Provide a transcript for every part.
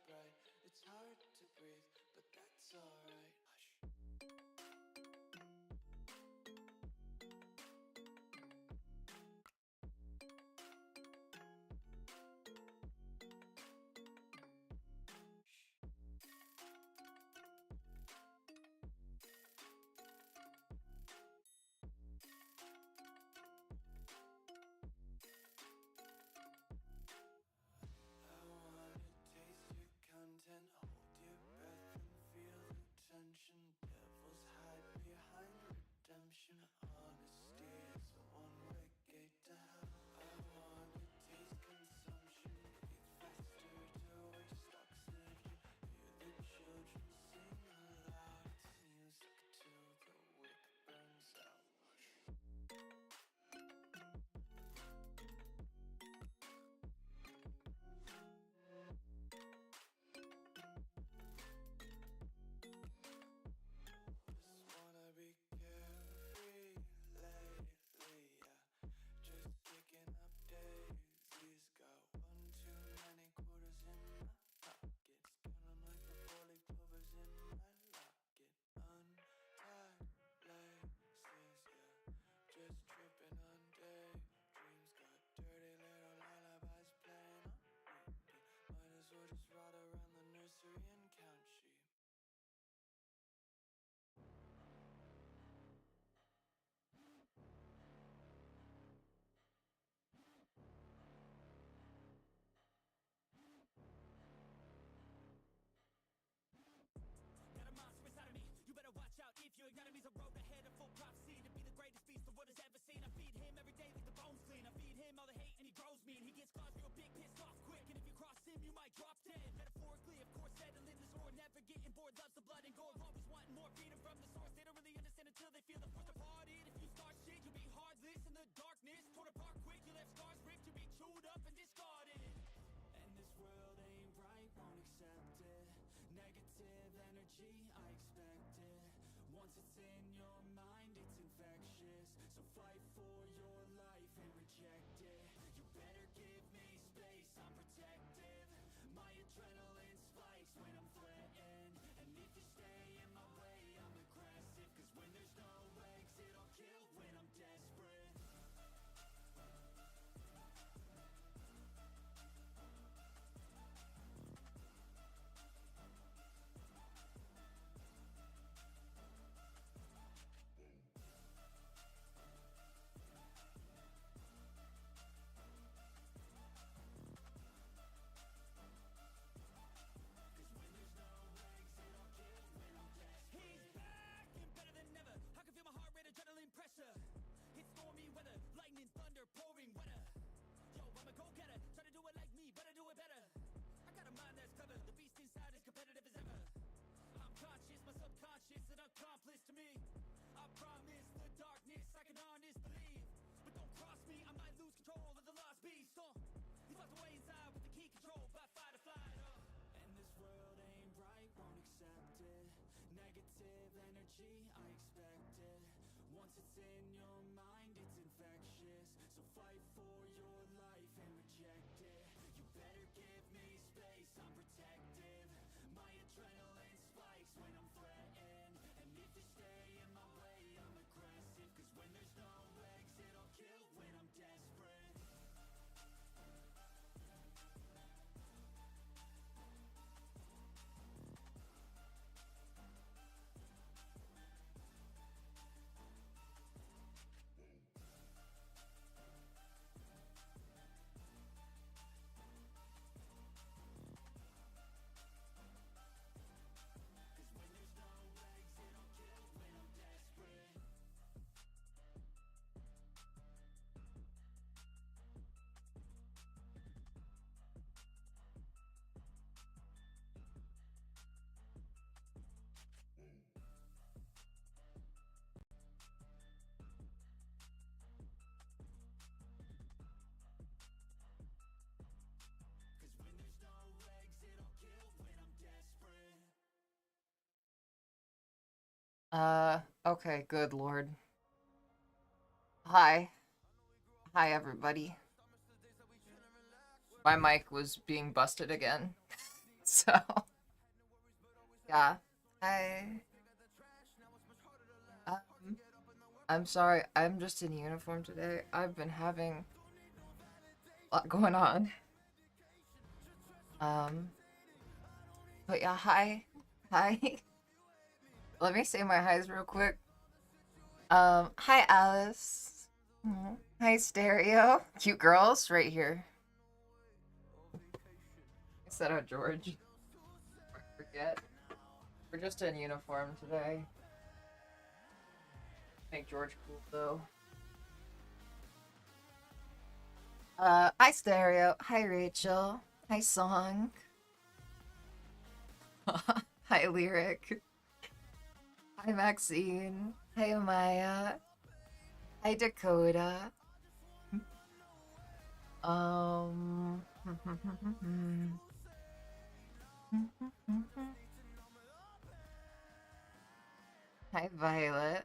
bright. It's hard to breathe, but that's alright. Hush. I wanna taste your content, hold your breath and feel the tension. Devils hide behind redemption. Honesty is a one-way gate to hell. I wanna taste consumption, breathe faster to waste oxygen. Hear the children sing aloud. It's music till the wick burns out. Just wanna be carefree lately, yeah. Just kicking up daisies. Got one too many quarters in my pockets. Count 'em like the four-leaf clovers in my locket. Untied laces, yeah. Just tripping on daydreams. Got dirty little lullabies playing on repeat. Might as well just ride around the nursery and count sheep. Got a monster inside of me, you better watch out. If your enemy's a road ahead of full prophecy to be the greatest beast the world has ever seen. I feed him every day like the bones clean. I feed him all the hate and he grows mean. He gets claws real big, pissed off quick, and if you cross him you might drop dead. Metaphorically, of course, settling the score, never getting bored, loves the blood and gore. Always wanting more freedom from the source. They don't really understand until they feel the force departed. If you start shit, you'll be heartless in the darkness, torn apart quick. You left scars ripped, you'll be chewed up and discarded. And this world ain't right, won't accept it. Negative energy, I expect it. Once it's in your mind, it's infectious. So fight for your life and reject it. You better give me space, I'm protective. My adrenaline spikes when I'm threatened. And if you stay in my way, I'm aggressive. Cause when there's no exit, I'll kill when I'm desperate. Cause when there's no exit, I'll kill when I'm desperate. He's back and better than ever. I can feel my heart rate, adrenaline pressure. It's stormy weather, lightning, thunder, pouring weather. Yo, I'm a go-getter, try to do it like me, but I do it better. I got a mind that's clever, the beast inside is competitive as ever. I'm conscious, my subconscious an accomplice to me. I promise the darkness I can honest believe. But don't cross me, I might lose control of the lost beast. He's locked away inside with the key control by fight or flight. And this world ain't right, won't accept it. Negative energy, I expect it. Once it's in your mind, it's infectious. So fight for your life and reject it. You better give me space, I'm protective. My adrenaline spikes when I'm threatened. And if you stay in my way, I'm aggressive. Cause when there's no exit, I'll kill when I'm desperate. Cause when there's no exit, I'll kill when I'm desperate. Cause when there's no exit, I'll kill when I'm desperate. Okay, good lord. Hi. Hi, everybody. My mic was being busted again. So, yeah. I um I'm sorry. I'm just in uniform today. I've been having a lot going on. Um, but yeah, hi. Hi. Let me say my highs real quick. Hi Alice. Hi Stereo. Cute girls right here. I said out George. I forget. We're just in uniform today. Make George cool though. Hi Stereo. Hi Rachel. Hi Song. Hi Lyric. Hi Maxine. Hi Maya. Hi Dakota. Um. Hi Violet.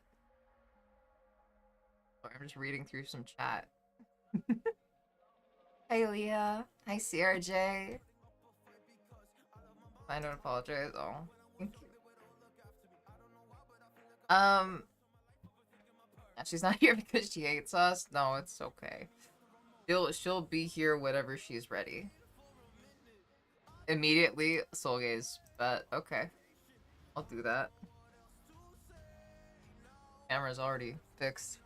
Sorry, I'm just reading through some chat. Hi Leah. Hi CRJ. I don't apologize. Oh, thank you. She's not here because she hates us. No, it's okay. She'll be here whenever she's ready. Immediately, soul gaze. But okay, I'll do that. Camera's already fixed.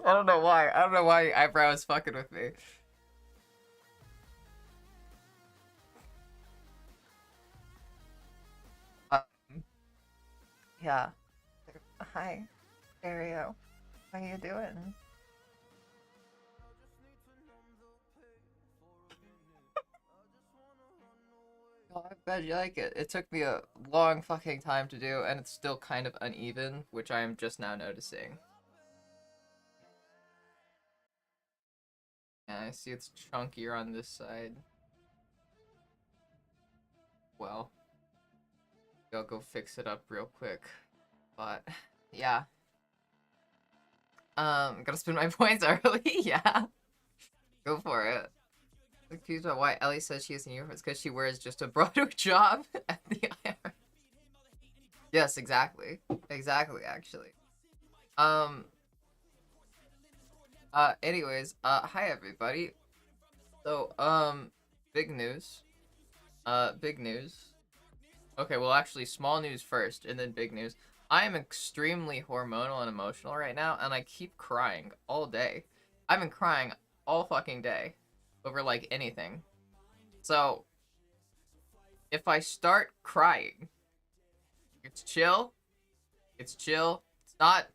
I don't know why. I don't know why eyebrow is fucking with me. Yeah. Hi, Stereo. How you doing? Oh, I bet you like it. It took me a long fucking time to do, and it's still kind of uneven, which I am just now noticing. Yeah, I see it's chunkier on this side. Well, I'll go fix it up real quick. But, yeah. Gotta spend my points early? Yeah. Go for it. Confused about why Ellie says she has a uniform. It's because she wears just a Broadway job at the IR. Yes, exactly. Exactly, actually. Um, anyways, hi everybody. So, big news. Big news. Okay, well, actually, small news first, and then big news. I am extremely hormonal and emotional right now, and I keep crying all day. I've been crying all fucking day over, like, anything. So, if I start crying, it's chill. It's chill. It's not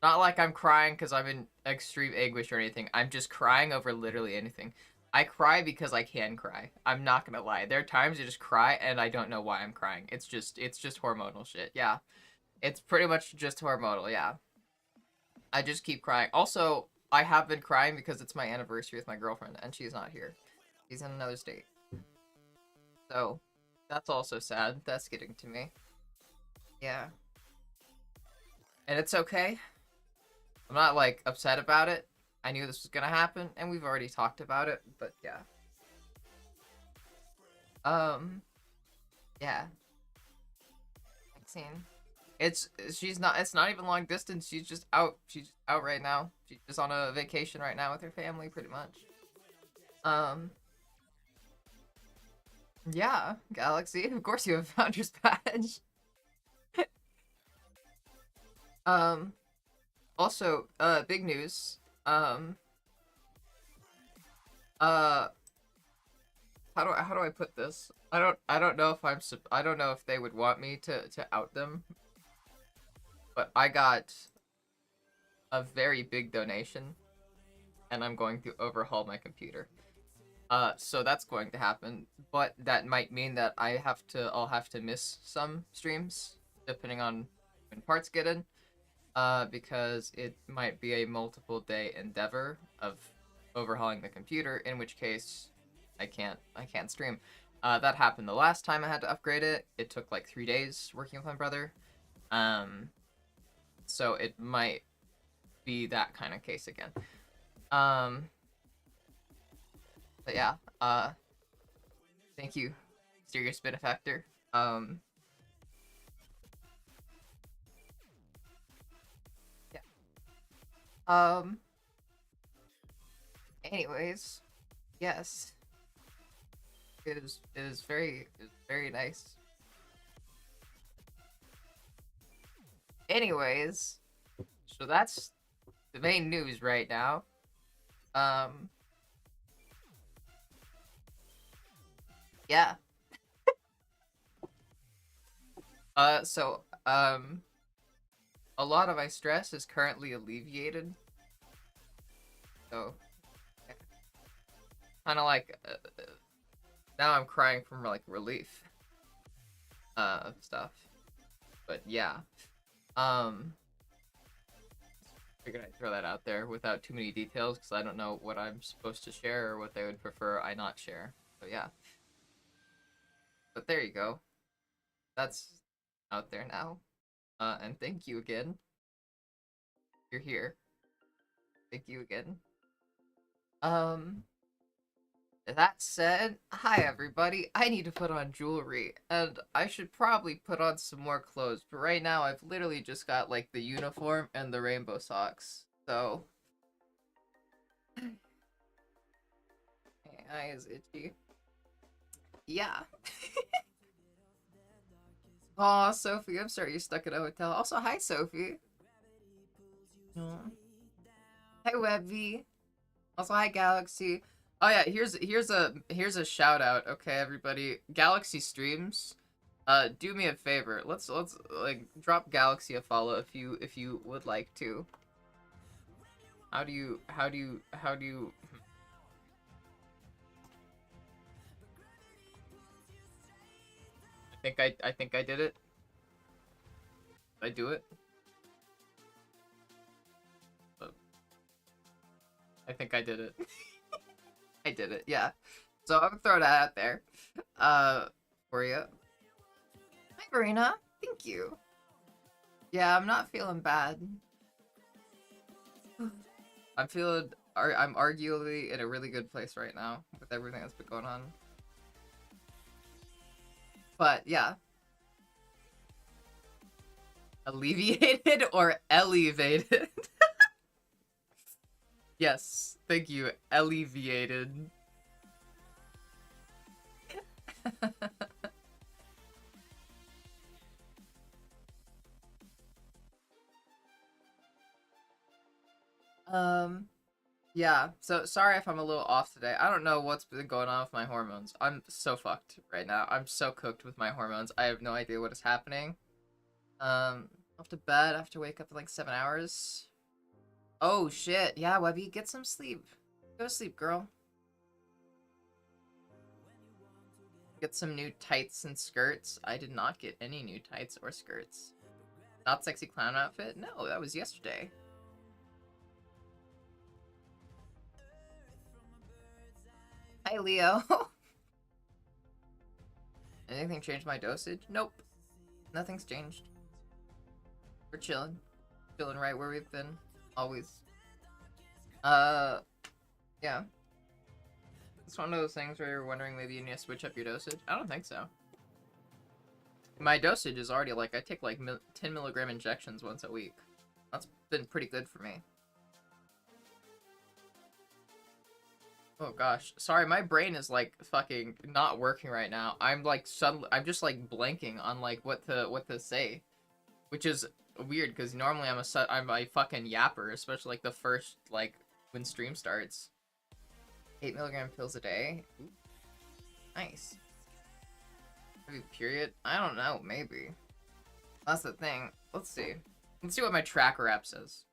like I'm crying because I'm in extreme anguish or anything. I'm just crying over literally anything. I cry because I can cry. I'm not gonna lie. There are times I just cry and I don't know why I'm crying. It's just hormonal shit. Yeah. It's pretty much just hormonal, yeah. I just keep crying. Also, I have been crying because it's my anniversary with my girlfriend and she's not here. She's in another state. So, that's also sad. That's getting to me. Yeah. And it's okay. I'm not like upset about it. I knew this was gonna happen, and we've already talked about it, but yeah. Um, yeah. Maxine. It's not even long distance. She's just out. She's just out right now. She's just on a vacation right now with her family, pretty much. Um, yeah, Galaxy. Of course you have Founder's Badge. Um, also, big news. Um, uh, how do I put this? I don't know if I don't know if they would want me to out them, but I got a very big donation and I'm going to overhaul my computer. So that's going to happen, but that might mean that I'll have to miss some streams depending on when parts get in. Because it might be a multiple day endeavor of overhauling the computer, in which case I can't stream. That happened the last time I had to upgrade it. It took like 3 days working with my brother. So it might be that kind of case again. But yeah, thank you, Serious Benefactor. Yeah. Anyways, yes, it was very nice. Anyways, so that's the main news right now. Um, yeah. A lot of my stress is currently alleviated. So, kind of like now I'm crying from like relief of stuff. But yeah, um, figured I'd throw that out there without too many details because I don't know what I'm supposed to share or what they would prefer I not share. So yeah, but there you go. That's out there now. And thank you again. You're here. Thank you again. Um, that said, hi everybody. I need to put on jewelry, and I should probably put on some more clothes, but right now I've literally just got like the uniform and the rainbow socks. So, my eye is itchy. Yeah. Aw, Sophie, I'm sorry you're stuck at a hotel. Also, hi Sophie. Hi Webby. Also, hi Galaxy. Oh yeah, here's a shout out. Okay, everybody, Galaxy streams. Do me a favor. Let's like drop Galaxy a follow if you would like to. How do you? I think I did it. Did I do it? I think I did it. I did it. Yeah. So I'm gonna throw that out there. For you. Hi, Marina. Thank you. Yeah, I'm not feeling bad. I'm arguably in a really good place right now with everything that's been going on. But yeah. Alleviated or elevated? Yes, thank you. Alleviated. Yeah, so sorry if I'm a little off today. I don't know what's been going on with my hormones. I'm so fucked right now. I'm so cooked with my hormones. I have no idea what is happening. Off to bed. I have to wake up in like 7 hours. Oh shit. Yeah, Webby, get some sleep. Go to sleep, girl. Get some new tights and skirts. I did not get any new tights or skirts. Not sexy clown outfit? No, that was yesterday. Hi, Leo. Anything changed my dosage? Nope. Nothing's changed. We're chilling. Chilling right where we've been. Always. Yeah. It's one of those things where you're wondering maybe you need to switch up your dosage. I don't think so. My dosage is already like, I take like 10 milligram injections once a week. That's been pretty good for me. Oh gosh, sorry, my brain is like fucking not working right now. I'm like suddenly, I'm just like blanking on like what to say, which is weird because normally I'm a fucking yapper, especially like the first like when stream starts. 8 milligram pills a day. Ooh, nice. Maybe period. I don't know. Maybe. That's the thing. Let's see. Let's see what my tracker app says.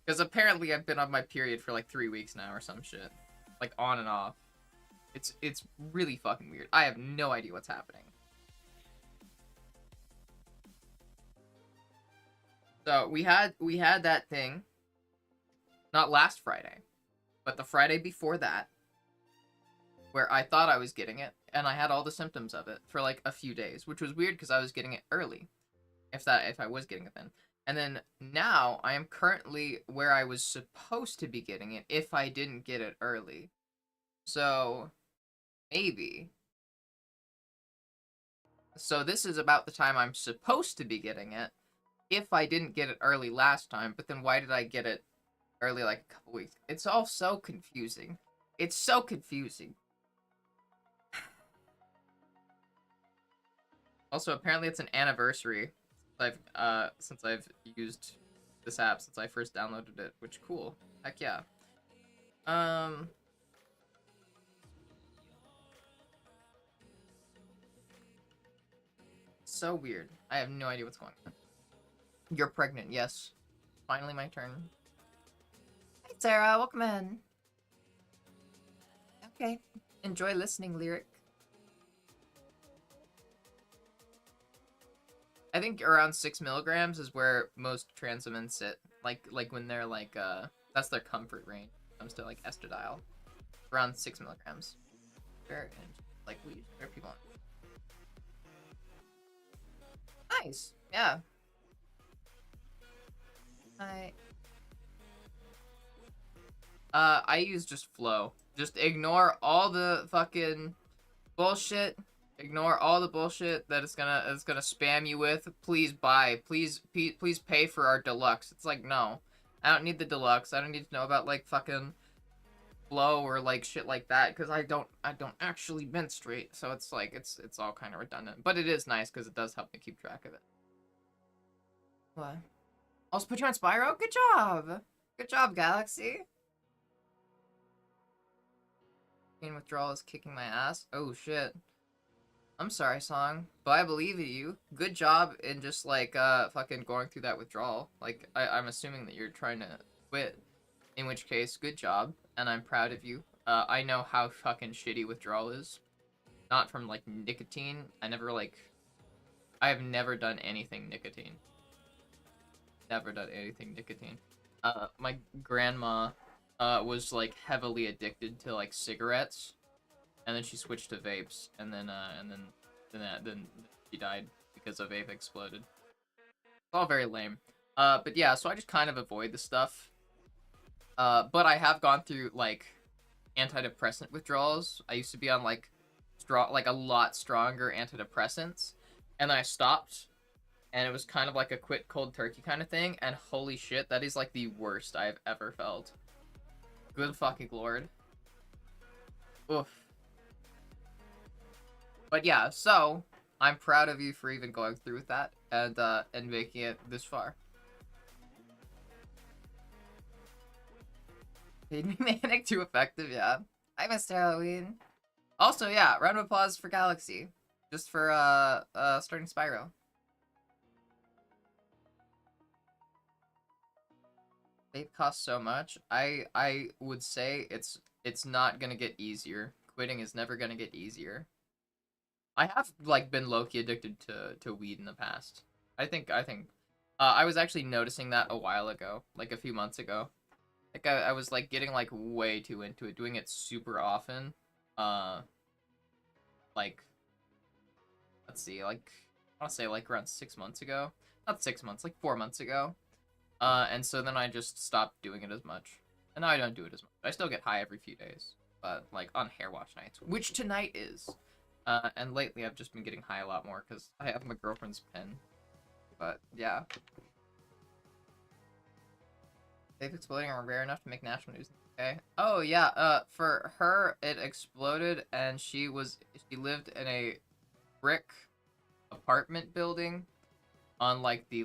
Because apparently I've been on my period for like 3 weeks now or some shit. Like on and off. It's really fucking weird. I have no idea what's happening. So we had that thing. Not last Friday, but the Friday before that, where I thought I was getting it. and I had all the symptoms of it for like a few days, which was weird because I was getting it early. If I was getting it then. And then now I am currently where I was supposed to be getting it if I didn't get it early. So maybe. So this is about the time I'm supposed to be getting it if I didn't get it early last time, but then why did I get it early like a couple weeks? It's all so confusing. It's so confusing. Also, apparently it's an anniversary. Since I've used this app since I first downloaded it, which cool. Heck yeah. So weird. I have no idea what's going on. You're pregnant, yes. Finally my turn. Hey Sarah, welcome in. Okay. Enjoy listening, Lyric. I think around 6 milligrams is where most trans women sit. Like when they're like that's their comfort range when it comes to like estradiol. Around 6 milligrams. Very like weed. There are people on. Nice. Yeah. I use just Flow. Just ignore all the fucking bullshit. Ignore all the bullshit that it's gonna spam you with. Please buy. Please pay for our deluxe. It's like, no. I don't need the deluxe. I don't need to know about like fucking Flow or like shit like that because I don't actually menstruate. So it's like it's all kind of redundant. But it is nice because it does help me keep track of it. What? Also put you on Spyro? Good job! Good job, Galaxy. Pain withdrawal is kicking my ass. Oh shit. I'm sorry, Song, but I believe in you. Good job in just like fucking going through that withdrawal. Like I'm assuming that you're trying to quit. In which case, good job, and I'm proud of you. I know how fucking shitty withdrawal is. Not from like nicotine. I have never done anything nicotine. Never done anything nicotine. My grandma was like heavily addicted to like cigarettes, and then she switched to vapes, and then she died because a vape exploded. It's all very lame. But yeah, so I just kind of avoid the stuff. But I have gone through like antidepressant withdrawals. I used to be on like a lot stronger antidepressants, and then I stopped. And it was kind of like a quit cold turkey kind of thing, and holy shit, that is like the worst I've ever felt. Good fucking lord. Oof. But yeah, so I'm proud of you for even going through with that and making it this far. Made me manic too effective, yeah. I missed Halloween. Also, yeah, round of applause for Galaxy. Just for starting Spyro. Vape costs so much. I would say it's not gonna get easier. Quitting is never gonna get easier. I have like been low-key addicted to weed in the past. I was actually noticing that a while ago, like a few months ago. Like I was like getting like way too into it, doing it super often. Like let's see, like I want to say like around 6 months ago. Not 6 months, like 4 months ago. And so then I just stopped doing it as much. And now I don't do it as much. I still get high every few days. But, like, on hair wash nights. Which tonight is. And lately I've just been getting high a lot more because I have my girlfriend's pen. But, yeah. Vape exploding are rare enough to make national news. Okay. Oh, yeah. For her, it exploded and she lived in a brick apartment building on like the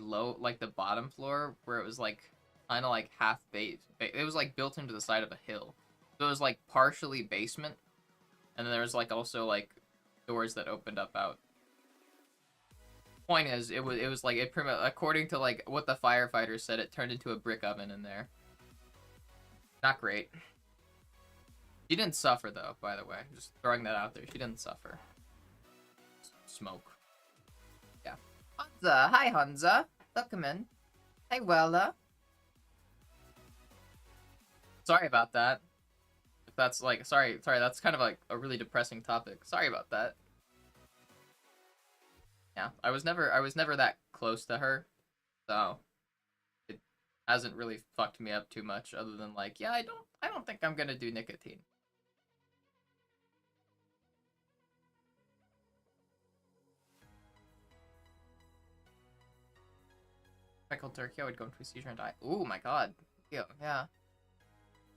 bottom floor where it was like kind of like half base. It was like built into the side of a hill, so it was like partially basement, and then there was like also like doors that opened up out. Point is, it was like it according to like what the firefighters said, it turned into a brick oven in there. Not great. She didn't suffer though, by the way. Just throwing that out there. She didn't suffer. Smoke. Hansa, hi Hansa. Welcome in. Hey Wella. Sorry about that. That's like, sorry, that's kind of like a really depressing topic. Sorry about that. Yeah, I was never that close to her, so it hasn't really fucked me up too much other than like, yeah, I don't think I'm gonna do nicotine. If I cold turkey, I would go into a seizure and die. Oh my god. Yeah, yeah.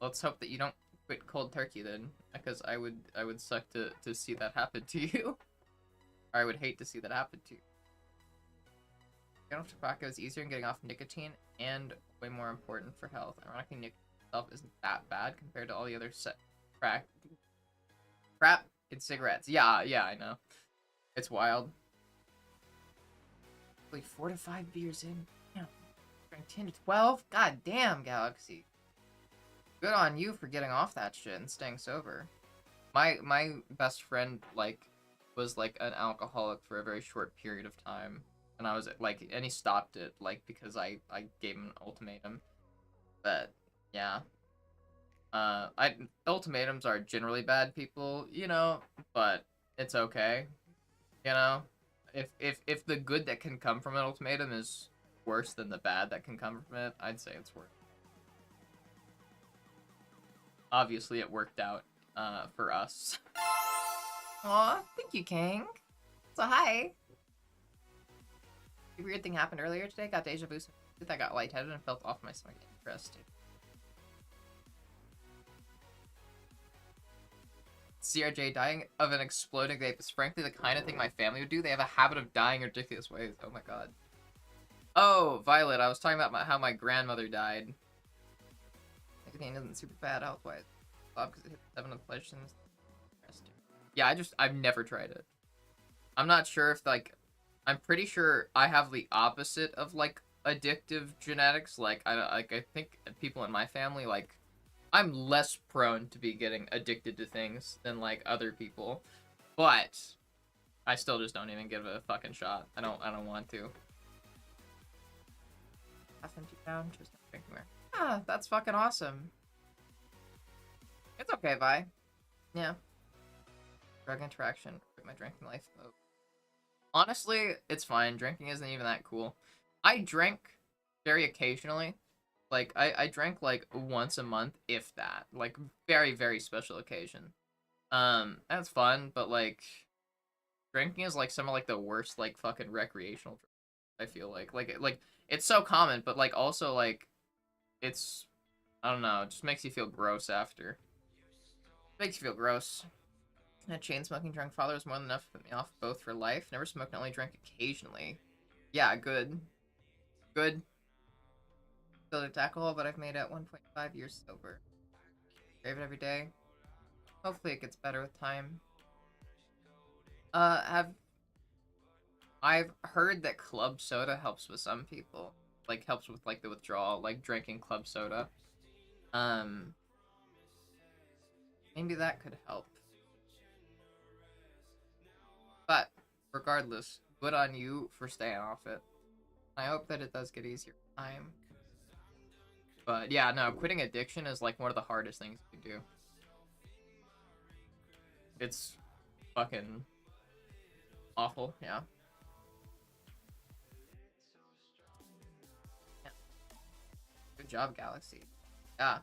Let's hope that you don't quit cold turkey then, because I would suck to see that happen to you. Or I would hate to see that happen to you. Getting off tobacco is easier than getting off nicotine and way more important for health. Ironically, nicotine itself isn't that bad compared to all the other crap in cigarettes. Yeah, yeah, I know. It's wild. Like 4 to 5 beers in. Yeah, drank 10 to 12. God damn, Galaxy. Good on you for getting off that shit and staying sober. My best friend was like an alcoholic for a very short period of time, and I was like, and he stopped it like because I gave him an ultimatum. But yeah, I ultimatums are generally bad, people, but it's okay, you know. If the good that can come from an ultimatum is worse than the bad that can come from it, I'd say it's worth. Obviously, it worked out for us. Aw, thank you, King. So hi. A weird thing happened earlier today. Got deja vu. I got lightheaded and felt off my stomach. Interesting. CRJ dying of an exploding vape is frankly the kind of thing my family would do. They have a habit of dying in ridiculous ways. Oh my god. Oh, Violet, I was talking about how my grandmother died. Nicotine isn't super bad health-wise. Because it hit 7 of the pleasure systems. Yeah, I've never tried it. I'm not sure if, like, I'm pretty sure I have the opposite of, like, addictive genetics. Like, I think people in my family, like, I'm less prone to be getting addicted to things than, like, other people. But I still just don't even give it a fucking shot. I don't want to. Half empty down, just not drinking more. Ah, that's fucking awesome. It's okay, Vi. Yeah. Drug interaction. My drinking life. Oh. Honestly, it's fine. Drinking isn't even that cool. I drink very occasionally. Like, I drank, like, once a month, if that. Like, very, very special occasion. That's fun, but, like, drinking is, like, some of, like, the worst, like, fucking recreational drugs, I feel like. Like, it's so common, but, like, also, like, it's, I don't know, it just makes you feel gross after. Makes you feel gross. A chain-smoking drunk father was more than enough to put me off both for life. Never smoked, only drank occasionally. Yeah, good. Good. Still to alcohol, but I've made it 1.5 years sober. Crave it every day. Hopefully it gets better with time. I've heard that club soda helps with some people. Like, helps with, like, the withdrawal, like, drinking club soda. Maybe that could help. But, regardless, good on you for staying off it. I hope that it does get easier with time. But, yeah, no, quitting addiction is, like, one of the hardest things you can do. It's fucking awful, yeah. Good job, Galaxy. Yeah.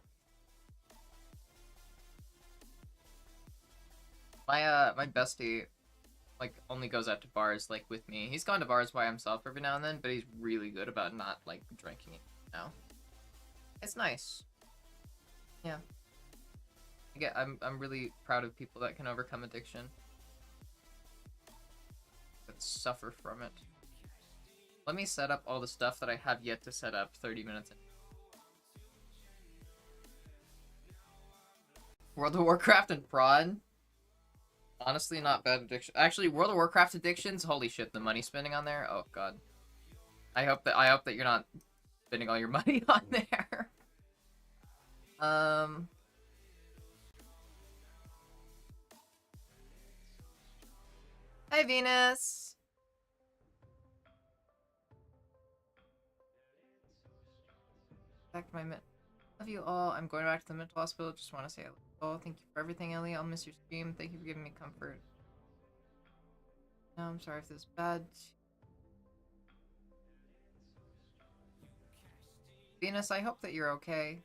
My bestie, like, only goes out to bars, like, with me. He's gone to bars by himself every now and then, but he's really good about not, like, drinking it now. It's nice. Yeah. I'm really proud of people that can overcome addiction. That suffer from it. Let me set up all the stuff that I have yet to set up 30 minutes in. World of Warcraft and Prawn. Honestly, not bad addiction. Actually, World of Warcraft addictions. Holy shit, the money spending on there. Oh god. I hope that you're not spending all your money on there. Hi Venus. Back to my Love you all. I'm going back to the mental hospital. Just want to say hello. Thank you for everything, Ellie. I'll miss your stream. Thank you for giving me comfort. No, I'm sorry if this is bad. Venus, I hope that you're okay.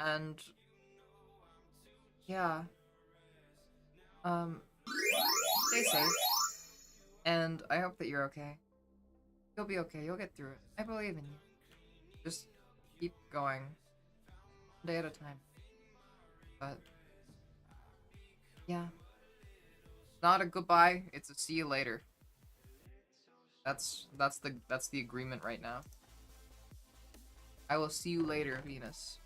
And yeah. Stay safe. And I hope that you're okay. You'll be okay. You'll get through it. I believe in you. Just keep going. One day at a time. But yeah. Not a goodbye, it's a see you later. That's the agreement right now. I will see you later, Venus.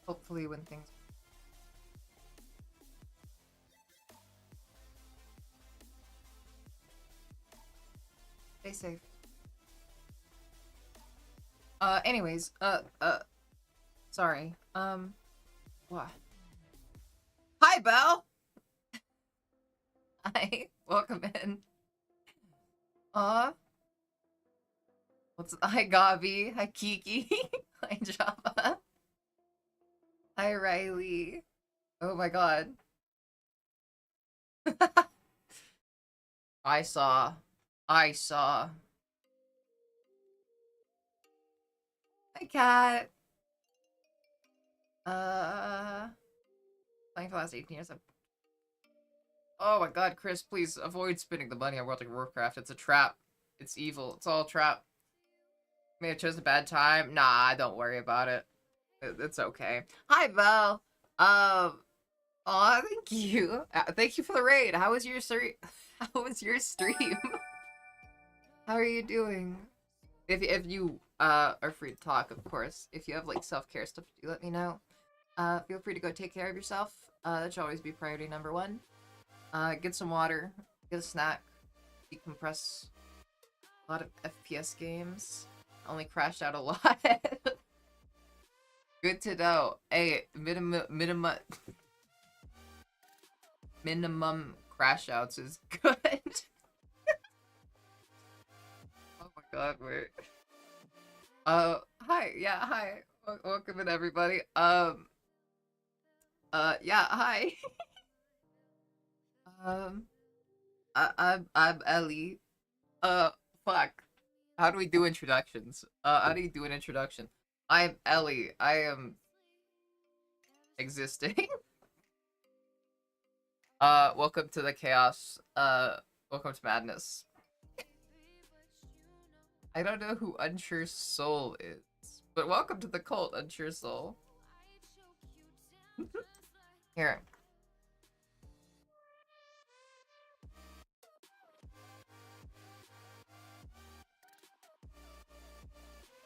Hopefully when things... Stay safe. Anyways, sorry. What? Hi, Belle! Hi, welcome in. Hi, Gabi. Hi, Kiki. Hi, Java. Hi, Riley. Oh my god. I saw. Hi, Cat. Playing for the last 18 years. Oh my god, Chris, please avoid spending the money on World of Warcraft. It's a trap. It's evil. It's all a trap. May have chosen a bad time. Nah, don't worry about it. It's okay. Hi, Val. Aw, thank you. Thank you for the raid. How was your stream? How was your stream? How are you doing? If you are free to talk, of course. If you have like self-care stuff to do, let me know. Feel free to go take care of yourself. That should always be priority number one. Get some water, get a snack, decompress. A lot of FPS games. Only crashed out a lot. Good to know. Hey, minimum crash outs is good. Oh my god, wait. Hi, yeah, hi. Welcome in, everybody. Yeah, hi. I'm Ellie. Fuck. How do we do introductions? How do you do an introduction? I'm Ellie. I am existing. Welcome to the chaos. Welcome to madness. I don't know who Unsure Soul is, but welcome to the cult, Unsure Soul. Here.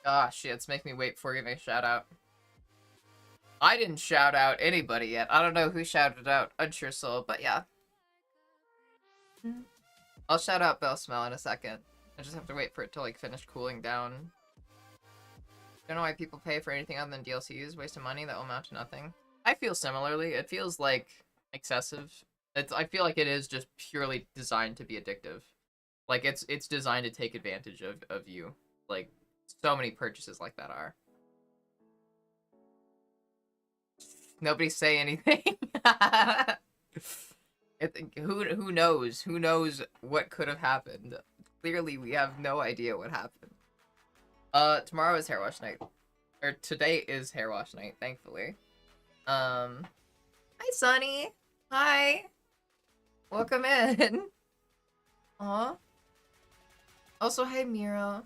Ah, shit, it's making me wait before giving a shout out. I didn't shout out anybody yet. I don't know who shouted out Unsure Soul, but yeah. I'll shout out Bell Smell in a second. I just have to wait for it to like finish cooling down. Don't know why people pay for anything other than DLCs. Waste of money that will amount to nothing. I feel similarly. It feels like excessive. I feel like it is just purely designed to be addictive. Like it's designed to take advantage of you. Like so many purchases like that are. Nobody say anything. Who knows? Who knows what could have happened? Clearly, we have no idea what happened. Tomorrow is hair wash night. Or today is hair wash night, thankfully. Hi, Sunny. Hi. Welcome in. Aw. Also, hi, Mira.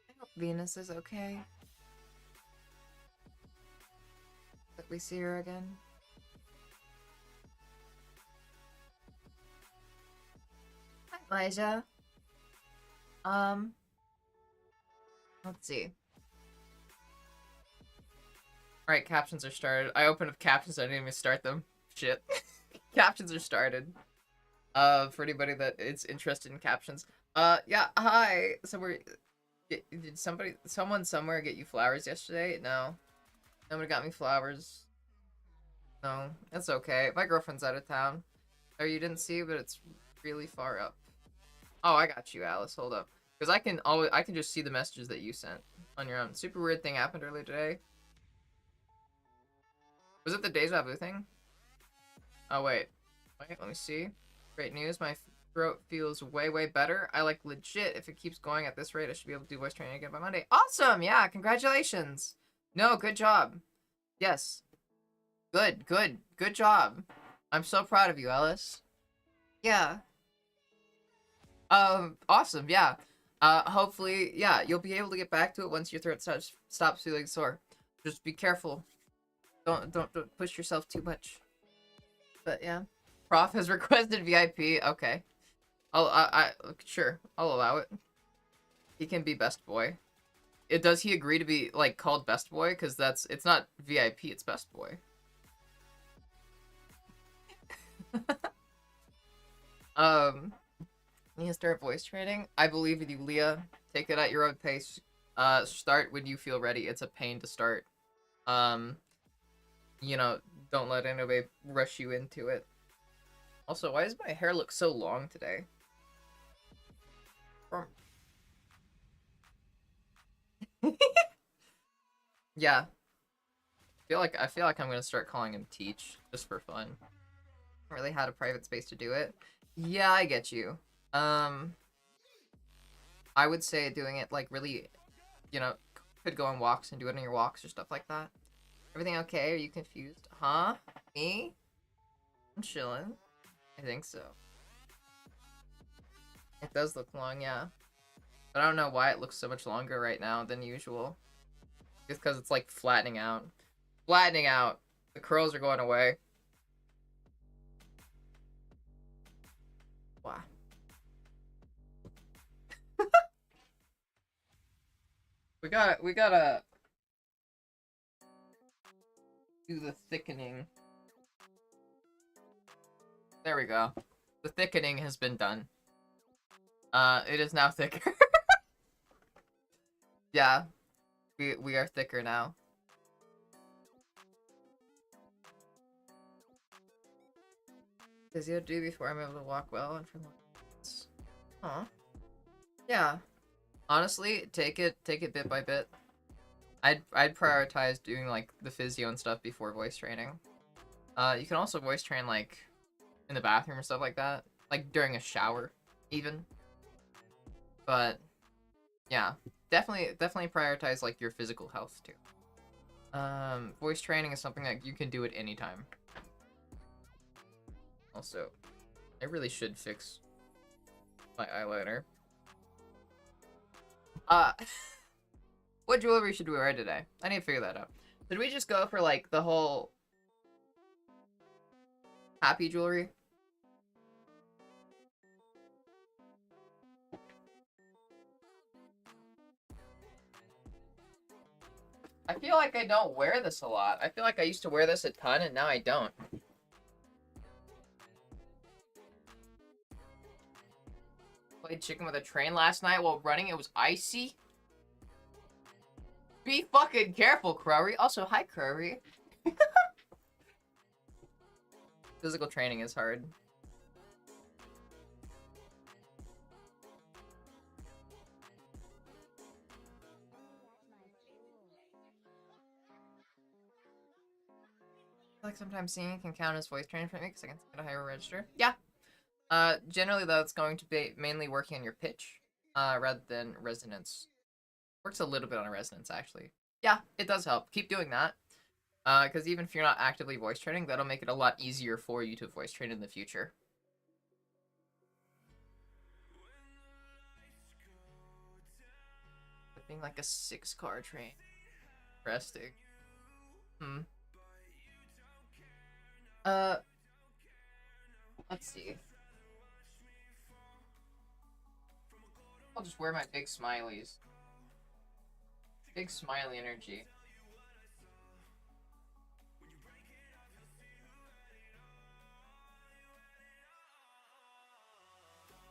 I hope Venus is okay. That we see her again. Hi, Elijah. Let's see. Alright, captions are started. I opened up captions, I didn't even start them. Shit. Captions are started. For anybody that is interested in captions. Yeah, hi. So did someone somewhere get you flowers yesterday? No. Nobody got me flowers. No, that's okay. My girlfriend's out of town. Or you didn't see, but it's really far up. Oh, I got you, Alice. Hold up. Because I can just see the messages that you sent on your own. Super weird thing happened earlier today. Was it the Deja Vu thing? Oh, wait. Wait, let me see. Great news. My throat feels way, way better. I like legit. If it keeps going at this rate, I should be able to do voice training again by Monday. Awesome! Yeah, congratulations. No, good job. Yes. Good, good. Good job. I'm so proud of you, Alice. Yeah. Awesome, yeah. Hopefully, yeah, you'll be able to get back to it once your throat stops feeling sore. Just be careful. Don't push yourself too much. But yeah. Prof has requested VIP. Okay. Sure, I'll allow it. He can be best boy. Does he agree to be, like, called best boy? Because it's not VIP, it's best boy. You can start voice training. I believe in you, Leah. Take it at your own pace. Start when you feel ready. It's a pain to start. You know, don't let anybody rush you into it. Also, why does my hair look so long today? Yeah. I feel like I'm gonna start calling him Teach, just for fun. I really had a private space to do it. Yeah, I get you. I would say doing it, like, really, you know, could go on walks and do it on your walks or stuff like that. Everything okay? Are you confused? Huh? Me? I'm chilling. I think so. It does look long, yeah. But I don't know why it looks so much longer right now than usual. Just because it's, like, flattening out. Flattening out! The curls are going away. Wow. We gotta do the thickening. There we go. The thickening has been done. It is now thicker. Yeah. We are thicker now. Physio do before I'm able to walk well and from Huh. Yeah. Honestly, take it bit by bit. I'd prioritize doing, like, the physio and stuff before voice training. You can also voice train, like, in the bathroom or stuff like that. Like, during a shower, even. But, yeah. Definitely prioritize, like, your physical health, too. Voice training is something that you can do at any time. Also, I really should fix my eyeliner. What jewelry should we wear today? I need to figure that out. Did we just go for, like, the whole happy jewelry? I feel like I don't wear this a lot. I feel like I used to wear this a ton, and now I don't. Played chicken with a train last night while running. It was icy. Be fucking careful, Curry. Also, hi, Curry. Physical training is hard. I feel like sometimes singing can count as voice training for me because I can sing at a higher register. Yeah. Generally, though, it's going to be mainly working on your pitch, rather than resonance. Works a little bit on a resonance, actually. Yeah, it does help. Keep doing that. Because even if you're not actively voice training, that'll make it a lot easier for you to voice train in the future. Being like a 6-car train. Resting. Let's see. I'll just wear my big smileys. Big smiley energy.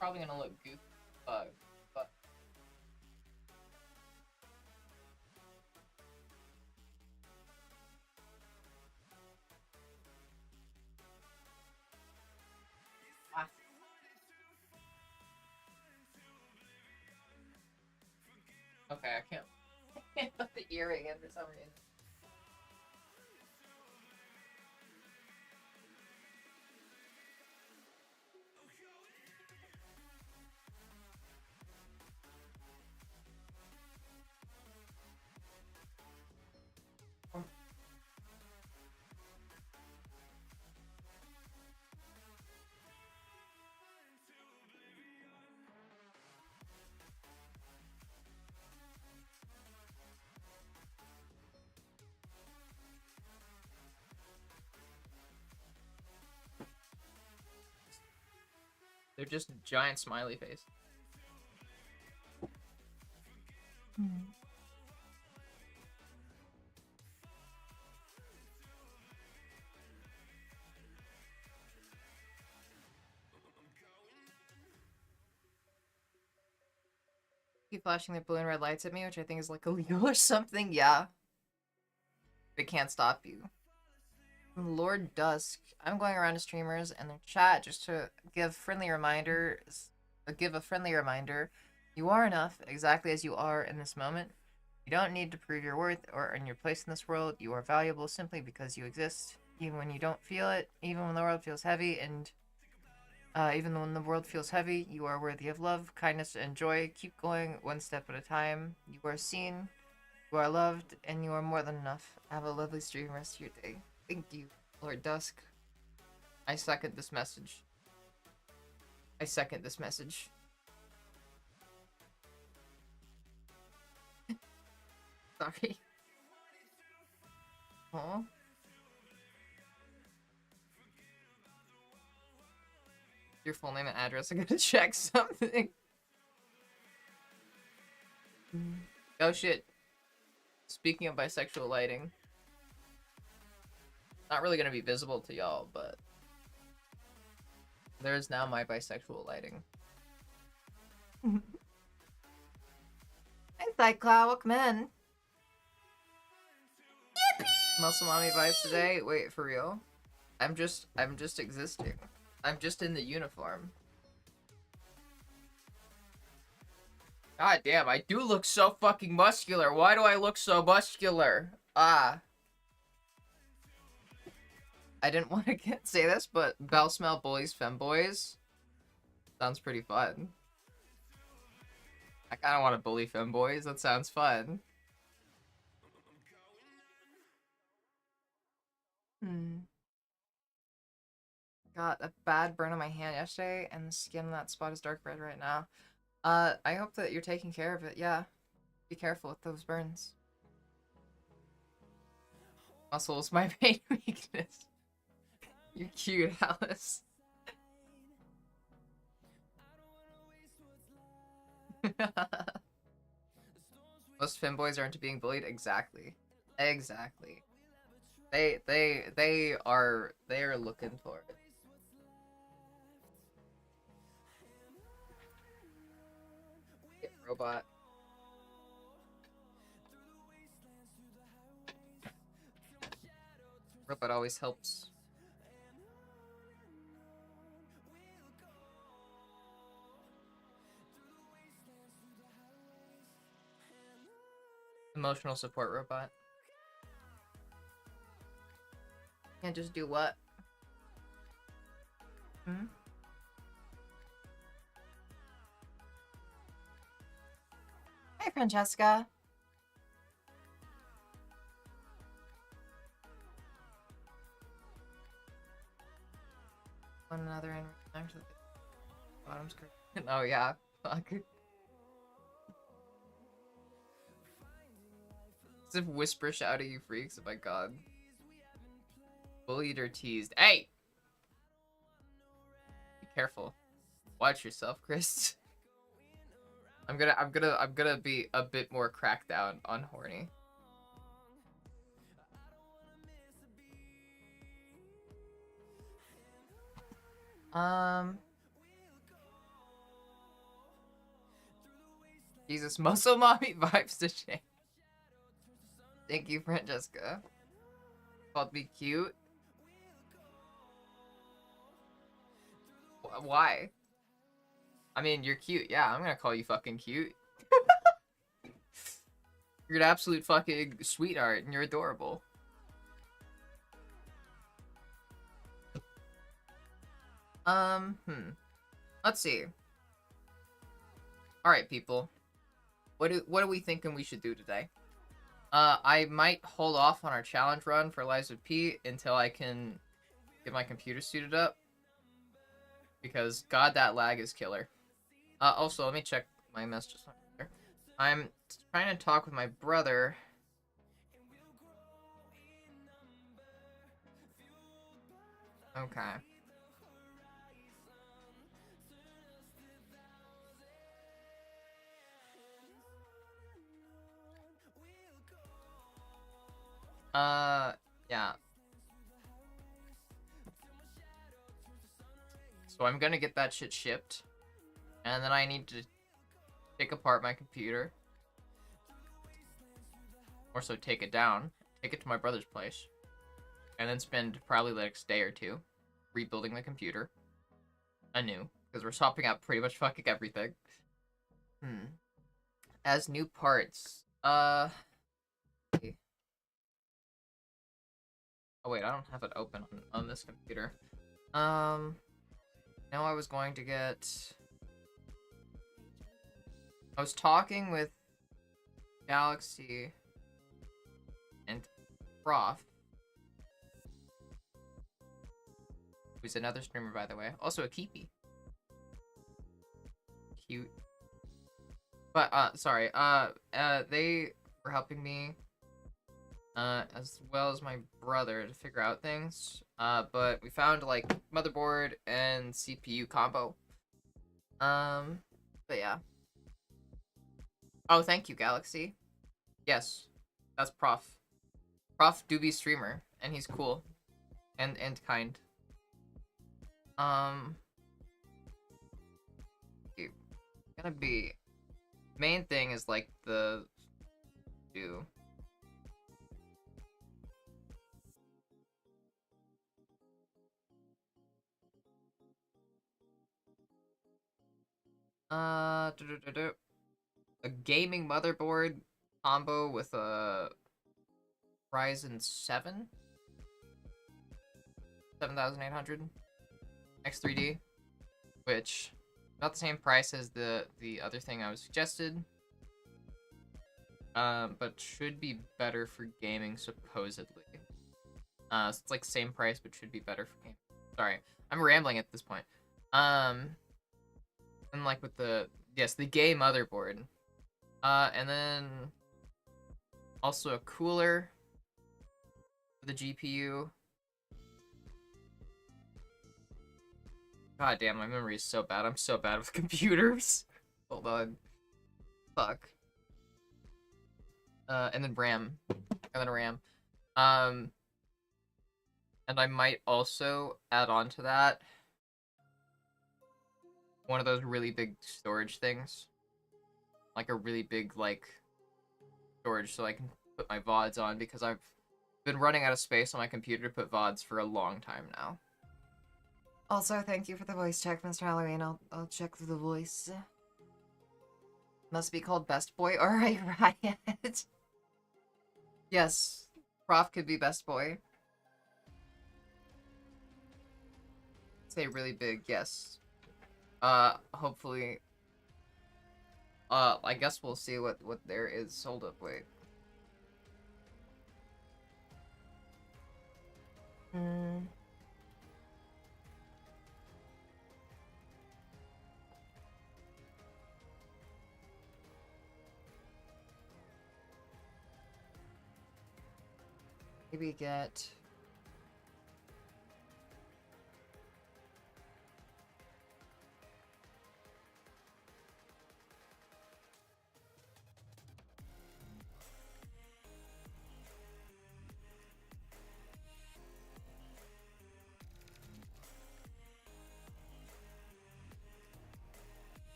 Probably gonna look goofy, but Okay, I can't put the earring in for some reason. They're just giant smiley face. Keep flashing their blue and red lights at me, which I think is like illegal or something. Yeah. They can't stop you. Lord Dusk. I'm going around to streamers and their chat just to give friendly reminders. Give a friendly reminder. You are enough, exactly as you are in this moment. You don't need to prove your worth or earn your place in this world. You are valuable simply because you exist. Even when you don't feel it, even when the world feels heavy, and even when the world feels heavy, you are worthy of love, kindness, and joy. Keep going one step at a time. You are seen, you are loved, and you are more than enough. Have a lovely stream rest of your day. Thank you, Lord Dusk. I second this message. I second this message. Sorry. Aw. Your full name and address. I gotta check something. Oh shit. Speaking of bisexual lighting. Not really gonna be visible to y'all, but there's now my bisexual lighting. Hi, Cycloud, welcome in. Muscle mommy vibes today? Wait, for real? I'm just existing. I'm just in the uniform. God damn, I do look so fucking muscular. Why do I look so muscular? Ah. I didn't want to say this, but Bell Smell Bullies Femboys sounds pretty fun. I kind of want to bully femboys. That sounds fun. Got a bad burn on my hand yesterday, and the skin on that spot is dark red right now. I hope that you're taking care of it. Yeah, be careful with those burns. Muscle is my main weakness. You're cute, Alice. Most femboys aren't being bullied. Exactly. Exactly. They are looking for it. Yeah, robot. Robot always helps. Emotional support robot. Can't just do what? Hmm? Hi, Francesca. One another in return to the bottom screen. Oh yeah, fuck. As if whisper shout at you freaks, oh my god. Bullied or teased. Hey! Be careful. Watch yourself, Chris. I'm gonna be a bit more crackdown on horny. Jesus, muscle mommy vibes to shame. Thank you, Francesca. Called me cute. Why? I mean, you're cute. Yeah, I'm gonna call you fucking cute. You're an absolute fucking sweetheart, and you're adorable. Let's see. All right, people. What are we thinking we should do today? I might hold off on our challenge run for Lives of P until I can get my computer suited up. Because, God, that lag is killer. Also, let me check my messages on here. I'm trying to talk with my brother. Okay. Yeah. So I'm gonna get that shit shipped. And then I need to take apart my computer. Or so take it down. Take it to my brother's place. And then spend probably the next day or two rebuilding the computer anew. Because we're swapping out pretty much fucking everything. As new parts. Okay. Oh wait, I don't have it open on this computer. Now I was going to get... I was talking with Galaxy and Prof, who's another streamer, by the way. Also a keepy. Cute. But, sorry, they were helping me, as well as my brother to figure out things. But we found, like, motherboard and CPU combo. But yeah. Oh, thank you, Galaxy. Yes, that's Prof. Prof do be streamer, and he's cool. And kind. Gonna be... Main thing is, like, the... do... A gaming motherboard combo with a Ryzen 7 7800 X3D, which not the same price as the other thing I was suggested, but should be better for gaming supposedly. So it's like same price, but should be better for gaming. Sorry, I'm rambling at this point. And like with the gay motherboard, and then also a cooler for the GPU. God damn, my memory is so bad. I'm so bad with computers. Hold on. Fuck. And then RAM. And then RAM. And I might also add on to that one of those really big storage things. Like a really big, like, storage so I can put my VODs on, because I've been running out of space on my computer to put VODs for a long time now. Also, thank you for the voice check, Mr. Halloween. I'll check the voice. Must be called Best Boy. Alright, Riot. Yes, Prof could be Best Boy. Say really big, yes. Hopefully. I guess we'll see what there is. Hold up, wait. Maybe get...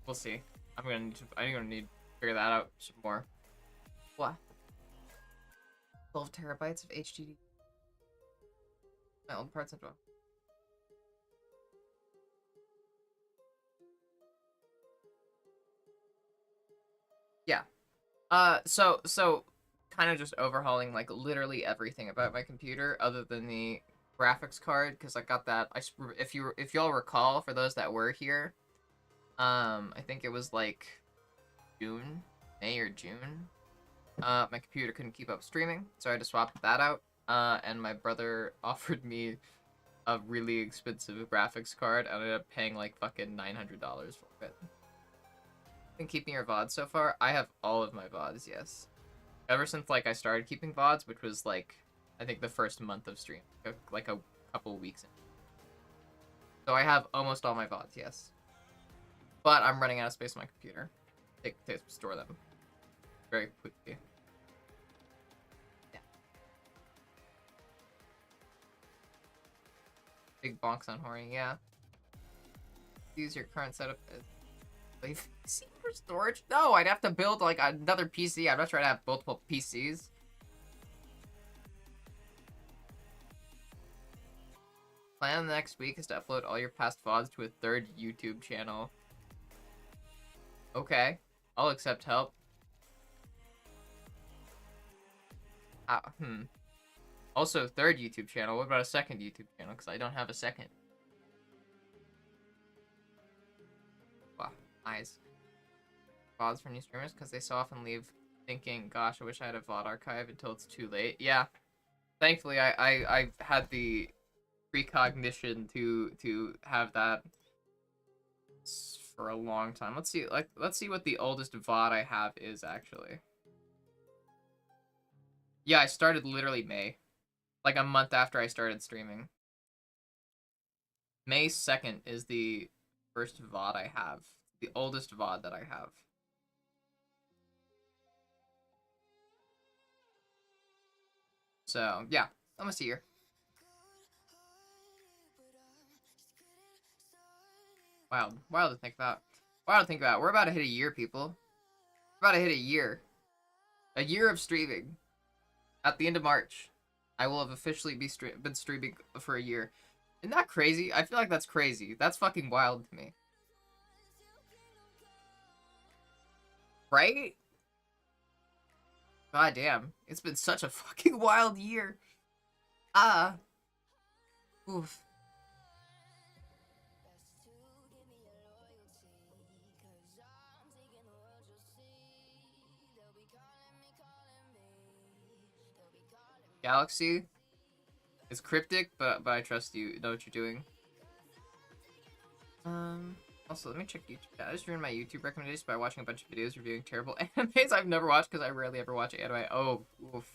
We'll see. I'm gonna need to figure that out some more. What? 12 terabytes of HDD. My old parts into Yeah. So kind of just overhauling like literally everything about my computer other than the graphics card because I got that. If y'all recall, for those that were here, I think it was like June, May or June. My computer couldn't keep up streaming, so I had to swap that out. And my brother offered me a really expensive graphics card. I ended up paying like fucking $900 for it. Been keeping your VODs so far? I have all of my VODs, yes. Ever since like I started keeping VODs, which was like I think the first month of stream, like a couple weeks in. So I have almost all my VODs, yes. But I'm running out of space on my computer to store them very quickly. Yeah. Big bonks on horny, yeah. Use your current setup as PC for storage? No, I'd have to build like another PC. I'm not trying to have multiple PCs. Plan the next week is to upload all your past VODs to a third YouTube channel. Okay, I'll accept help. Also, third YouTube channel. What about a second YouTube channel? Because I don't have a second. Wow, eyes. VODs for new streamers because they so often leave thinking, gosh, I wish I had a VOD archive until it's too late. Yeah. Thankfully, I've had the precognition to have that for a long time. Let's see what the oldest VOD I have is actually. Yeah, I started literally May. Like a month after I started streaming. May 2nd is the first VOD I have. The oldest VOD that I have. So, yeah. Almost a year. Wild. Wild to think about. Wild to think about. We're about to hit a year, people. We're about to hit a year. A year of streaming. At the end of March, I will have officially been streaming for a year. Isn't that crazy? I feel like that's crazy. That's fucking wild to me. Right? God damn. It's been such a fucking wild year. Ah. Oof. Galaxy is cryptic, but I trust you know what you're doing. Also, let me check YouTube. I just ruined my YouTube recommendations by watching a bunch of videos reviewing terrible animes I've never watched because I rarely ever watch anime. Oh, oof.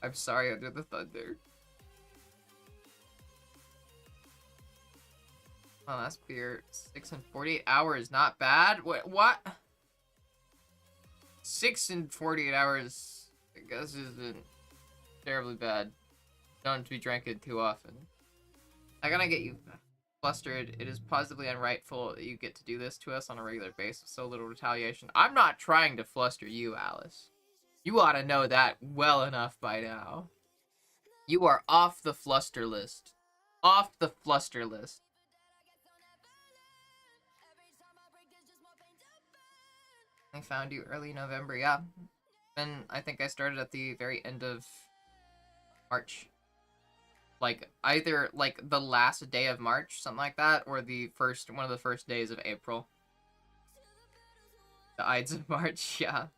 I'm sorry, Under the Thunder. Oh, that's beer. 6 and 48 hours, not bad. What? 6 and 48 hours, I guess, isn't terribly bad. Don't be drinking too often. I gotta get you flustered. It is positively unrightful that you get to do this to us on a regular basis. So little retaliation. I'm not trying to fluster you, Alice. You ought to know that well enough by now. You are off the fluster list. Off the fluster list. I found you early November, yeah. And I think I started at the very end of March. Like, either, like, the last day of March, something like that, or one of the first days of April. The Ides of March, yeah.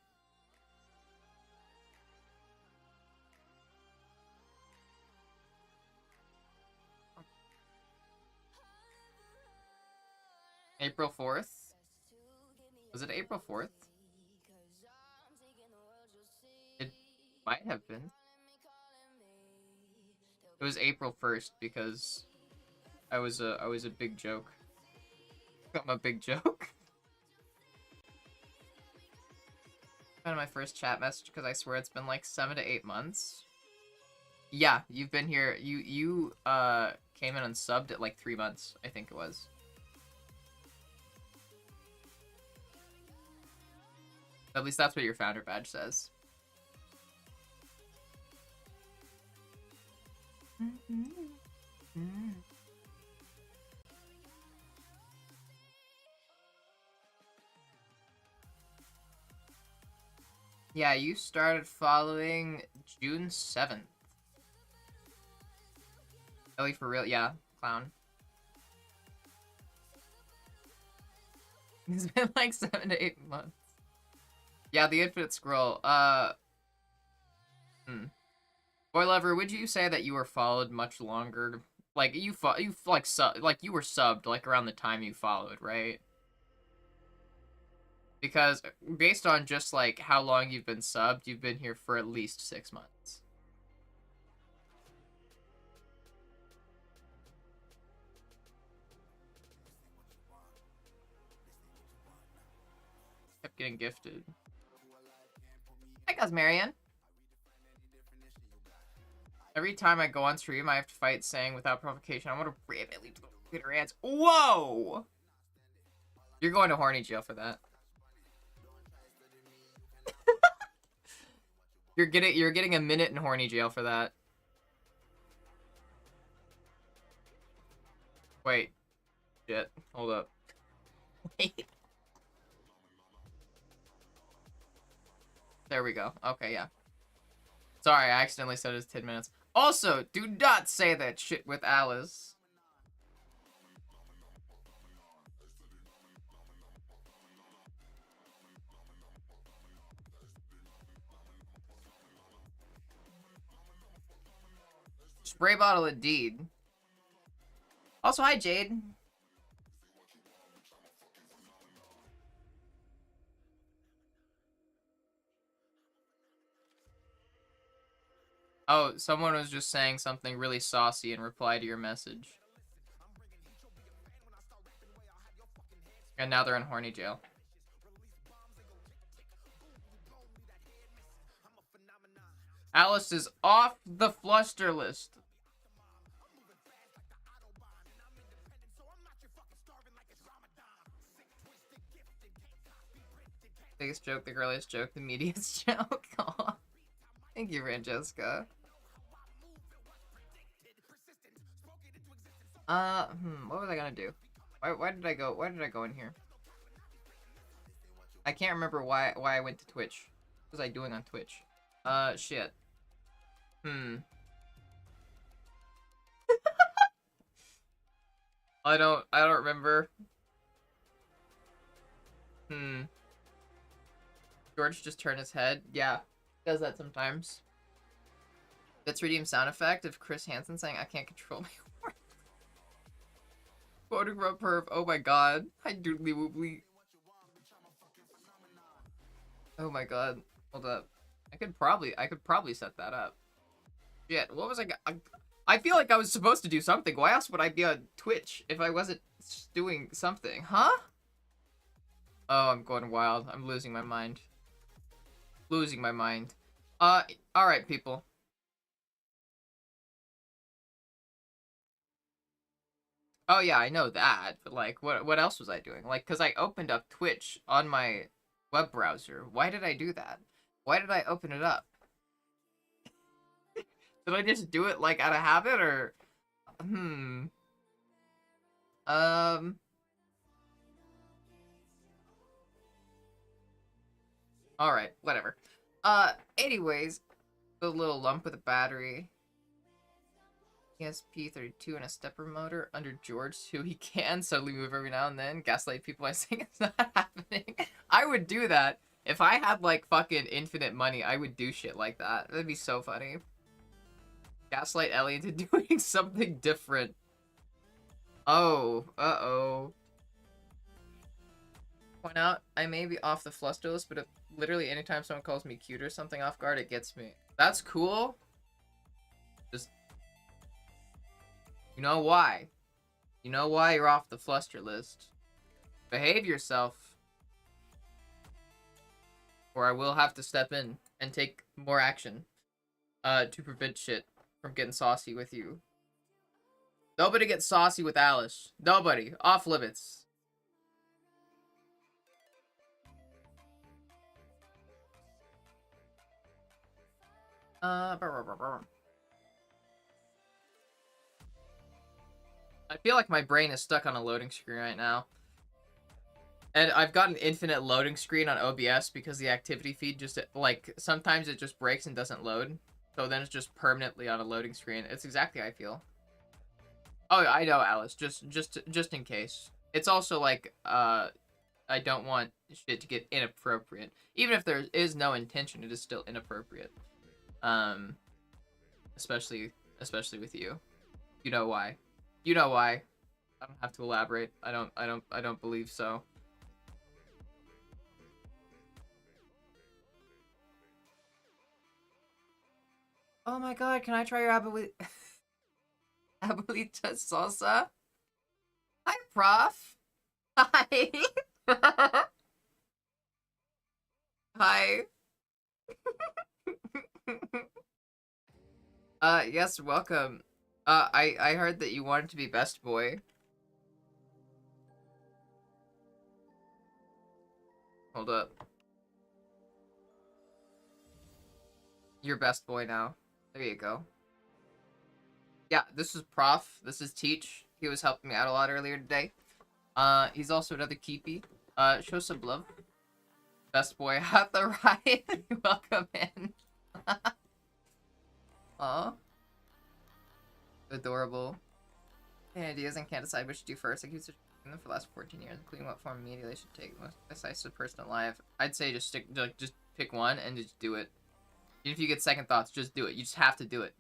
April 4th? Was it April 4th? It might have been. It was April 1st because I was a big joke. I'm a big joke. Found my first chat message because I swear it's been like 7 to 8 months. Yeah, you've been here. You came in and subbed at like 3 months, I think it was. At least that's what your founder badge says. Yeah, you started following June 7th. Ellie for real? Yeah, clown. It's been like 7 to 8 months. Yeah, the infinite scroll. Boy Lover, would you say that you were followed much longer? Like you were subbed like around the time you followed, right? Because based on just like how long you've been subbed, you've been here for at least 6 months. Kept getting gifted. Hi, guys, Marianne. Every time I go on stream, I have to fight saying without provocation, I want to rip at least Twitter ads. Whoa! You're going to horny jail for that. You're getting a minute in horny jail for that. Wait. Shit. Hold up. Wait. There we go. Okay, yeah. Sorry, I accidentally said it was 10 minutes. Also, do not say that shit with Alice. Spray bottle indeed. Also, hi, Jade. Oh, someone was just saying something really saucy in reply to your message. And now they're in horny jail. Alice is off the fluster list. Biggest joke, the girliest joke, the meatiest joke. Aw. Thank you, Francesca. What was I gonna do? Why did I go in here? I can't remember why I went to Twitch. What was I doing on Twitch? Shit. I don't remember. George just turned his head. Yeah, does that sometimes. That's redeemed sound effect of Chris Hansen saying, I can't control my horn. Quoting from perv. Oh my god. Hi, doodly woobly. Oh my god. Hold up. I could probably set that up. Shit, what was I feel like I was supposed to do something. Why else would I be on Twitch if I wasn't doing something? Huh? Oh, I'm going wild. I'm losing my mind. Losing my mind. Alright, people. Oh yeah, I know that, but like, what else was I doing? Like, cause I opened up Twitch on my web browser. Why did I do that? Why did I open it up? Did I just do it like out of habit or? Alright, whatever. Anyways, the little lump with a battery. ESP32 and a stepper motor under George, who he can suddenly move every now and then. Gaslight people by saying it's not happening. I would do that. If I had, like, fucking infinite money, I would do shit like that. That'd be so funny. Gaslight Ellie into doing something different. Oh, uh-oh. Point out, I may be off the fluster list, but if literally anytime someone calls me cute or something off guard, it gets me. That's cool. Just... You know why? You know why you're off the fluster list. Behave yourself. Or I will have to step in and take more action. To prevent shit from getting saucy with you. Nobody gets saucy with Alice. Nobody. Off limits. I feel like my brain is stuck on a loading screen right now. And I've got an infinite loading screen on OBS because the activity feed just, like, sometimes it just breaks and doesn't load. So then it's just permanently on a loading screen. It's exactly how I feel. Oh, I know, Alice. Just in case. It's also like, I don't want shit to get inappropriate. Even if there is no intention, it is still inappropriate. Um, especially with you. You know why. You know why. I don't have to elaborate. I don't believe so. Oh my god, can I try your abuelita salsa? Hi, prof. Hi. Hi. Yes, welcome. I heard that you wanted to be best boy. Hold up. You're best boy now. There you go. Yeah, this is Prof. This is Teach. He was helping me out a lot earlier today. He's also another keepy. Show some love. Best boy at the riot. Welcome in. Aw. Adorable. Any ideas and can't decide which to do first. I keep searching them for the last 14 years, including what form of media they should take. Most decisive person alive. I'd say just just pick one and just do it. Even if you get second thoughts, just do it. You just have to do it.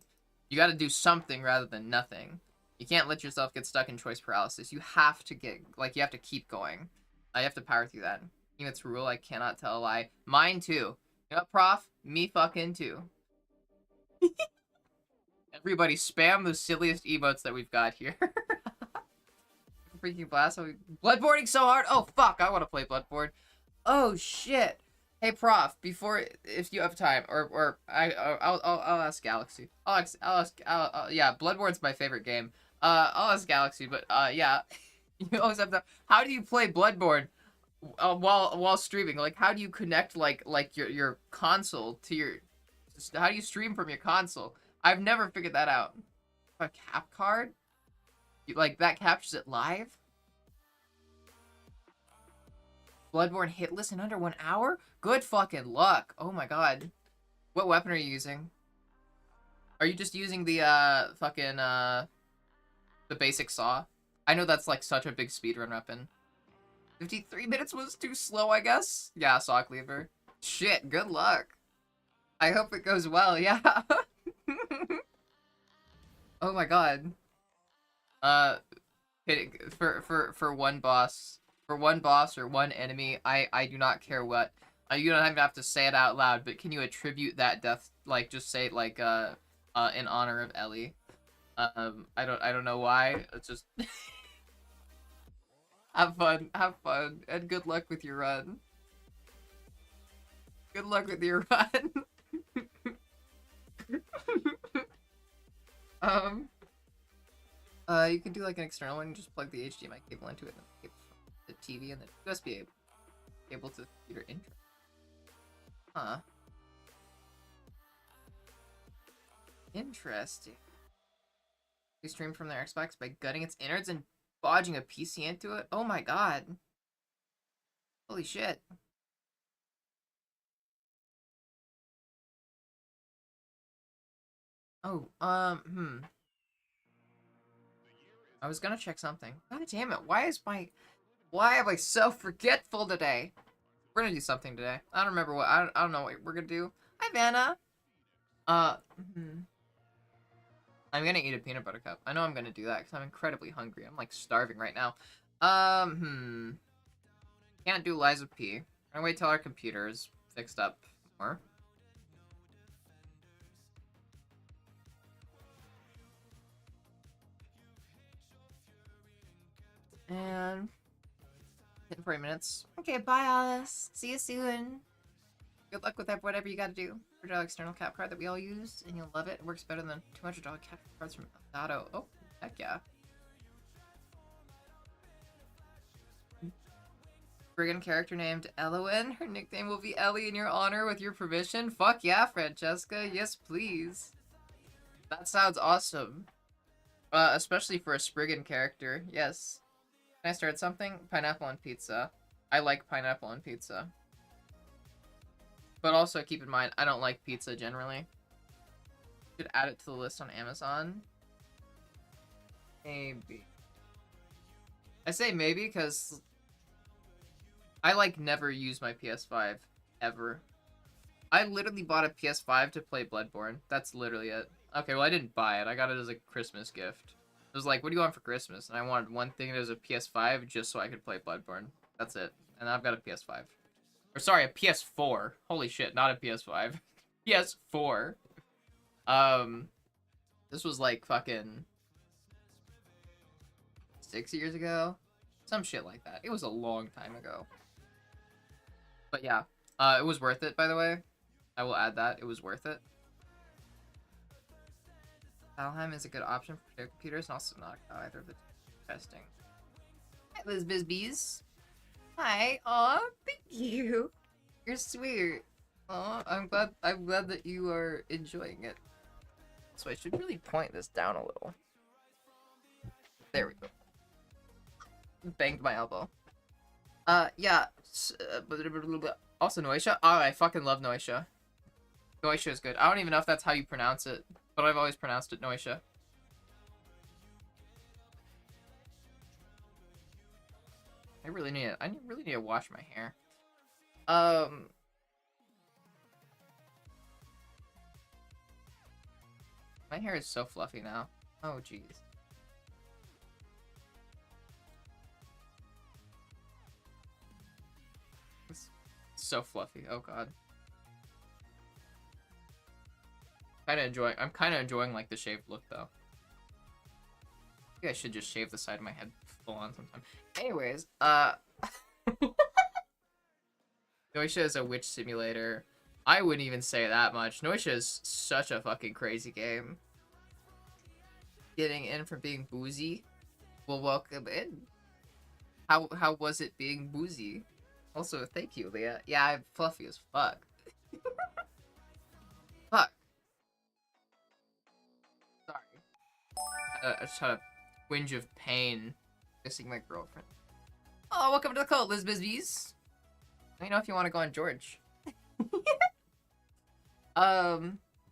You gotta do something rather than nothing. You can't let yourself get stuck in choice paralysis. You have to you have to keep going. You have to power through that. Even it's rule, I cannot tell a lie. Mine too. You know what, prof? Me fucking too. Everybody spam the silliest emotes that we've got here. Freaking blast. Bloodboarding so hard. Oh, fuck. I want to play Bloodborne. Oh, shit. Hey, prof, before, if you have time, I'll ask Galaxy. Yeah, Bloodborne's my favorite game. I'll ask Galaxy, but, yeah. You always have to, how do you play Bloodborne while streaming? Like, how do you connect, like your console to your, how do you stream from your console? I've never figured that out. A cap card? Like, that captures it live? Bloodborne hitless in under 1 hour? Good fucking luck. Oh my god. What weapon are you using? Are you just using the, the basic saw? I know that's, like, such a big speedrun weapon. 53 minutes was too slow, I guess? Yeah, saw cleaver. Shit, good luck. I hope it goes well, yeah. Oh my god. For one boss, or one enemy, I do not care what. You don't even have to say it out loud, but can you attribute that death, like, just say it, like, in honor of Ellie? I don't know why. It's just have fun, and good luck with your run. Good luck with your run. You can do like an external one. You just plug the HDMI cable into it, and the TV, and the USB cable to the computer. Interesting. Huh. Interesting. You stream from their Xbox by gutting its innards and bodging a PC into it? Oh my god. Holy shit. Oh, I was gonna check something. God damn it, why am I so forgetful today? We're gonna do something today. I don't remember what, I don't know what we're gonna do. Hi, Vanna! I'm gonna eat a peanut butter cup. I know I'm gonna do that because I'm incredibly hungry. I'm like starving right now. Can't do Liza P. I'm gonna wait till our computer is fixed up more. And 40 minutes. Okay, bye, Alice. See you soon. Good luck with whatever you gotta do. $100 external cap card that we all use, and you'll love it. It works better than $200 cap cards from Elgato. Oh, heck yeah. Friggin' character named Elowen. Her nickname will be Ellie in your honor with your permission. Fuck yeah, Francesca. Yes, please. That sounds awesome. Especially for a Spriggan character. Yes. Can I start something? Pineapple on pizza. I like pineapple on pizza. But also keep in mind, I don't like pizza generally. Should add it to the list on Amazon. Maybe. I say maybe because I like never use my PS5 ever. I literally bought a PS5 to play Bloodborne. That's literally it. Okay, well I didn't buy it. I got it as a Christmas gift. It was like, what do you want for Christmas? And I wanted one thing that was a PS5 just so I could play Bloodborne. That's it. And I've got a PS5. Or sorry, a PS4. Holy shit, not a PS5. PS4. This was like fucking 6 years ago. Some shit like that. It was a long time ago. But yeah, it was worth it, by the way. I will add that. It was worth it. Valheim is a good option for their computers and also not either of the testing. Hi, Liz Bisbees. Hi. Aw, thank you. You're sweet. Aw, I'm glad that you are enjoying it. So I should really point this down a little. There we go. Banged my elbow. Yeah. Also Noisha. Oh, I fucking love Noisha. Noisha is good. I don't even know if that's how you pronounce it, but I've always pronounced it Noisha. I really need to wash my hair. My hair is so fluffy now. Oh jeez. It's so fluffy. Oh god. I'm kind of enjoying like the shaved look though. I think I should just shave the side of my head full on sometime. Anyways, Noisha is a witch simulator. I wouldn't even say that much. Noisha is such a fucking crazy game. Getting in from being boozy. Well, welcome in. How was it being boozy? Also, thank you, Leah. Yeah, I'm fluffy as fuck. Fuck. Sorry. I just had a twinge of pain missing my girlfriend. Oh, welcome to the cult, Liz Bisbees. Let me know if you want to go on George. Let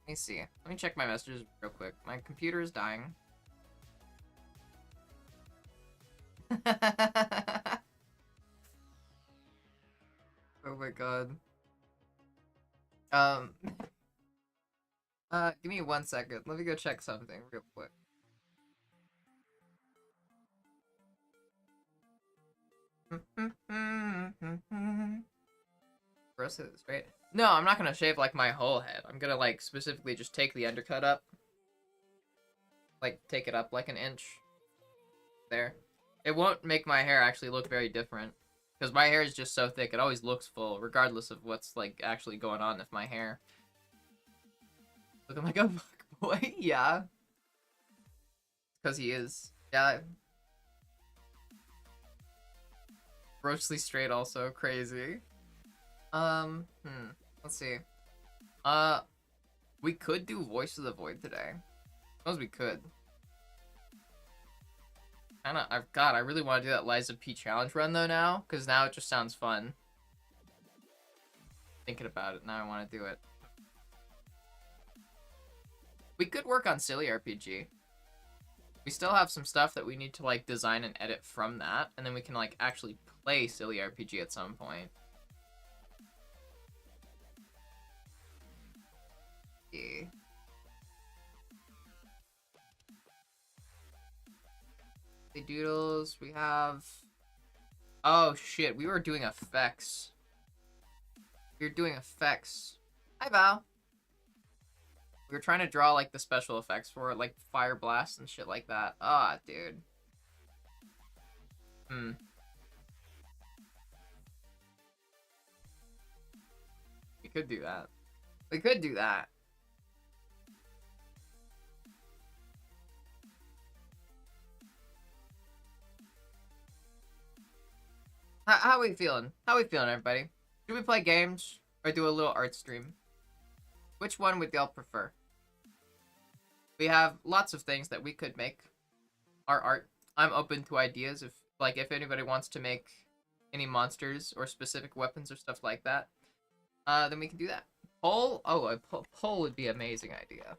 me see. Let me check my messages real quick. My computer is dying. Oh my god. Give me 1 second. Let me go check something real quick. Gross it is, right? No, I'm not gonna shave like my whole head. I'm gonna like specifically just take the undercut up. Like take it up like an inch. There. It won't make my hair actually look very different. Because my hair is just so thick, it always looks full, regardless of what's like actually going on with my hair. Looking like a fuck boy? Yeah. Because he is. Yeah. Grossly straight also. Crazy. Let's see. We could do Voice of the Void today. I suppose we could. I really want to do that Liza P challenge run though now, because now it just sounds fun. Thinking about it, now I want to do it. We could work on Silly RPG. We still have some stuff that we need to like design and edit from that, and then we can like actually play Silly RPG at some point. Yeah. The doodles, we have... Oh shit, we were doing effects. We were doing effects. Hi Val. We were trying to draw like the special effects for it, like fire blast and shit like that. Ah, dude. We could do that. We could do that. How are we feeling? How are we feeling, everybody? Should we play games or do a little art stream? Which one would y'all prefer? We have lots of things that we could make our art. I'm open to ideas if anybody wants to make any monsters or specific weapons or stuff like that, then we can do that. Poll? Oh, a poll would be an amazing idea.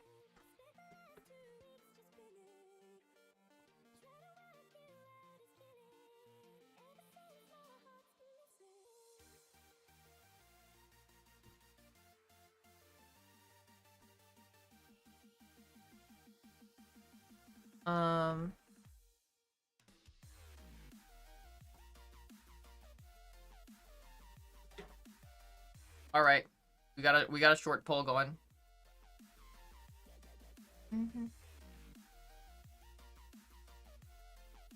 All right, we got a short poll going.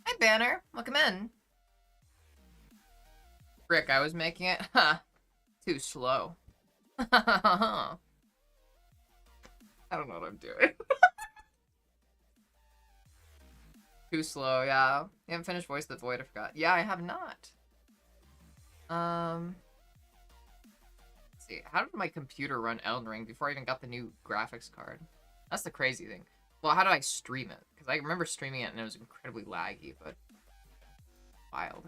Hi, Banner. Welcome in. Frick, I was making it. Ha! Too slow. I don't know what I'm doing. Too slow, yeah. You haven't finished Voice of the Void, I forgot. Yeah, I have not. Let's see. How did my computer run Elden Ring before I even got the new graphics card? That's the crazy thing. Well, how did I stream it? Because I remember streaming it and it was incredibly laggy, but wild.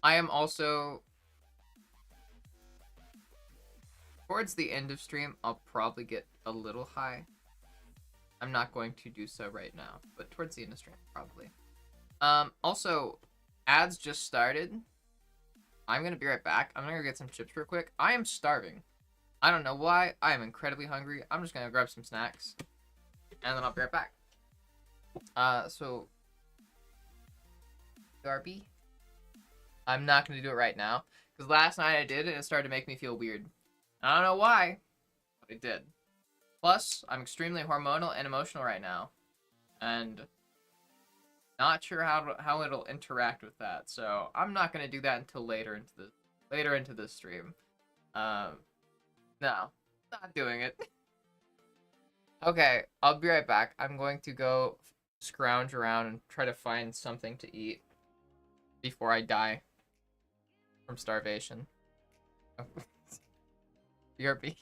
I am also... Towards the end of stream, I'll probably get a little high. I'm not going to do so right now, but towards the end of stream, probably. Also, ads just started. I'm gonna be right back. I'm gonna go get some chips real quick. I am starving. I don't know why. I am incredibly hungry. I'm just gonna grab some snacks, and then I'll be right back. So... Darby? I'm not gonna do it right now, because last night I did it, and it started to make me feel weird. I don't know why, but it did. Plus, I'm extremely hormonal and emotional right now, and not sure how it'll interact with that. So I'm not gonna do that until later into the stream. No, not doing it. Okay, I'll be right back. I'm going to go scrounge around and try to find something to eat before I die from starvation. BRB.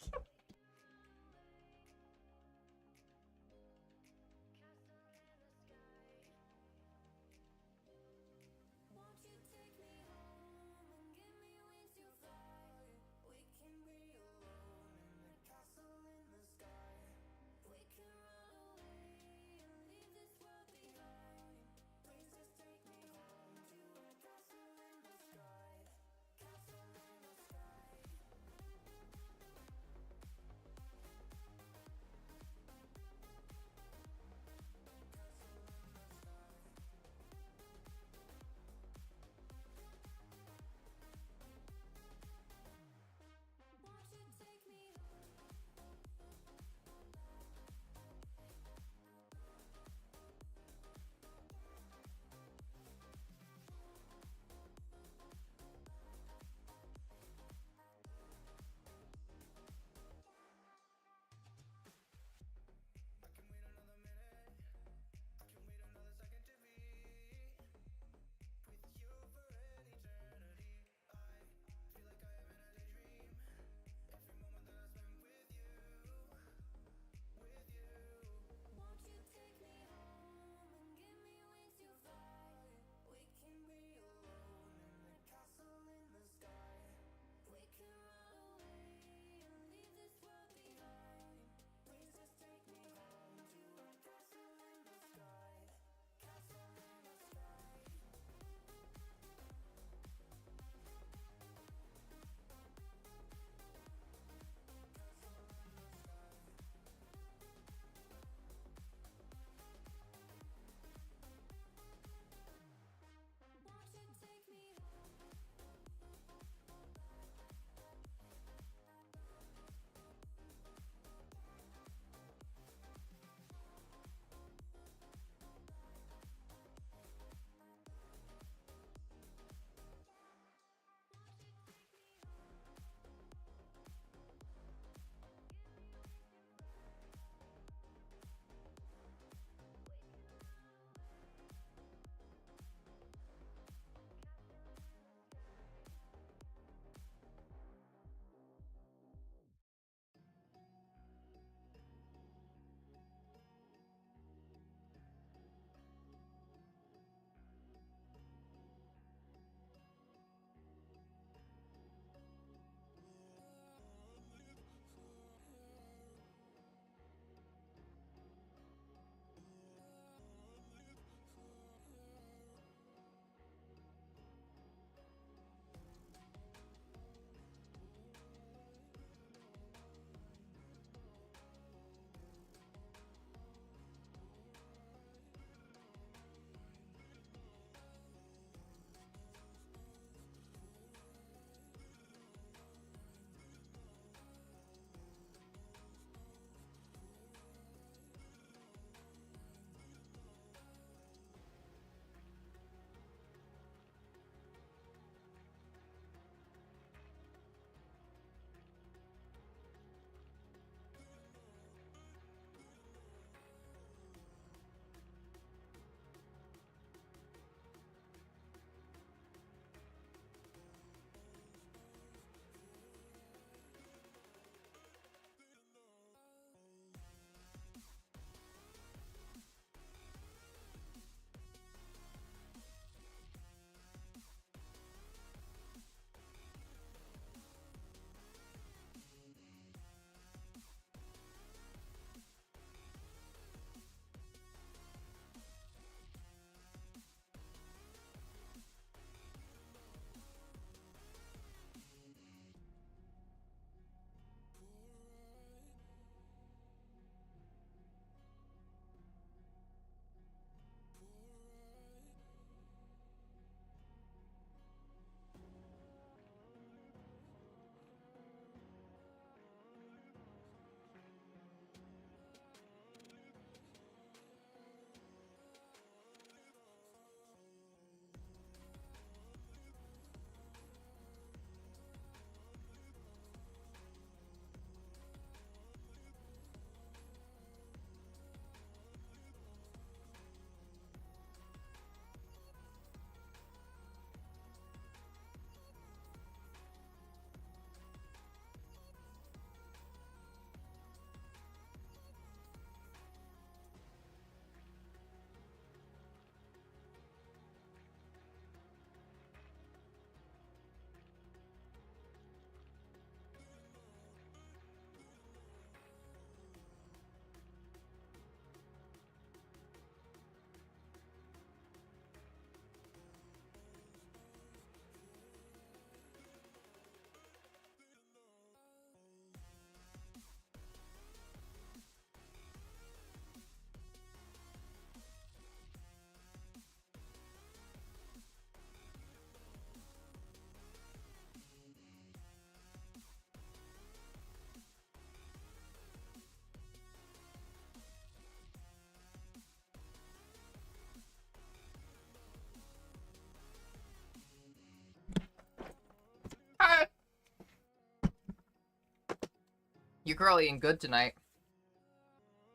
Your girl eating good tonight.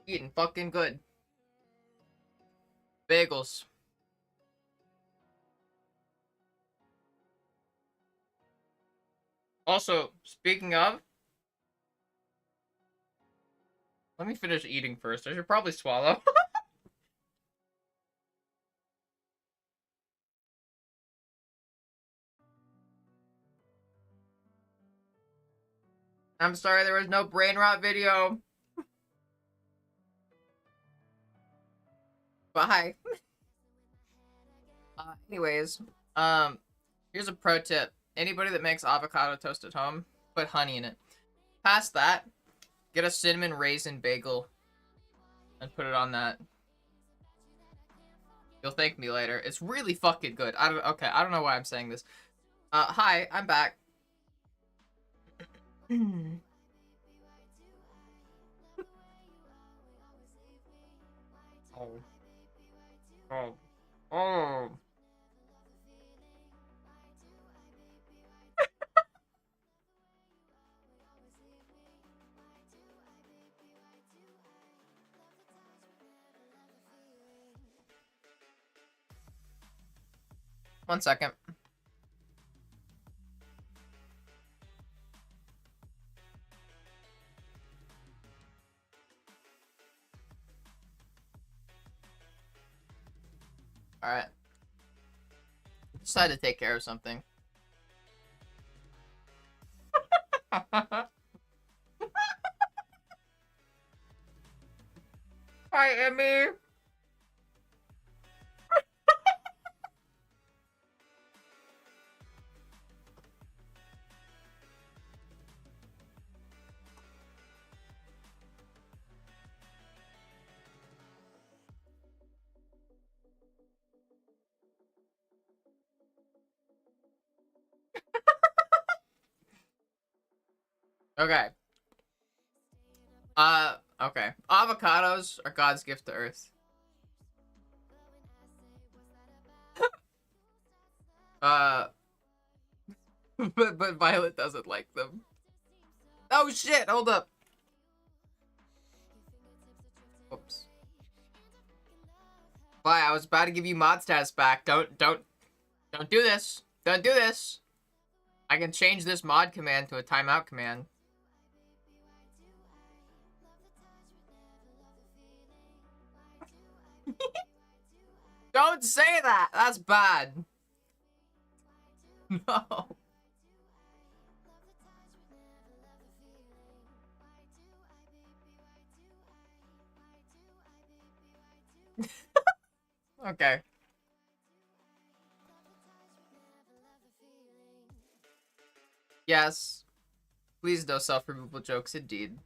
Eating fucking good. Bagels. Also, speaking of, let me finish eating first. I should probably swallow. I'm sorry there was no brain rot video. Bye. Anyways, here's a pro tip. Anybody that makes avocado toast at home, put honey in it. Past that, get a cinnamon raisin bagel and put it on that. You'll thank me later. It's really fucking good. I don't know why I'm saying this. Hi, I'm back. Oh. Oh. Oh. One second. Alright. Decided to take care of something. Hi, Emmy. Okay. Okay. Avocados are God's gift to Earth. But Violet doesn't like them. Oh shit, hold up. Oops. Bye, I was about to give you mod stats back. Don't do this. Don't do this. I can change this mod command to a timeout command. Don't say that! That's bad. No. Okay. Yes. Please no self-removal jokes, indeed.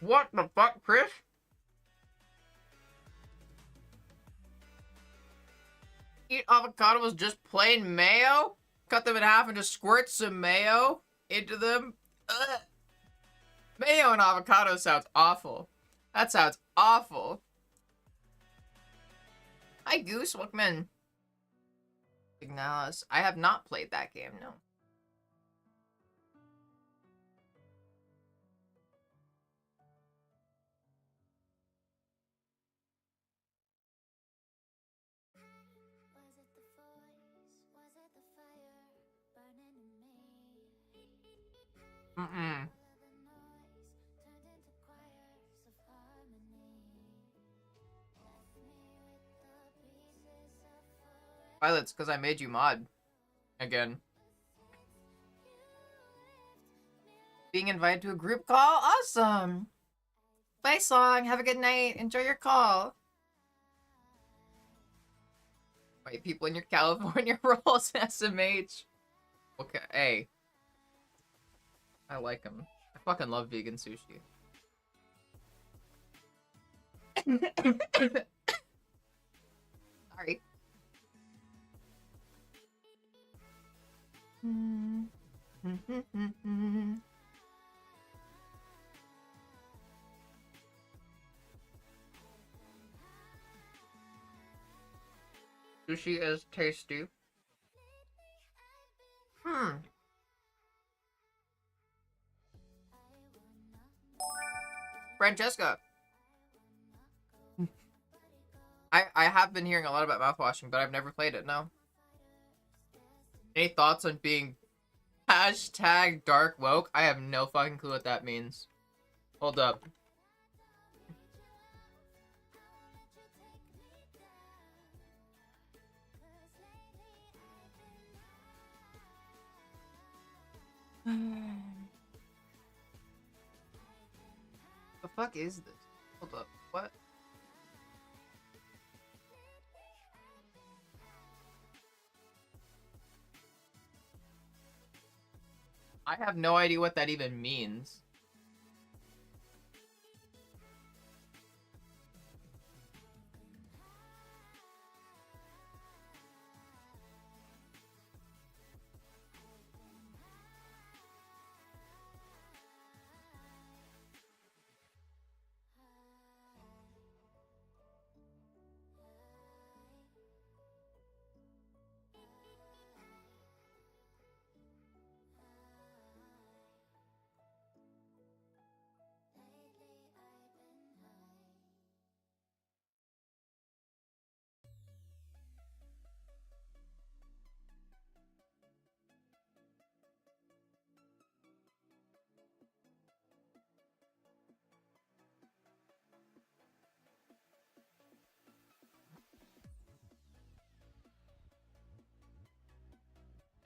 What the fuck, Chris? Eat avocado with just plain mayo? Cut them in half and just squirt some mayo into them? Ugh. Mayo and avocado sounds awful. That sounds awful. Hi, Goose. Welcome in. Ignalis. I have not played that game, no. Mm-mm. Violet's because I made you mod. Again. Being invited to a group call? Awesome! Bye, Song. Have a good night. Enjoy your call. White people in your California roles, SMH. Okay, hey. I like them. I fucking love vegan sushi. Sorry. Sushi is tasty. Francesca, I have been hearing a lot about mouthwashing, but I've never played it, no. Any thoughts on being hashtag dark woke? I have no fucking clue what that means. Hold up. The fuck is this? Hold up. What? I have no idea what that even means.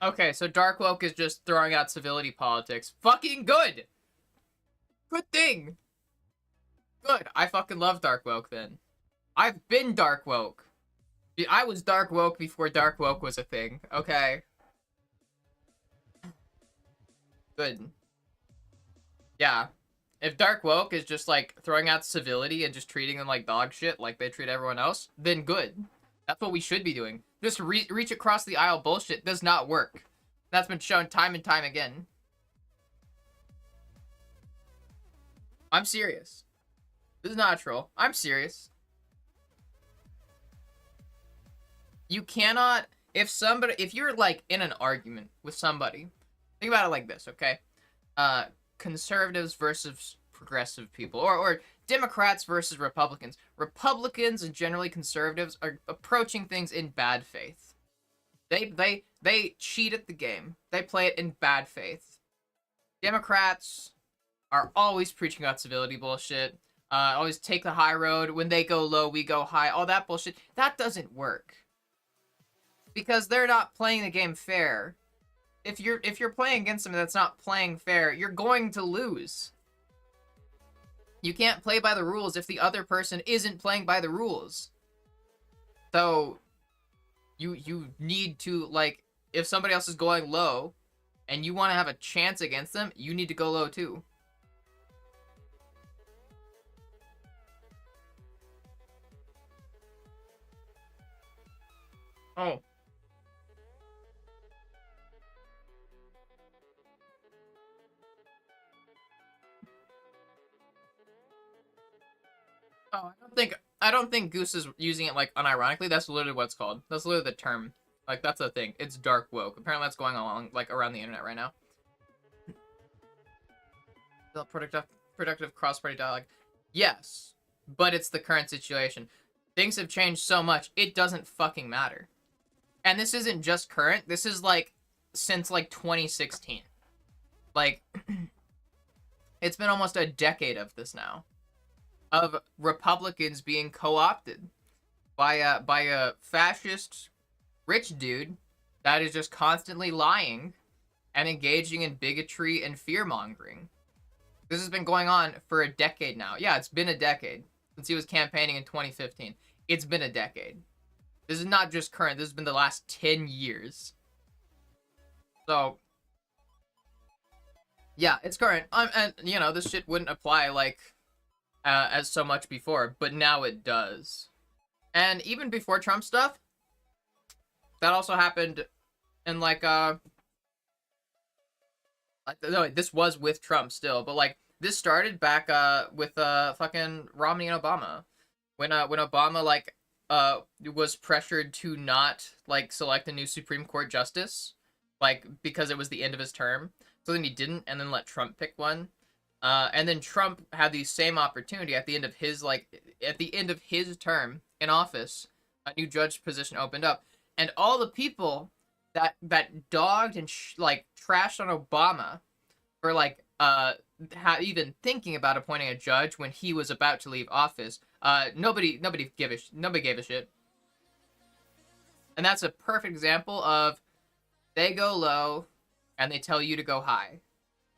Okay, so dark woke is just throwing out civility politics. Fucking good! Good thing! Good. I fucking love dark woke then. I've been dark woke. I was dark woke before dark woke was a thing. Okay. Good. Yeah. If dark woke is just like throwing out civility and just treating them like dog shit like they treat everyone else, then good. That's what we should be doing. Just reach across the aisle bullshit does not work. That's been shown time and time again. I'm serious. This is not a troll. I'm serious. You cannot, if you're like in an argument with somebody, think about it like this, okay? Conservatives versus progressive people, or Democrats versus Republicans. Republicans and generally conservatives are approaching things in bad faith. They cheat at the game. They play it in bad faith. Democrats are always preaching about civility bullshit. Always take the high road. When they go low, we go high. All that bullshit. That doesn't work. Because they're not playing the game fair. If you're playing against somebody that's not playing fair, you're going to lose. You can't play by the rules if the other person isn't playing by the rules. So you need to, like, if somebody else is going low and you want to have a chance against them, you need to go low too. Oh. Oh, I don't think Goose is using it like unironically. That's literally what it's called. That's literally the term. Like, that's the thing. It's dark woke. Apparently that's going along like around the internet right now. The productive cross-party dialogue. Yes, but it's the current situation. Things have changed so much, it doesn't fucking matter. And this isn't just current. This is like since like 2016. Like it's been almost a decade of this now. Of Republicans being co-opted by a fascist rich dude that is just constantly lying and engaging in bigotry and fear-mongering. This has been going on for a decade now. Yeah, it's been a decade since he was campaigning in 2015. It's been a decade. This is not just current. This has been the last 10 years. So, yeah, it's current. And, you know, this shit wouldn't apply, like, as so much before, but now it does. And even before Trump stuff, that also happened in, like, No, this was with Trump still, but like this started back with fucking Romney and Obama when Obama like was pressured to not like select a new Supreme Court justice, like because it was the end of his term. So then he didn't, and then let Trump pick one. And then Trump had the same opportunity at the end of his term in office. A new judge position opened up, and all the people that dogged and like trashed on Obama for like even thinking about appointing a judge when he was about to leave office. Nobody gave a shit, and that's a perfect example of they go low and they tell you to go high,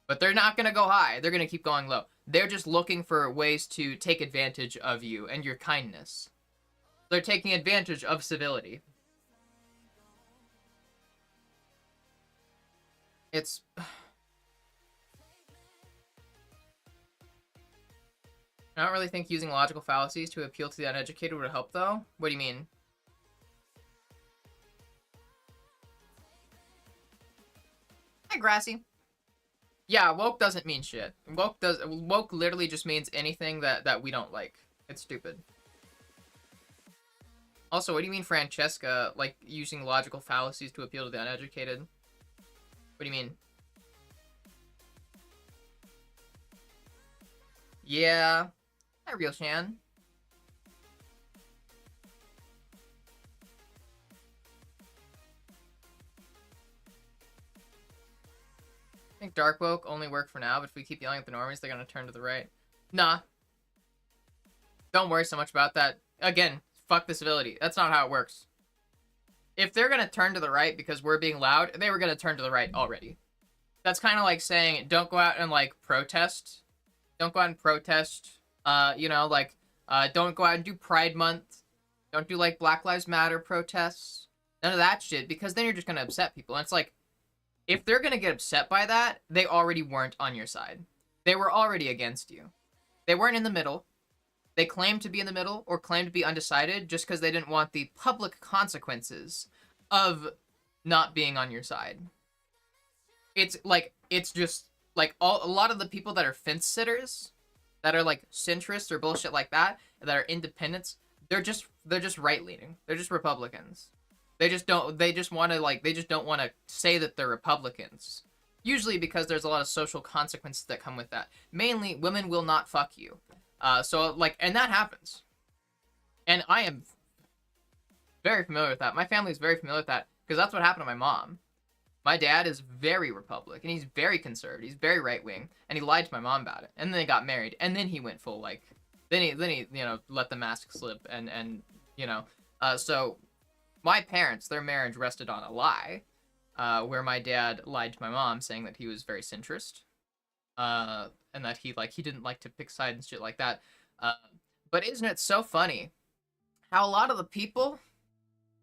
but they're not gonna go high. They're gonna keep going low. They're just looking for ways to take advantage of you and your kindness. They're taking advantage of civility. It's I don't really think using logical fallacies to appeal to the uneducated would help, though. What do you mean? Hi, Grassy. Yeah, woke doesn't mean shit. Woke literally just means anything that we don't like. It's stupid. Also, what do you mean, Francesca, like using logical fallacies to appeal to the uneducated? What do you mean? Yeah. Hi, Real Shan. I think dark woke only work for now, but if we keep yelling at the normies, they're gonna turn to the right. Nah. Don't worry so much about that. Again, fuck the civility. That's not how it works. If they're gonna turn to the right because we're being loud, they were gonna turn to the right already. That's kind of like saying, don't go out and, like, protest. Don't go out and protest. You know, like, don't go out and do Pride Month. Don't do, like, Black Lives Matter protests. None of that shit, because then you're just gonna upset people. And it's like, if they're gonna get upset by that, they already weren't on your side. They were already against you. They weren't in the middle. They claimed to be in the middle or claimed to be undecided just because they didn't want the public consequences of not being on your side. It's just like a lot of the people that are fence sitters, that are like centrists or bullshit like that are independents, they're just right leaning. They're just Republicans. They just don't want to say that they're Republicans. Usually because there's a lot of social consequences that come with that. Mainly, women will not fuck you. So like, and that happens. And I am very familiar with that. My family is very familiar with that because that's what happened to my mom. My dad is very Republican. He's very conservative. He's very right wing, and he lied to my mom about it. And then they got married, and then he went full like, then he let the mask slip, and so my parents, their marriage rested on a lie, where my dad lied to my mom saying that he was very centrist, and that he didn't like to pick sides and shit like that. But isn't it so funny how a lot of the people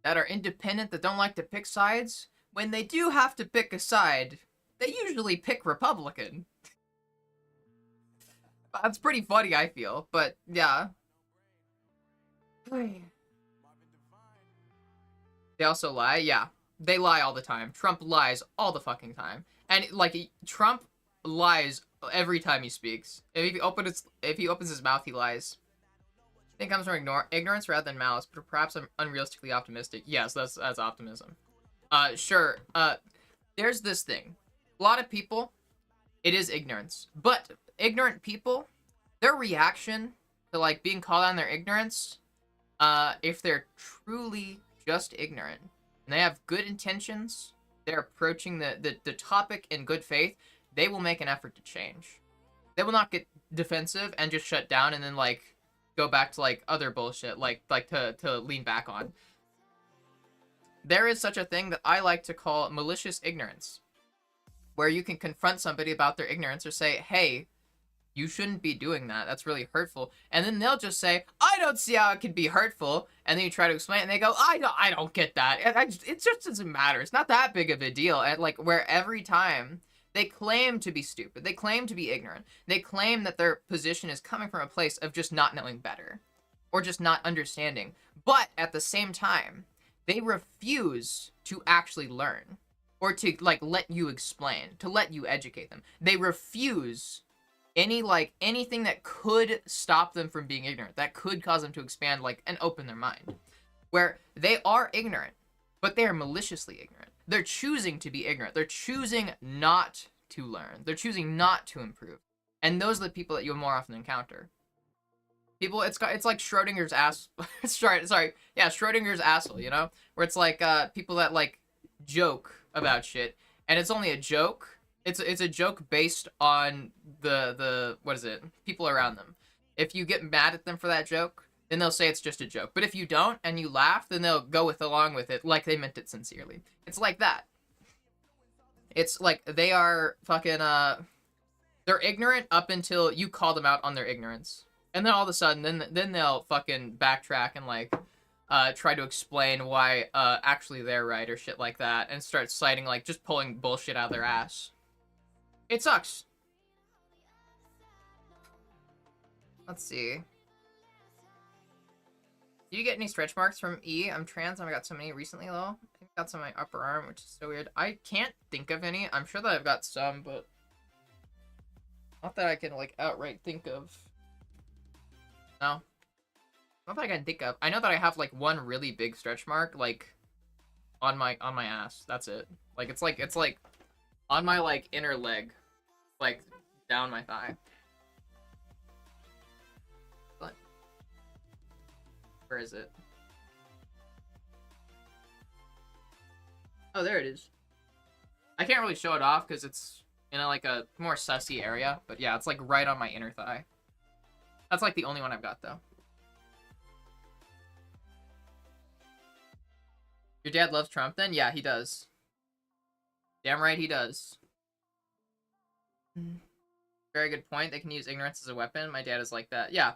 that are independent that don't like to pick sides, when they do have to pick a side, they usually pick Republican. That's pretty funny, I feel, but yeah. They also lie? Yeah. They lie all the time. Trump lies all the fucking time. And, like, Trump lies every time he speaks. If he opens his mouth, he lies. I think it comes from ignorance rather than malice, but perhaps I'm unrealistically optimistic. Yes, that's optimism. Sure. There's this thing. A lot of people, it is ignorance. But ignorant people, their reaction to, like, being called on their ignorance, if they're truly just ignorant, and they have good intentions, they're approaching the topic in good faith, they will make an effort to change. They will not get defensive and just shut down and then, like, go back to, like, other bullshit, like to lean back on. There is such a thing that I like to call malicious ignorance, where you can confront somebody about their ignorance or say, hey, you shouldn't be doing that. That's really hurtful. And then they'll just say, I don't see how it could be hurtful. And then you try to explain it, and they go, I don't get that. It just doesn't matter. It's not that big of a deal. And, like, where every time they claim to be stupid, they claim to be ignorant, they claim that their position is coming from a place of just not knowing better or just not understanding. But at the same time, they refuse to actually learn or to like let you explain, to let you educate them. They refuse anything that could stop them from being ignorant, that could cause them to expand like and open their mind. Where they are ignorant, but they are maliciously ignorant. They're choosing to be ignorant. They're choosing not to learn. They're choosing not to improve. And those are the people that you'll more often encounter. People, it's like Schrodinger's ass. Schrodinger's asshole. You know, where it's like people that like joke about shit, and it's only a joke. It's a joke based on the what is it? People around them. If you get mad at them for that joke, then they'll say it's just a joke. But if you don't and you laugh, then they'll go along with it like they meant it sincerely. It's like that. It's like they are fucking they're ignorant up until you call them out on their ignorance. And then all of a sudden, then they'll fucking backtrack and like try to explain why actually they're right or shit like that, and start citing like just pulling bullshit out of their ass. It sucks. Let's see. Do you get any stretch marks from E? I'm trans. I got so many recently though. I got some on my upper arm, which is so weird. I can't think of any. I'm sure that I've got some, but not that I can like outright think of. No. Not that I can think of. I know that I have like one really big stretch mark like on my ass. That's it. Like it's like on my like inner leg, like down my thigh. But where is it? Oh, there it is. I can't really show it off because it's in like a more sussy area, but yeah, it's like right on my inner thigh. That's like the only one I've got, though. Your dad loves Trump, then? Yeah, he does. Damn right he does. Very good point. They can use ignorance as a weapon. My dad is like that. Yeah.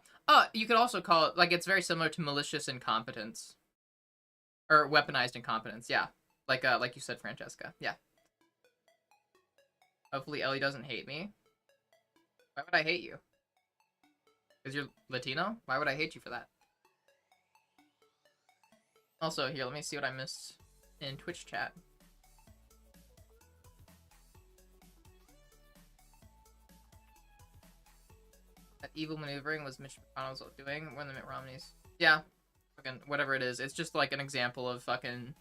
You could also call it, like, it's very similar to malicious incompetence. Or weaponized incompetence, yeah. Like you said, Francesca. Yeah. Hopefully Ellie doesn't hate me. Why would I hate you? Because you're Latino? Why would I hate you for that? Also, here, let me see what I missed in Twitch chat. That evil maneuvering was Mitch McConnell's doing more than Mitt Romney's. Yeah. Fucking whatever it is. It's just like an example of fucking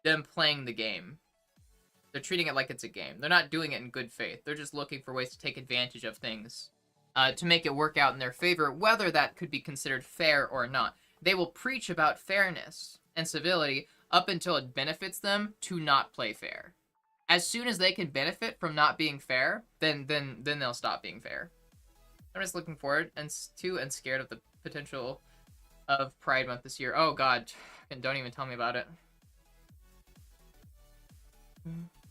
them playing the game. They're treating it like it's a game. They're not doing it in good faith. They're just looking for ways to take advantage of things. To make it work out in their favor, whether that could be considered fair or not. They will preach about fairness and civility up until it benefits them to not play fair. As soon as they can benefit from not being fair, then they'll stop being fair. I'm just looking forward and scared of the potential of Pride Month this year. Oh god, and don't even tell me about it.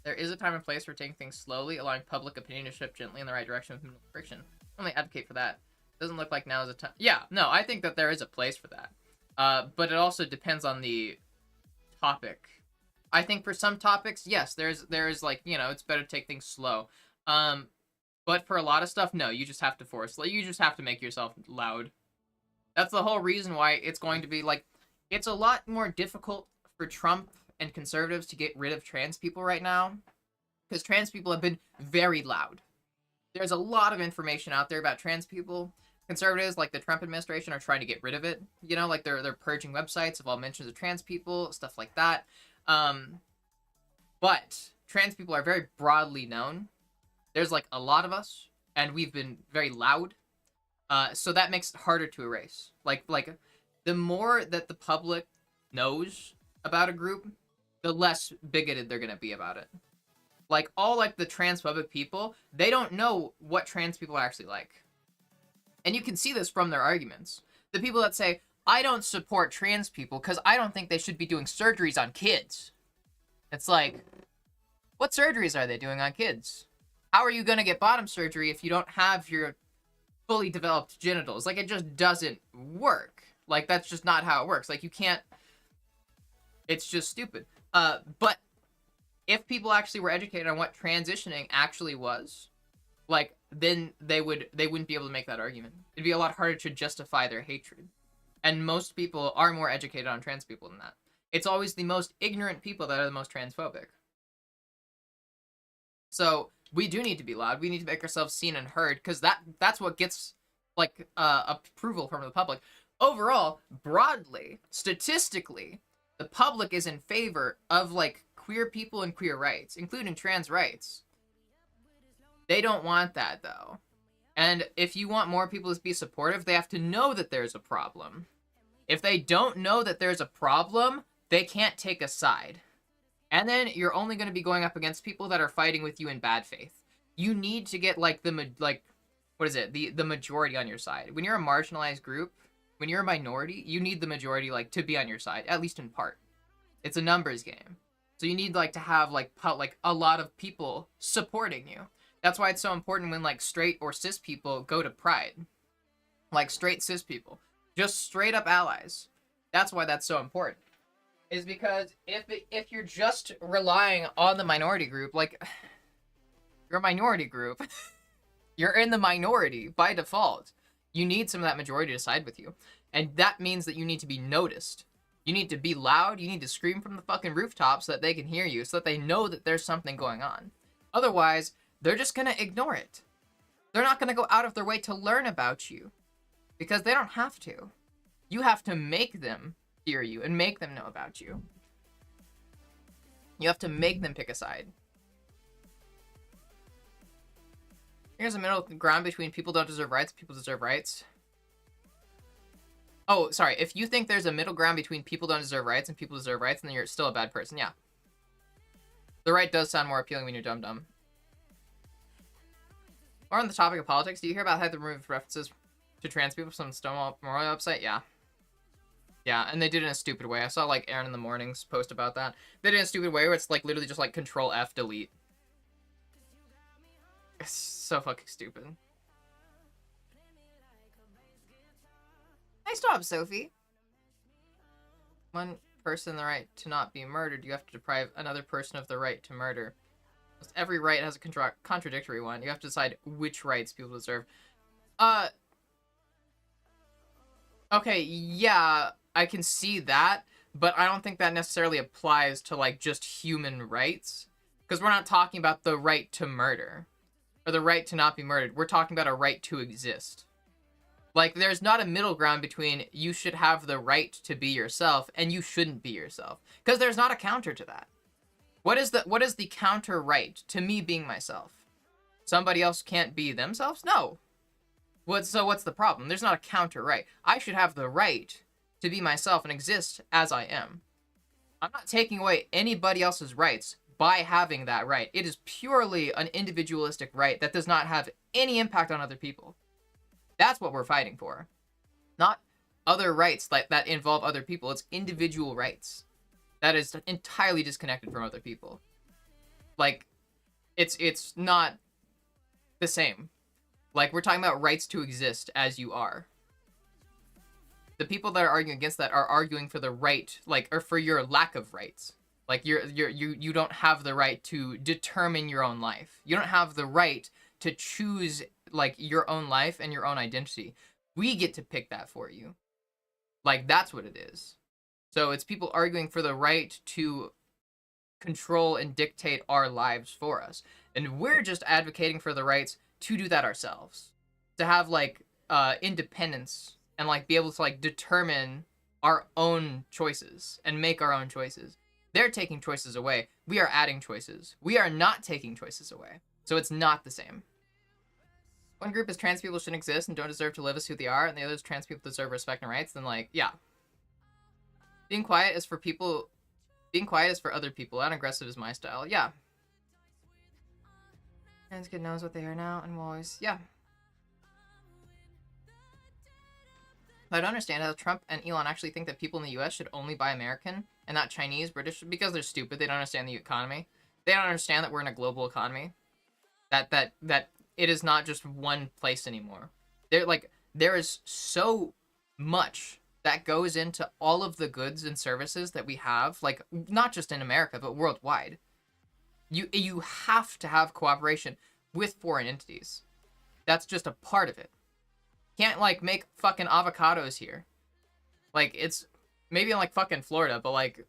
There is a time and place for taking things slowly, allowing public opinion to shift gently in the right direction with minimal friction. I only advocate for that. Doesn't look like now is a time. Yeah, no, I think that there is a place for that. But it also depends on the topic. I think for some topics, yes, there's like, you know, it's better to take things slow. But for a lot of stuff, no, you just have to force. Like, you just have to make yourself loud. That's the whole reason why it's going to be like, it's a lot more difficult for Trump and conservatives to get rid of trans people right now, because trans people have been very loud. There's a lot of information out there about trans people. Conservatives, like the Trump administration, are trying to get rid of it. You know, like they're purging websites of all mentions of trans people, stuff like that. But trans people are very broadly known. There's like a lot of us, and we've been very loud. So that makes it harder to erase. Like the more that the public knows about a group, the less bigoted they're gonna be about it. Like, all, like, the transphobic people, they don't know what trans people are actually like. And you can see this from their arguments. The people that say, I don't support trans people because I don't think they should be doing surgeries on kids. It's like, what surgeries are they doing on kids? How are you going to get bottom surgery if you don't have your fully developed genitals? Like, it just doesn't work. Like, that's just not how it works. Like, you can't... It's just stupid. But if people actually were educated on what transitioning actually was, like, then they wouldn't be able to make that argument. It'd be a lot harder to justify their hatred. And most people are more educated on trans people than that. It's always the most ignorant people that are the most transphobic. So we do need to be loud. We need to make ourselves seen and heard, because that's what gets like approval from the public. Overall, broadly, statistically, the public is in favor of like queer people and queer rights, including trans rights. They don't want that though. And if you want more people to be supportive, they have to know that there's a problem. If they don't know that there's a problem, they can't take a side. And then you're only going to be going up against people that are fighting with you in bad faith. You need to get like the majority on your side. When you're a marginalized group, when you're a minority, you need the majority like to be on your side, at least in part. It's a numbers game. So you need like to have like a lot of people supporting you. That's why it's so important when like straight or cis people go to Pride. Like straight cis people. Just straight up allies. That's why that's so important. Is because if you're just relying on the minority group, like you're a minority group, you're in the minority by default. You need some of that majority to side with you. And that means that you need to be noticed. You need to be loud, you need to scream from the fucking rooftops so that they can hear you, so that they know that there's something going on. Otherwise, they're just gonna ignore it. They're not gonna go out of their way to learn about you. Because they don't have to. You have to make them hear you and make them know about you. You have to make them pick a side. Here's a middle ground between people don't deserve rights, people deserve rights. Oh, sorry. If you think there's a middle ground between people don't deserve rights and people deserve rights, then you're still a bad person. Yeah. The right does sound more appealing when you're dumb. Or on the topic of politics, do you hear about how they removed references to trans people from the Stonewall Memorial website? Yeah. Yeah, and they did it in a stupid way. I saw, like, Aaron in the Morning's post about that. They did it in a stupid way where it's, like, literally just, like, Control F, delete. It's so fucking stupid. Nice job, Sophie. One person the right to not be murdered, you have to deprive another person of the right to murder. Every right has a contradictory one. You have to decide which rights people deserve. Okay, yeah, I can see that, but I don't think that necessarily applies to, like, just human rights. Because we're not talking about the right to murder. Or the right to not be murdered. We're talking about a right to exist. Like, there's not a middle ground between you should have the right to be yourself and you shouldn't be yourself. Because there's not a counter to that. What is the counter right to me being myself? Somebody else can't be themselves? No. What's the problem? There's not a counter right. I should have the right to be myself and exist as I am. I'm not taking away anybody else's rights by having that right. It is purely an individualistic right that does not have any impact on other people. That's what we're fighting for. Not other rights that involve other people. It's individual rights. That is entirely disconnected from other people. Like, it's not the same. Like, we're talking about rights to exist as you are. The people that are arguing against that are arguing for the right, like, or for your lack of rights. Like, you don't have the right to determine your own life. You don't have the right to choose, like, your own life and your own identity. We get to pick that for you. Like, that's what it is. So it's people arguing for the right to control and dictate our lives for us. And we're just advocating for the rights to do that ourselves. To have, like, independence and, like, be able to, like, determine our own choices and make our own choices. They're taking choices away. We are adding choices. We are not taking choices away. So it's not the same. One group is trans people shouldn't exist and don't deserve to live as who they are, and the other is trans people deserve respect and rights, then, like, yeah. Being quiet is for other people. Loud and aggressive is my style. Yeah. Trans kid knows what they are now and will always, yeah. I don't understand how Trump and Elon actually think that people in the US should only buy American and not Chinese, British, because they're stupid. They don't understand the economy. They don't understand that we're in a global economy. That it is not just one place anymore. There is so much that goes into all of the goods and services that we have, like, not just in America, but worldwide. You have to have cooperation with foreign entities. That's just a part of it. Can't, like, make fucking avocados here. Like, it's maybe in, like, fucking Florida, but, like,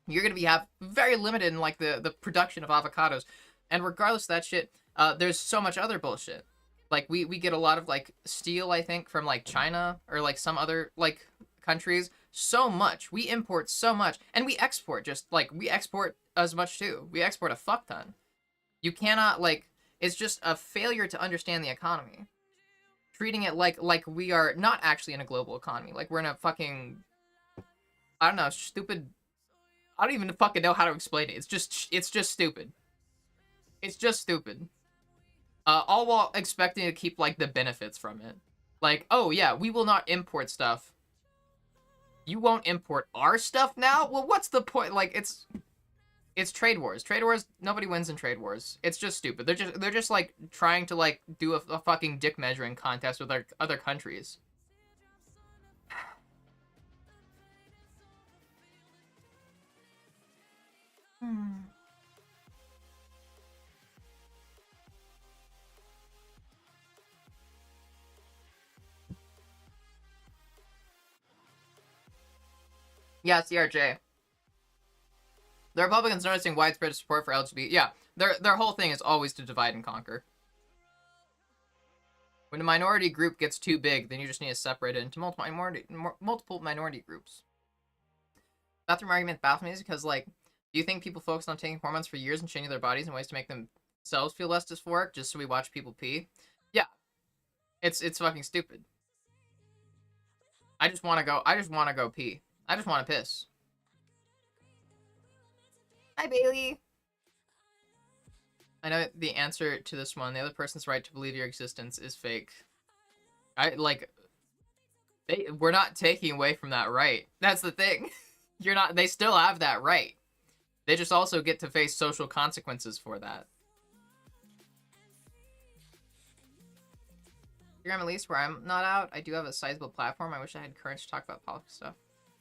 you're gonna have very limited in, like, the production of avocados. And regardless of that shit, there's so much other bullshit. Like we get a lot of like steel, I think, from like China or like some other like countries. So much. We import so much. And we export we export as much too. We export a fuck ton. You cannot like it's just a failure to understand the economy. Treating it like we are not actually in a global economy. Like we're in a fucking I don't know, stupid I don't even fucking know how to explain it. It's just stupid. It's just stupid. All while expecting to keep like the benefits from it. Like, oh yeah, we will not import stuff. You won't import our stuff now? Well, what's the point? Like, it's trade wars. Trade wars. Nobody wins in trade wars. It's just stupid. They're just like trying to like do a fucking dick measuring contest with other countries. Yeah, CRJ. The Republicans noticing widespread support for LGBT. Yeah, their whole thing is always to divide and conquer. When a minority group gets too big, then you just need to separate it into multiple minority groups. Bathroom argument baffles me because, like, do you think people focused on taking hormones for years and changing their bodies in ways to make themselves feel less dysphoric just so we watch people pee? Yeah, it's fucking stupid. I just want to go. I just want to go pee. I just want to piss. Hi, Bailey. I know the answer to this one. The other person's right to believe your existence is fake. We're not taking away from that right. That's the thing. You're not. They still have that right. They just also get to face social consequences for that. At least where I'm not out, I do have a sizable platform. I wish I had courage to talk about politics stuff.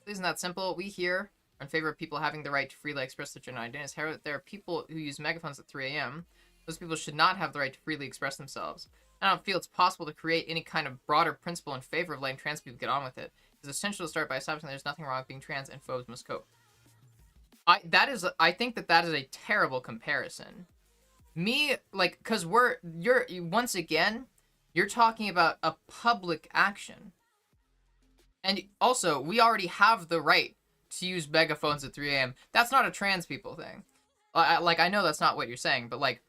It isn't that simple. We here are in favor of people having the right to freely express their gender identities. However, there are people who use megaphones at 3 a.m. Those people should not have the right to freely express themselves. I don't feel it's possible to create any kind of broader principle in favor of letting trans people get on with it. It's essential to start by establishing there's nothing wrong with being trans and phobes must cope. I think that is a terrible comparison. Cause once again, you're talking about a public action. And also, we already have the right to use megaphones at 3 a.m. That's not a trans people thing. I know that's not what you're saying, but, like,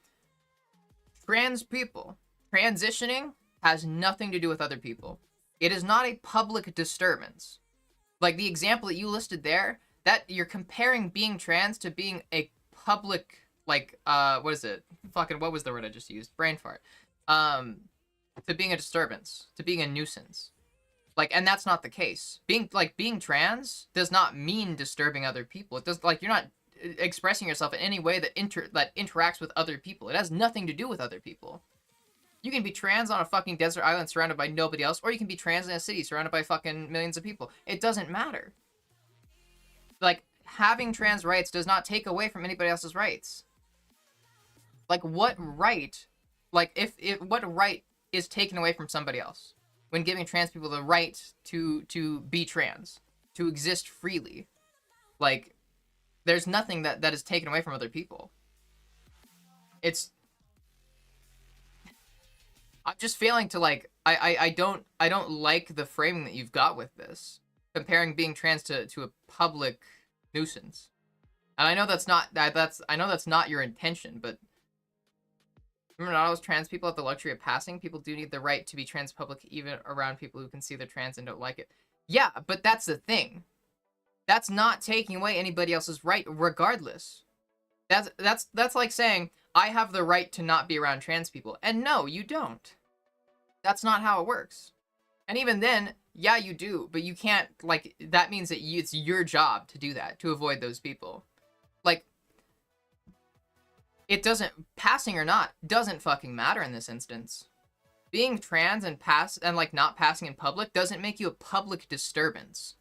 trans people, transitioning has nothing to do with other people. It is not a public disturbance. Like, the example that you listed there, that you're comparing being trans to being a public, like, what is it? Fucking, what was the word I just used? Brain fart. To being a disturbance, to being a nuisance. Like, and that's not the case. Being trans does not mean disturbing other people. It does, like, you're not expressing yourself in any way that interacts with other people. It has nothing to do with other people. You can be trans on a fucking desert island surrounded by nobody else, or you can be trans in a city surrounded by fucking millions of people. It doesn't matter. Like, having trans rights does not take away from anybody else's rights. Like, what right, what right is taken away from somebody else when giving trans people the right to be trans, to exist freely? Like, there's nothing that is taken away from other people. I'm just failing to, like, I don't like the framing that you've got with this, comparing being trans to a public nuisance. And I know that's not your intention, but remember, not all trans people have the luxury of passing. People do need the right to be trans public, even around people who can see they're trans and don't like it. Yeah, but that's the thing. That's not taking away anybody else's right, regardless. That's like saying, I have the right to not be around trans people. And no, you don't. That's not how it works. And even then, yeah, you do. But you can't, like, that means that it's your job to do that, to avoid those people. Like, it doesn't, passing or not, doesn't fucking matter in this instance. Being trans and not passing in public doesn't make you a public disturbance.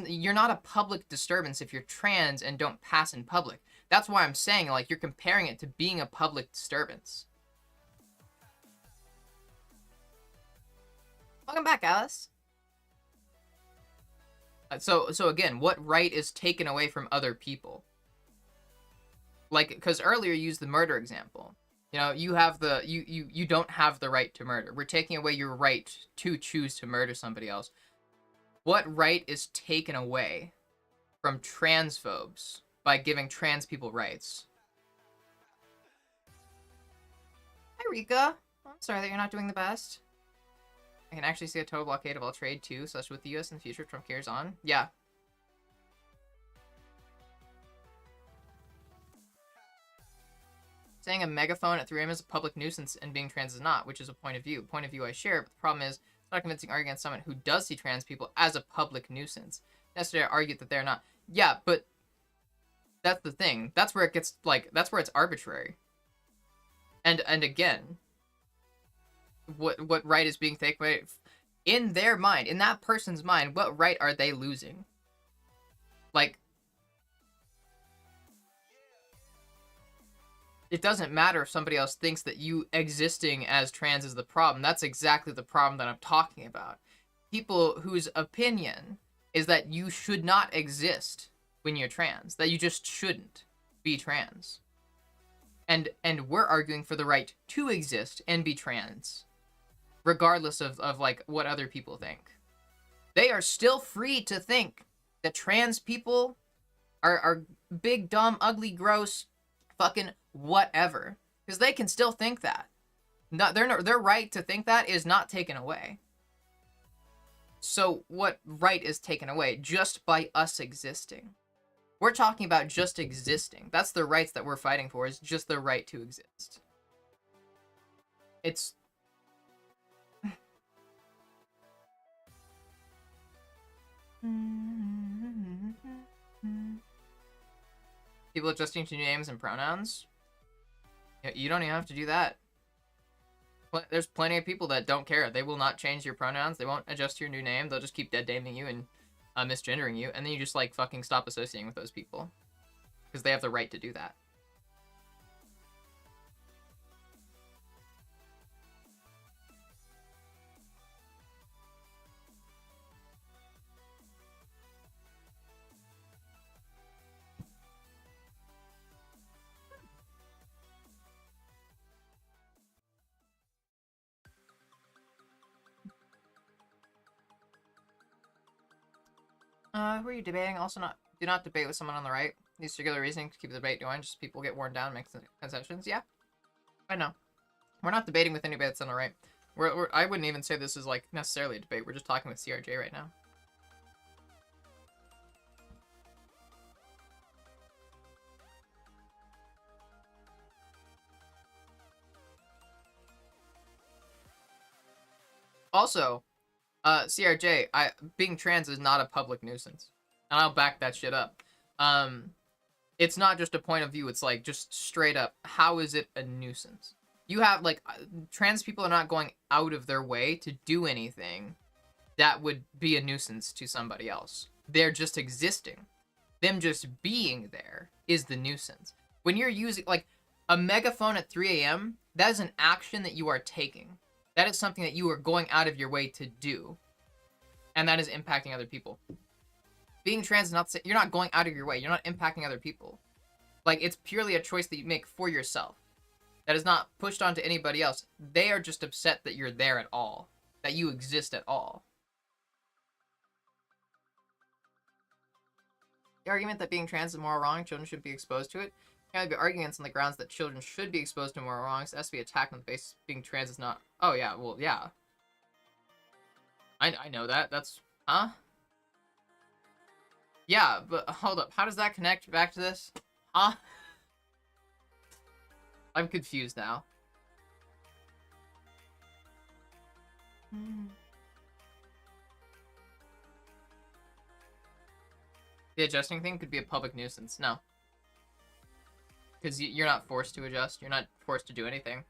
You're not a public disturbance if you're trans and don't pass in public. That's why I'm saying, like, you're comparing it to being a public disturbance. Welcome back, Alice. So again, what right is taken away from other people? Like, because earlier you used the murder example. You know, you have the you don't have the right to murder. We're taking away your right to choose to murder somebody else. What right is taken away from transphobes by giving trans people rights? Hi, Rika. I'm sorry that you're not doing the best. I can actually see a total blockade of all trade too, such with the U.S. in the future. Trump carries on. Yeah. Saying a megaphone at 3 a.m. is a public nuisance and being trans is not, which is a point of view. Point of view I share, but the problem is it's not a convincing argument against someone who does see trans people as a public nuisance. Yesterday I argued that they're not. Yeah, but that's the thing. That's where it gets, like, that's where it's arbitrary. And again, what right is being taken away? In their mind, in that person's mind, what right are they losing? Like, it doesn't matter if somebody else thinks that you existing as trans is the problem. That's exactly the problem that I'm talking about. People whose opinion is that you should not exist when you're trans, that you just shouldn't be trans. And we're arguing for the right to exist and be trans, regardless of like what other people think. They are still free to think that trans people are big, dumb, ugly, gross, fucking whatever, because they can still think that. Their right to think that is not taken away. So what right is taken away just by us existing? We're talking about just existing. That's the rights that we're fighting for, is just the right to exist. It's... People adjusting to new names and pronouns? You don't even have to do that. There's plenty of people that don't care. They will not change your pronouns. They won't adjust to your new name. They'll just keep dead naming you and misgendering you, and then you just like fucking stop associating with those people because they have the right to do that. Who are you debating? Also, do not debate with someone on the right. These circular reasoning to keep the debate going. Just people get worn down, make concessions. Yeah, I know. We're not debating with anybody that's on the right. I wouldn't even say this is like necessarily a debate. We're just talking with CRJ right now. Also, CRJ, being trans is not a public nuisance, and I'll back that shit up. It's not just a point of view. It's like just straight up, how is it a nuisance? You have like trans people are not going out of their way to do anything that would be a nuisance to somebody else. They're just existing. Them just being there is the nuisance. When you're using like a megaphone at 3 a.m., that is an action that you are taking. That is something that you are going out of your way to do. And that is impacting other people. Being trans is not, you're not going out of your way. You're not impacting other people. Like, it's purely a choice that you make for yourself. That is not pushed onto anybody else. They are just upset that you're there at all. That you exist at all. The argument that being trans is moral wrong, children should be exposed to it. There can be arguments on the grounds that children should be exposed to moral wrongs. It has to be attacked on the basis of being trans is not... Oh, yeah, well, yeah. I know that. That's... Huh? Yeah, but hold up. How does that connect back to this? Huh? I'm confused now. The adjusting thing could be a public nuisance. No. Because you're not forced to adjust. You're not forced to do anything.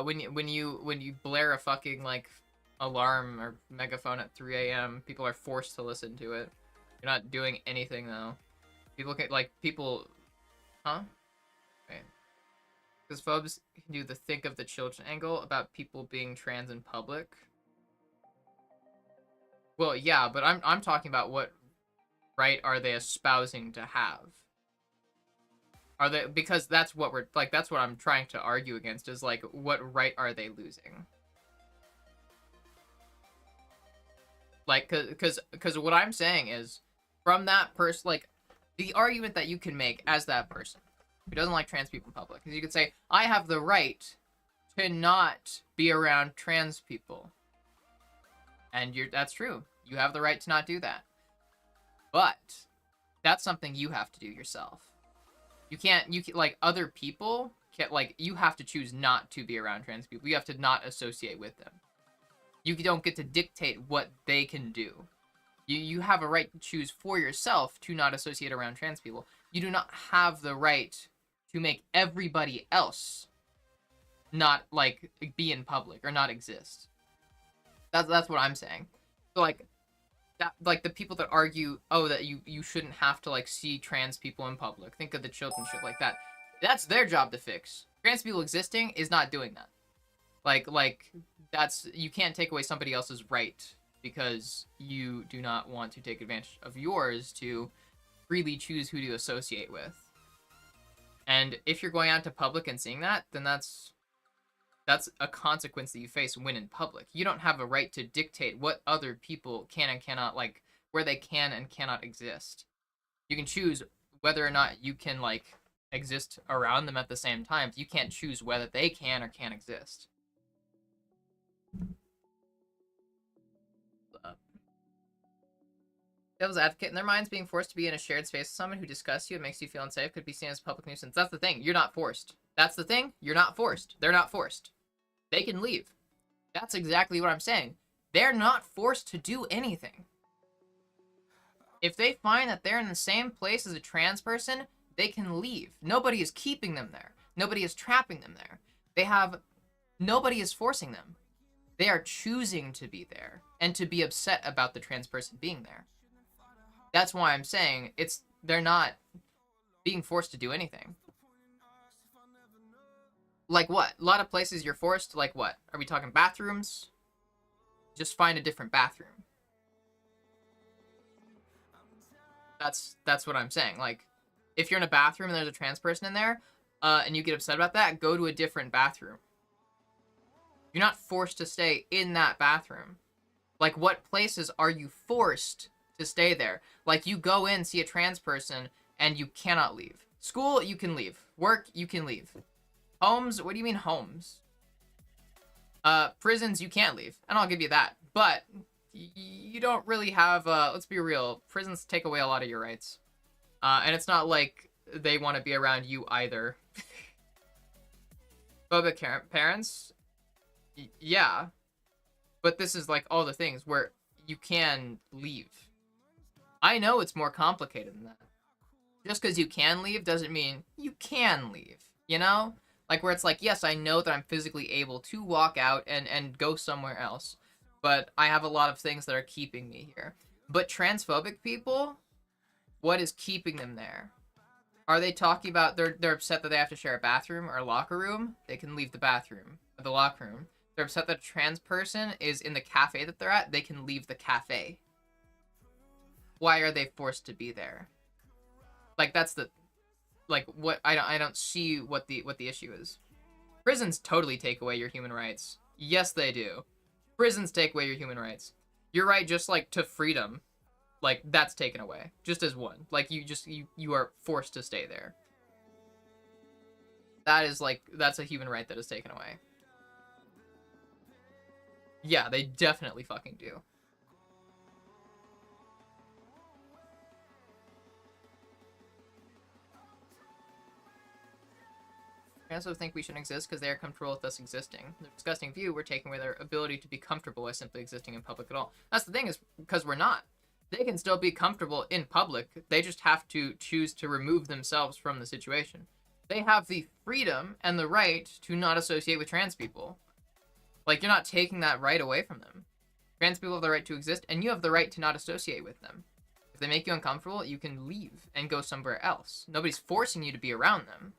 When you blare a fucking, like, alarm or megaphone at 3 a.m., people are forced to listen to it. You're not doing anything, though. People can, like, people... Huh? Okay. Because phobes can do the think of the children angle about people being trans in public. Well, yeah, but I'm talking about what right are they espousing to have. Are they, because that's what we're like, that's what I'm trying to argue against, is like, what right are they losing? Like, cause what I'm saying is, from that person, like, the argument that you can make as that person who doesn't like trans people in public is, you could say, I have the right to not be around trans people. And that's true. You have the right to not do that. But that's something you have to do yourself. You can't, like, other people can't, like, you have to choose not to be around trans people. You have to not associate with them. You don't get to dictate what they can do. You have a right to choose for yourself to not associate around trans people. You do not have the right to make everybody else not, like, be in public or not exist. That's what I'm saying. So, like, that, like, the people that argue, oh, that you shouldn't have to, like, see trans people in public. Think of the children, shit like that. That's their job to fix. Trans people existing is not doing that. Like, that's, you can't take away somebody else's right because you do not want to take advantage of yours to freely choose who to associate with. And if you're going out to public and seeing that, then that's a consequence that you face when in public. You don't have a right to dictate what other people can and cannot, like, where they can and cannot exist. You can choose whether or not you can, like, exist around them at the same time. You can't choose whether they can or can't exist. Devil's advocate, in their minds, being forced to be in a shared space with someone who disgusts you and makes you feel unsafe could be seen as a public nuisance. That's the thing. You're not forced. That's the thing. You're not forced. They're not forced. They can leave. That's exactly what I'm saying. They're not forced to do anything. If they find that they're in the same place as a trans person, they can leave. Nobody is keeping them there. Nobody is trapping them there. Nobody is forcing them. They are choosing to be there and to be upset about the trans person being there. That's why I'm saying they're not being forced to do anything. Like what? A lot of places you're forced to, like what? Are we talking bathrooms? Just find a different bathroom. That's what I'm saying. Like, if you're in a bathroom and there's a trans person in there, and you get upset about that, go to a different bathroom. You're not forced to stay in that bathroom. Like, what places are you forced to stay there? Like, you go in, see a trans person, and you cannot leave. School, you can leave. Work, you can leave. Homes, what do you mean homes? Prisons, you can't leave. And I'll give you that. But you don't really have, let's be real, prisons take away a lot of your rights. And it's not like they want to be around you either. Phobic parents? Yeah. But this is like all the things where you can leave. I know it's more complicated than that. Just because you can leave doesn't mean you can leave, you know? Like, where it's like, yes, I know that I'm physically able to walk out and go somewhere else, but I have a lot of things that are keeping me here. But transphobic people, what is keeping them there? Are they talking about they're upset that they have to share a bathroom or a locker room? They can leave the bathroom or the locker room. They're upset that a trans person is in the cafe that they're at. They can leave the cafe. Why are they forced to be there? Like, that's the, like, what, I don't see what the issue is. Prisons totally take away your human rights. Yes, they do. Prisons take away your human rights. You're right, just like to freedom, like, that's taken away. Just as one. Like, you are forced to stay there. That is like, that's a human right that is taken away. Yeah, they definitely fucking do. I also think we shouldn't exist because they are comfortable with us existing. The disgusting view, we're taking away their ability to be comfortable by simply existing in public at all. That's the thing, is because we're not. They can still be comfortable in public. They just have to choose to remove themselves from the situation. They have the freedom and the right to not associate with trans people. Like, you're not taking that right away from them. Trans people have the right to exist, and you have the right to not associate with them. If they make you uncomfortable, you can leave and go somewhere else. Nobody's forcing you to be around them.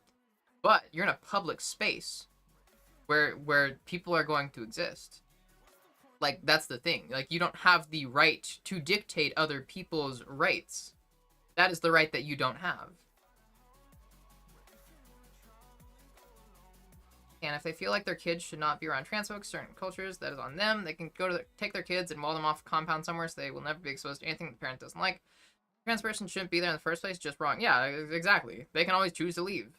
But you're in a public space where people are going to exist. Like, that's the thing. Like, you don't have the right to dictate other people's rights. That is the right that you don't have. And if they feel like their kids should not be around trans folks, certain cultures, that is on them. They can go to take their kids and wall them off a compound somewhere so they will never be exposed to anything the parent doesn't like. Trans person shouldn't be there in the first place, just wrong. Yeah, exactly. They can always choose to leave.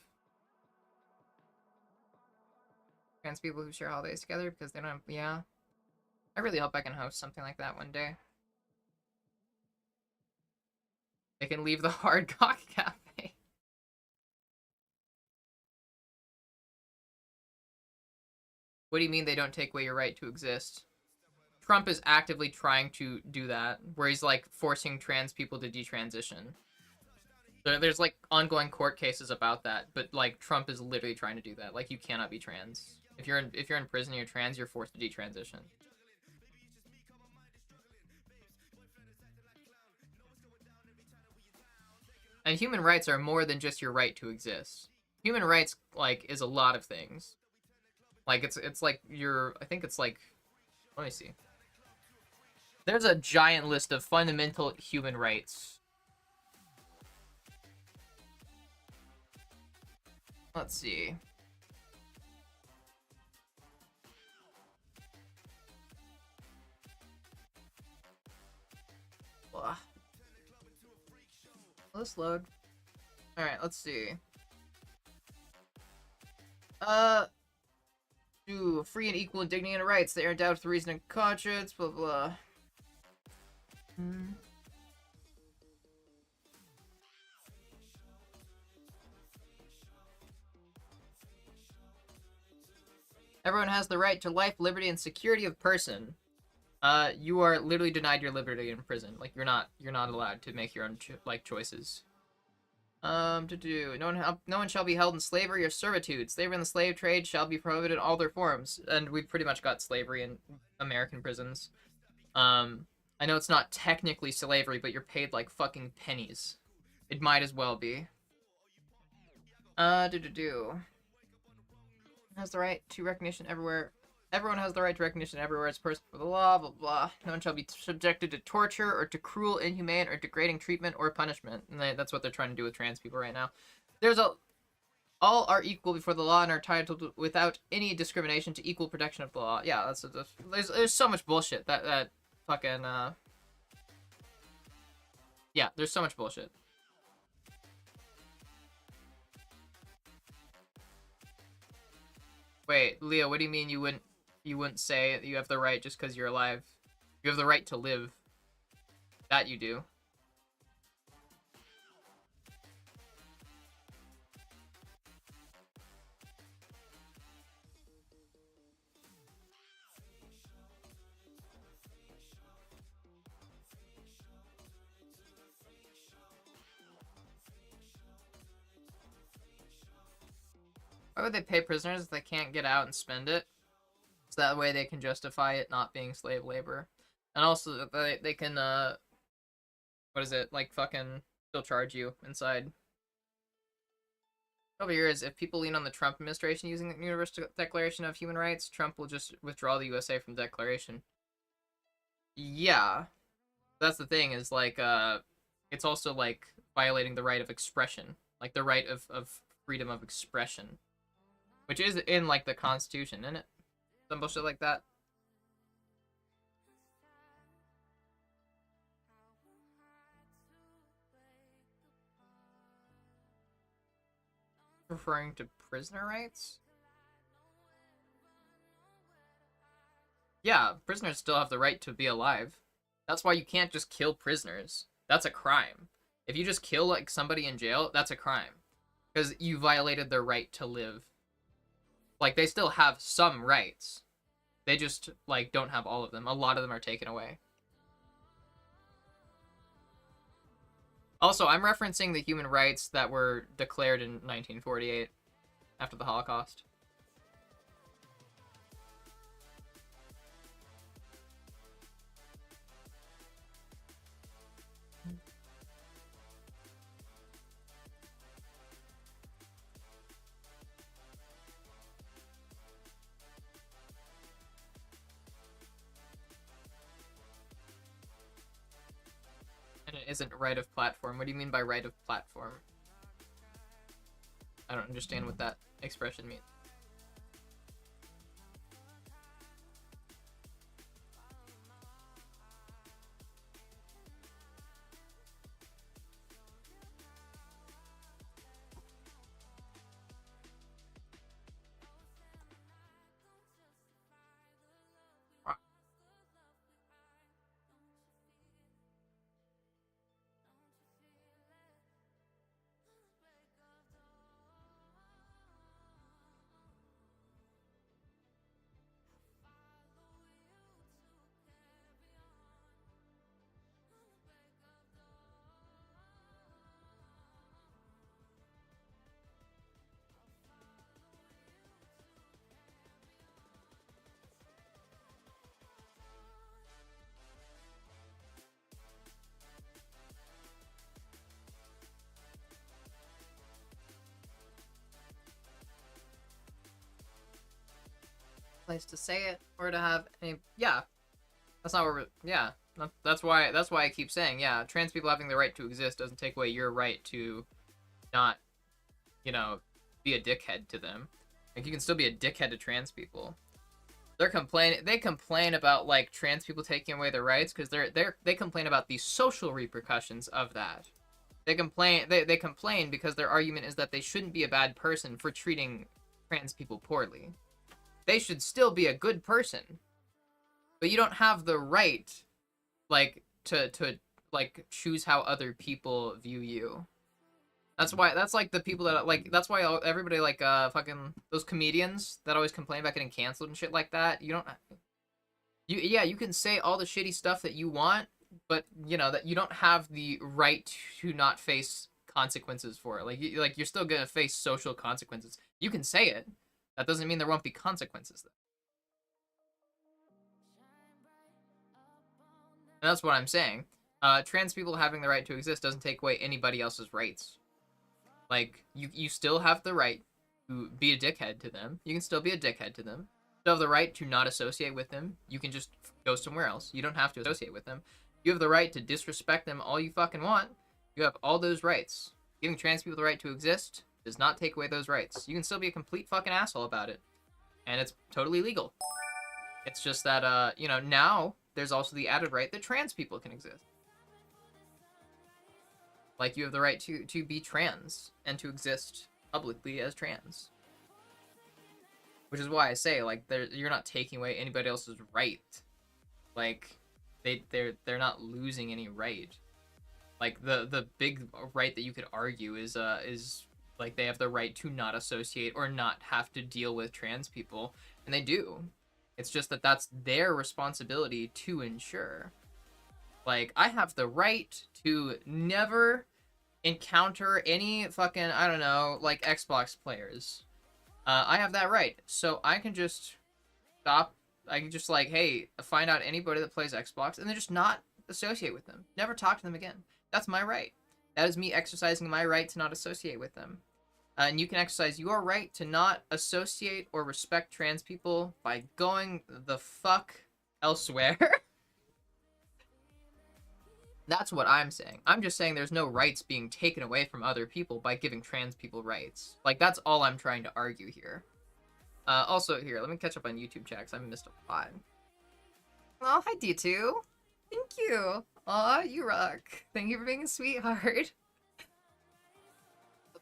Trans people who share holidays together because they don't have, yeah. I really hope I can host something like that one day. They can leave the Hard Cock Cafe. What do you mean they don't take away your right to exist? Trump is actively trying to do that, where he's like forcing trans people to detransition. There's like ongoing court cases about that, but like Trump is literally trying to do that. Like you cannot be trans. If you're in prison and you're trans, you're forced to detransition. And human rights are more than just your right to exist. Human rights like is a lot of things. Like it's like your I think it's like let me see. There's a giant list of fundamental human rights. Let's see. Ugh. Let's load. Alright, let's see. Free and equal and dignity and rights. They are endowed with reason and conscience, blah blah. Everyone has the right to life, liberty, and security of person. You are literally denied your liberty in prison. Like you're not allowed to make your own choices. No one shall be held in slavery or servitude. Slavery and the slave trade shall be prohibited in all their forms. And we've pretty much got slavery in American prisons. I know it's not technically slavery, but you're paid like fucking pennies. It might as well be. Has the right to recognition everywhere. Everyone has the right to recognition everywhere as a person for the law, blah, blah. No one shall be subjected to torture or to cruel, inhumane, or degrading treatment or punishment. And that's what they're trying to do with trans people right now. All are equal before the law and are entitled without any discrimination to equal protection of the law. Yeah, there's so much bullshit that fucking, yeah, there's so much bullshit. Wait, Leo, what do you mean you wouldn't say that you have the right just because you're alive? You have the right to live. That you do. Why would they pay prisoners if they can't get out and spend it? So that way they can justify it not being slave labor. And also they can, what is it, like fucking still charge you inside. Over here is if people lean on the Trump administration using the Universal Declaration of Human Rights, Trump will just withdraw the USA from the declaration. Yeah. That's the thing, is like, it's also like violating the right of expression. Like the right of freedom of expression. Which is in like the Constitution, isn't it? Some bullshit like that. Referring to prisoner rights? Yeah, prisoners still have the right to be alive. That's why you can't just kill prisoners. That's a crime. If you just kill like somebody in jail, that's a crime. Because you violated their right to live. Like, they still have some rights. They just, like, don't have all of them. A lot of them are taken away. Also, I'm referencing the human rights that were declared in 1948 after the Holocaust. And it isn't right of platform. What do you mean by right of platform? I don't understand what that expression means. place to say it or to have any. Yeah, that's not what we're. Yeah, that's why I keep saying, yeah, trans people having the right to exist doesn't take away your right to not, you know, be a dickhead to them. Like, you can still be a dickhead to trans people. They complain about like trans people taking away their rights because they complain about the social repercussions of that. They complain because their argument is that they shouldn't be a bad person for treating trans people poorly. They should still be a good person, but you don't have the right, like, to like choose how other people view you. That's like the people that like that's why everybody like fucking those comedians that always complain about getting canceled and shit like that. You don't you can say all the shitty stuff that you want, but you know that you don't have the right to not face consequences for it. Like you're still gonna face social consequences. You can say it. That doesn't mean there won't be consequences. And that's what I'm saying. Trans people having the right to exist doesn't take away anybody else's rights. Like, you still have the right to be a dickhead to them. You can still be a dickhead to them. You still have the right to not associate with them. You can just go somewhere else. You don't have to associate with them. You have the right to disrespect them all you fucking want. You have all those rights. Giving trans people the right to exist does not take away those rights. You can still be a complete fucking asshole about it. And it's totally legal. It's just that, you know, now there's also the added right that trans people can exist. Like, you have the right to be trans and to exist publicly as trans. Which is why I say, like, you're not taking away anybody else's right. Like, they're not losing any right. Like, the big right that you could argue is like they have the right to not associate or not have to deal with trans people, and they do. It's just that that's their responsibility to ensure. Like, I have the right to never encounter any fucking, I don't know, like, Xbox players. I have that right. So I can just stop. I can just, like, hey, find out anybody that plays Xbox and then just not associate with them. Never talk to them again. That's my right. That is me exercising my right to not associate with them. And you can exercise your right to not associate or respect trans people by going the fuck elsewhere. That's what I'm saying. I'm just saying there's no rights being taken away from other people by giving trans people rights. Like, that's all I'm trying to argue here. Also, here, let me catch up on YouTube chat because I missed a lot. Oh, hi, D2. Thank you. Aw, you rock. Thank you for being a sweetheart.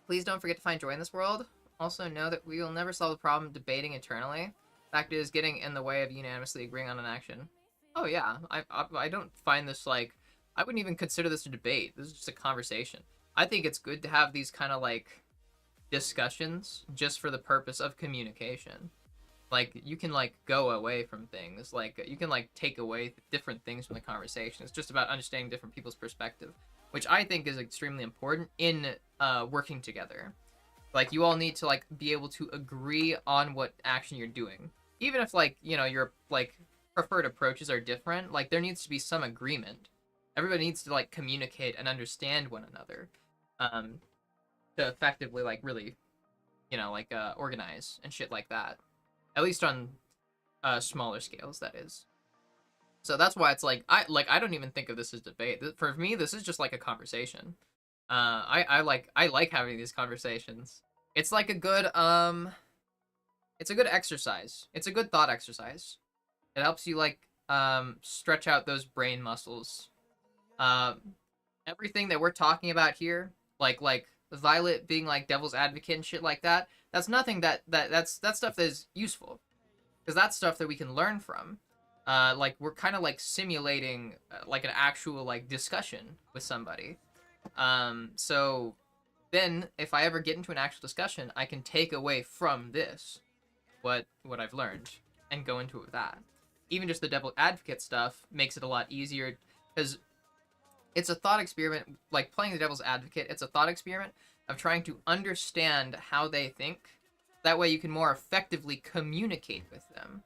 Please don't forget to find joy in this world. Also, know that we will never solve the problem debating eternally. Fact is, getting in the way of unanimously agreeing on an action. Oh, yeah. I don't find this, like... I wouldn't even consider this a debate. This is just a conversation. I think it's good to have these kind of, like, discussions just for the purpose of communication. Like, you can, like, go away from things. Like, you can, like, take away different things from the conversation. It's just about understanding different people's perspective, which I think is extremely important in working together. Like, you all need to, like, be able to agree on what action you're doing. Even if, like, you know, your, like, preferred approaches are different, like, there needs to be some agreement. Everybody needs to, like, communicate and understand one another to effectively, like, really, you know, like, organize and shit like that. At least on smaller scales, that is. So that's why it's, like, I don't even think of this as debate. For me, this is just, like, a conversation. I like having these conversations. It's, like, a good, it's a good exercise. It's a good thought exercise. It helps you, like, stretch out those brain muscles. Everything that we're talking about here, like Violet being like devil's advocate and shit like that, that's nothing that's stuff that is useful, because that's stuff that we can learn from. Like, we're kind of like simulating like an actual like discussion with somebody. So then if I ever get into an actual discussion, I can take away from this what I've learned and go into it with that. Even just the devil advocate stuff makes it a lot easier, because it's a thought experiment. Like, playing the devil's advocate, it's a thought experiment of trying to understand how they think. That way you can more effectively communicate with them.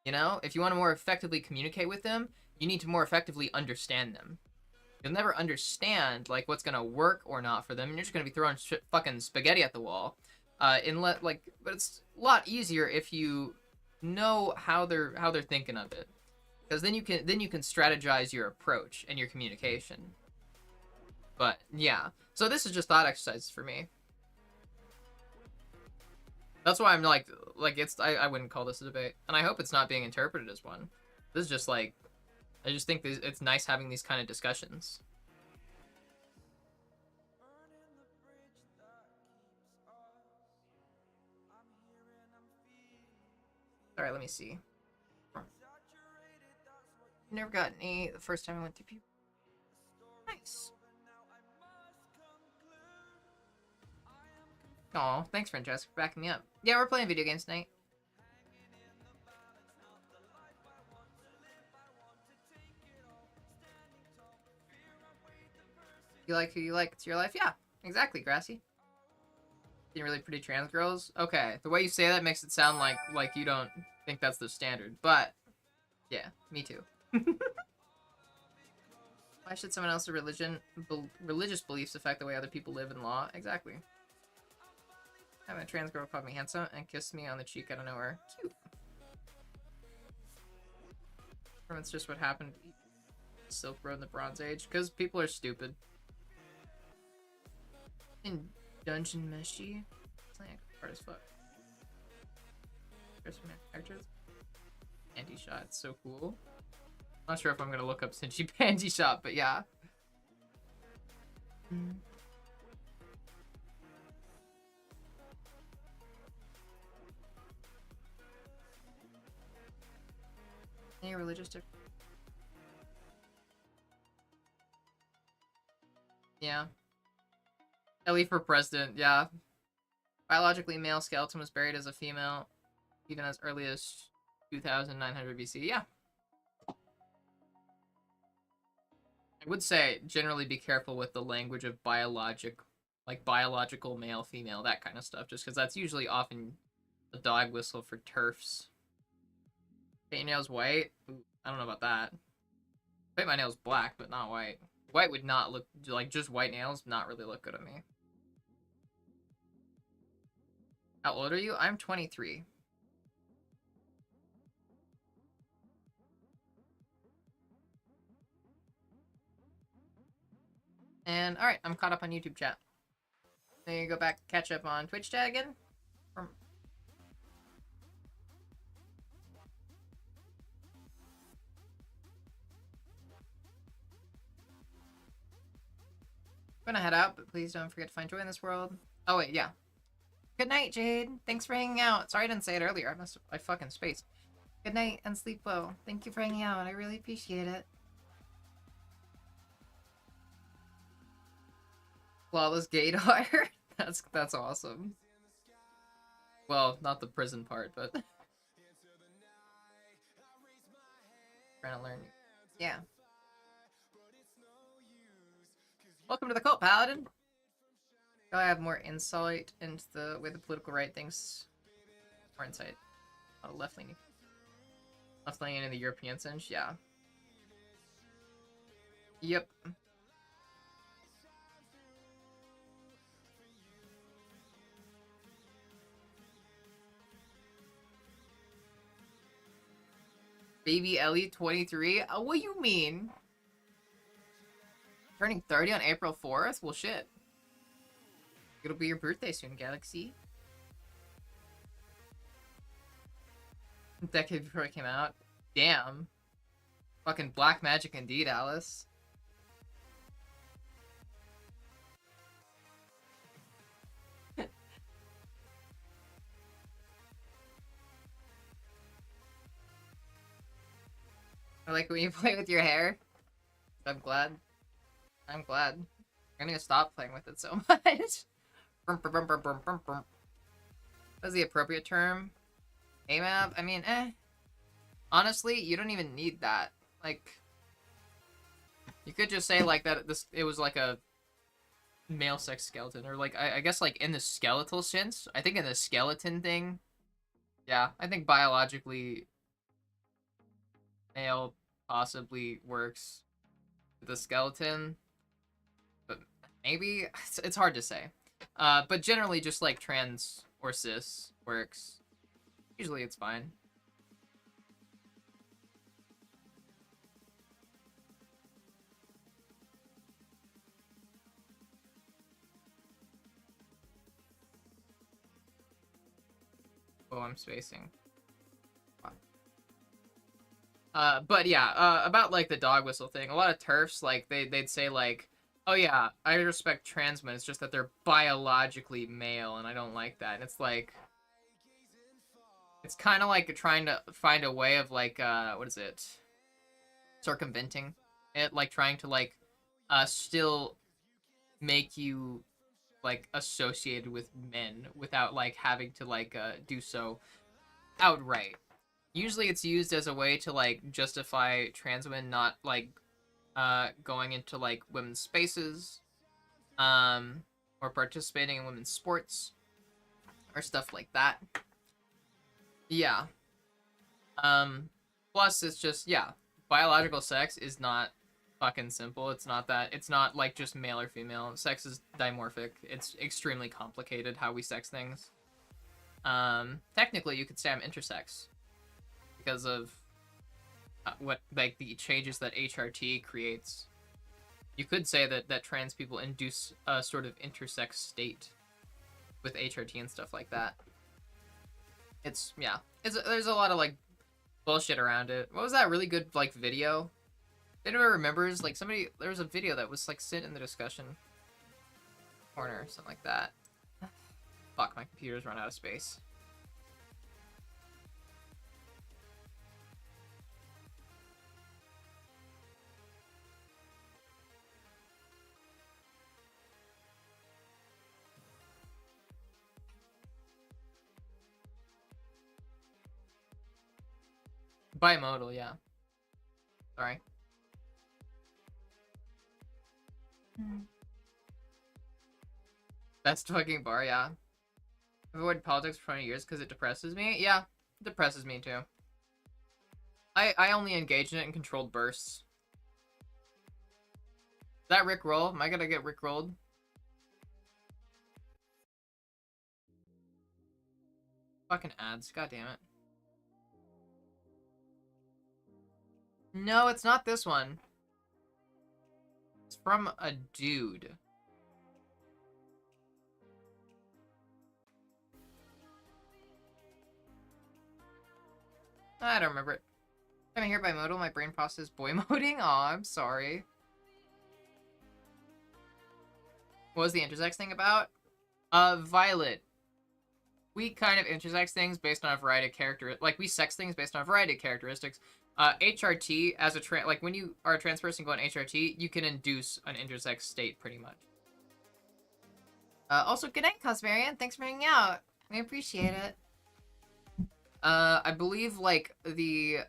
You know? If you want to more effectively communicate with them, you need to more effectively understand them. You'll never understand, like, what's gonna work or not for them, and you're just gonna be throwing fucking spaghetti at the wall. But it's a lot easier if you know how they're thinking of it, because then you can strategize your approach and your communication. But yeah, so this is just thought exercises for me. That's why I'm like it's I wouldn't call this a debate, and I hope it's not being interpreted as one. This is just like, I just think it's nice having these kind of discussions. All right, let me see. Never got an A the first time I went through people. Nice. Aw, thanks, Francesca, for backing me up. Yeah, we're playing video games tonight. You like who you like, it's your life? Yeah, exactly, Grassy. Being really pretty trans girls? Okay, the way you say that makes it sound like you don't think that's the standard, but yeah, me too. Why should someone else's religious beliefs affect the way other people live in law? Exactly. Having a trans girl called me handsome and kissed me on the cheek out of nowhere. Cute. It's just what happened Silk Road in the Bronze Age, because people are stupid. In Dungeon Meshi, it's like hard as fuck. There's some characters. Anti-shot, so cool. I'm not sure if I'm gonna look up Sinchi Anti-shot, but yeah. Any religious difference? Yeah. Ellie for president, yeah. Biologically male skeleton was buried as a female, even as early as 2900 BC. Yeah. I would say generally be careful with the language of biological male, female, that kind of stuff, just because that's usually often a dog whistle for TERFs. Paint your nails white? Ooh, I don't know about that. Paint my nails black, but not white. White would not look, like, just white nails, not really look good on me. How old are you? I'm 23. And, alright, I'm caught up on YouTube chat. Then you go back, catch up on Twitch chat again. I'm gonna head out, but please don't forget to find joy in this world. Oh wait, yeah. Good night, Jade. Thanks for hanging out. Sorry I didn't say it earlier. I fucking spaced. Good night and sleep well. Thank you for hanging out. I really appreciate it. Flawless gaydar. That's awesome. Well, not the prison part, but trying to learn. Yeah. Welcome to the cult, Paladin. I have more insight into the way the political right thinks. More insight. Oh, left-leaning. Left-leaning in the European sense, yeah. Yep. Baby Ellie, 23? What do you mean? Turning 30 on April 4th? Well, shit. It'll be your birthday soon, Galaxy. A decade before it came out. Damn. Fucking black magic indeed, Alice. I like when you play with your hair. I'm glad. I'm glad. I'm gonna stop playing with it so much. What's the appropriate term? AMAB? I mean, honestly, you don't even need that. Like, you could just say, like, that it was, like, a male sex skeleton. Or, like, I guess, like, in the skeletal sense. I think in the skeleton thing, yeah, I think biologically male possibly works with the skeleton. But maybe? It's hard to say. But generally just, like, trans or cis works. Usually it's fine. Oh, I'm spacing. But yeah, about like the dog whistle thing, a lot of TERFs, like they'd say like, oh yeah, I respect trans men, it's just that they're biologically male and I don't like that. And it's like, it's kind of like trying to find a way of like, what is it? Circumventing it, like trying to like, still make you like associated with men without like having to like, do so outright. Usually it's used as a way to like justify trans women not like going into like women's spaces, or participating in women's sports or stuff like that. Yeah. Plus it's just, yeah, biological sex is not fucking simple. It's not that, it's not like just male or female. Sex is dimorphic. It's extremely complicated how we sex things. Technically you could say I'm intersex because of what like the changes that HRT creates. You could say that trans people induce a sort of intersex state with HRT and stuff like that. It's, yeah, there's a lot of like bullshit around it. What was that really good like video? If anyone remembers, like there was a video that was like sent in the discussion corner, something like that. Fuck, my computer's run out of space. Bimodal, yeah. Sorry. Best fucking bar, yeah. I've avoided politics for 20 years because it depresses me. Yeah, it depresses me too. I only engage in it in controlled bursts. Is that Rick roll? Am I gonna get Rick rolled? Fucking ads, god damn it. No, it's not this one. It's from a dude. I don't remember it. I'm here by modal. My brain processes boy moding. Aw, I'm sorry. What was the intersex thing about? Violet. We kind of intersex things based on a variety of characteristics. Like, we sex things based on a variety of characteristics. HRT, as a like, when you are a trans person going HRT, you can induce an intersex state, pretty much. Also, good night, Cosmarian. Thanks for hanging out. We appreciate it. I believe, like, the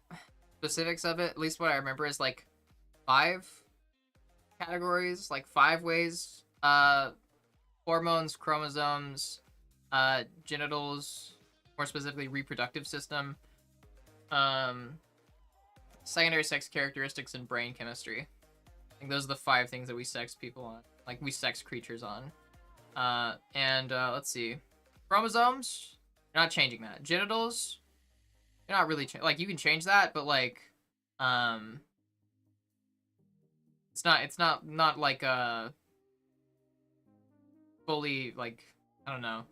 specifics of it, at least what I remember, is, like, 5 categories, like, 5 ways. Hormones, chromosomes, genitals, more specifically reproductive system, secondary sex characteristics, and brain chemistry. I think those are the 5 things that we sex people on. Like, we sex creatures on. Let's see. Chromosomes, you're not changing that. Genitals, you're not really like, you can change that, but like, it's not like fully, like, I don't know,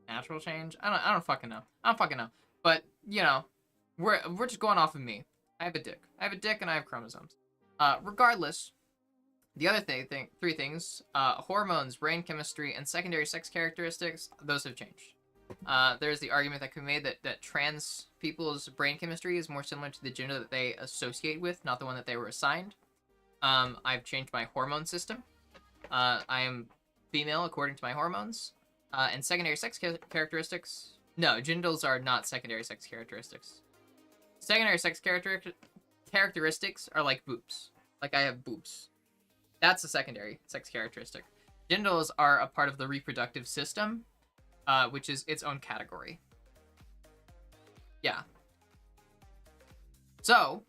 natural change. I don't fucking know. But you know, we're just going off of me. I have a dick and I have chromosomes. Regardless, the other 3 things, hormones, brain chemistry, and secondary sex characteristics, those have changed. There's the argument that can be made that trans people's brain chemistry is more similar to the gender that they associate with, not the one that they were assigned. I've changed my hormone system. I am female according to my hormones. And secondary sex characteristics, no, genitals are not secondary sex characteristics. Secondary sex characteristics are like boobs. Like, I have boobs. That's a secondary sex characteristic. Genitals are a part of the reproductive system, which is its own category. Yeah. So,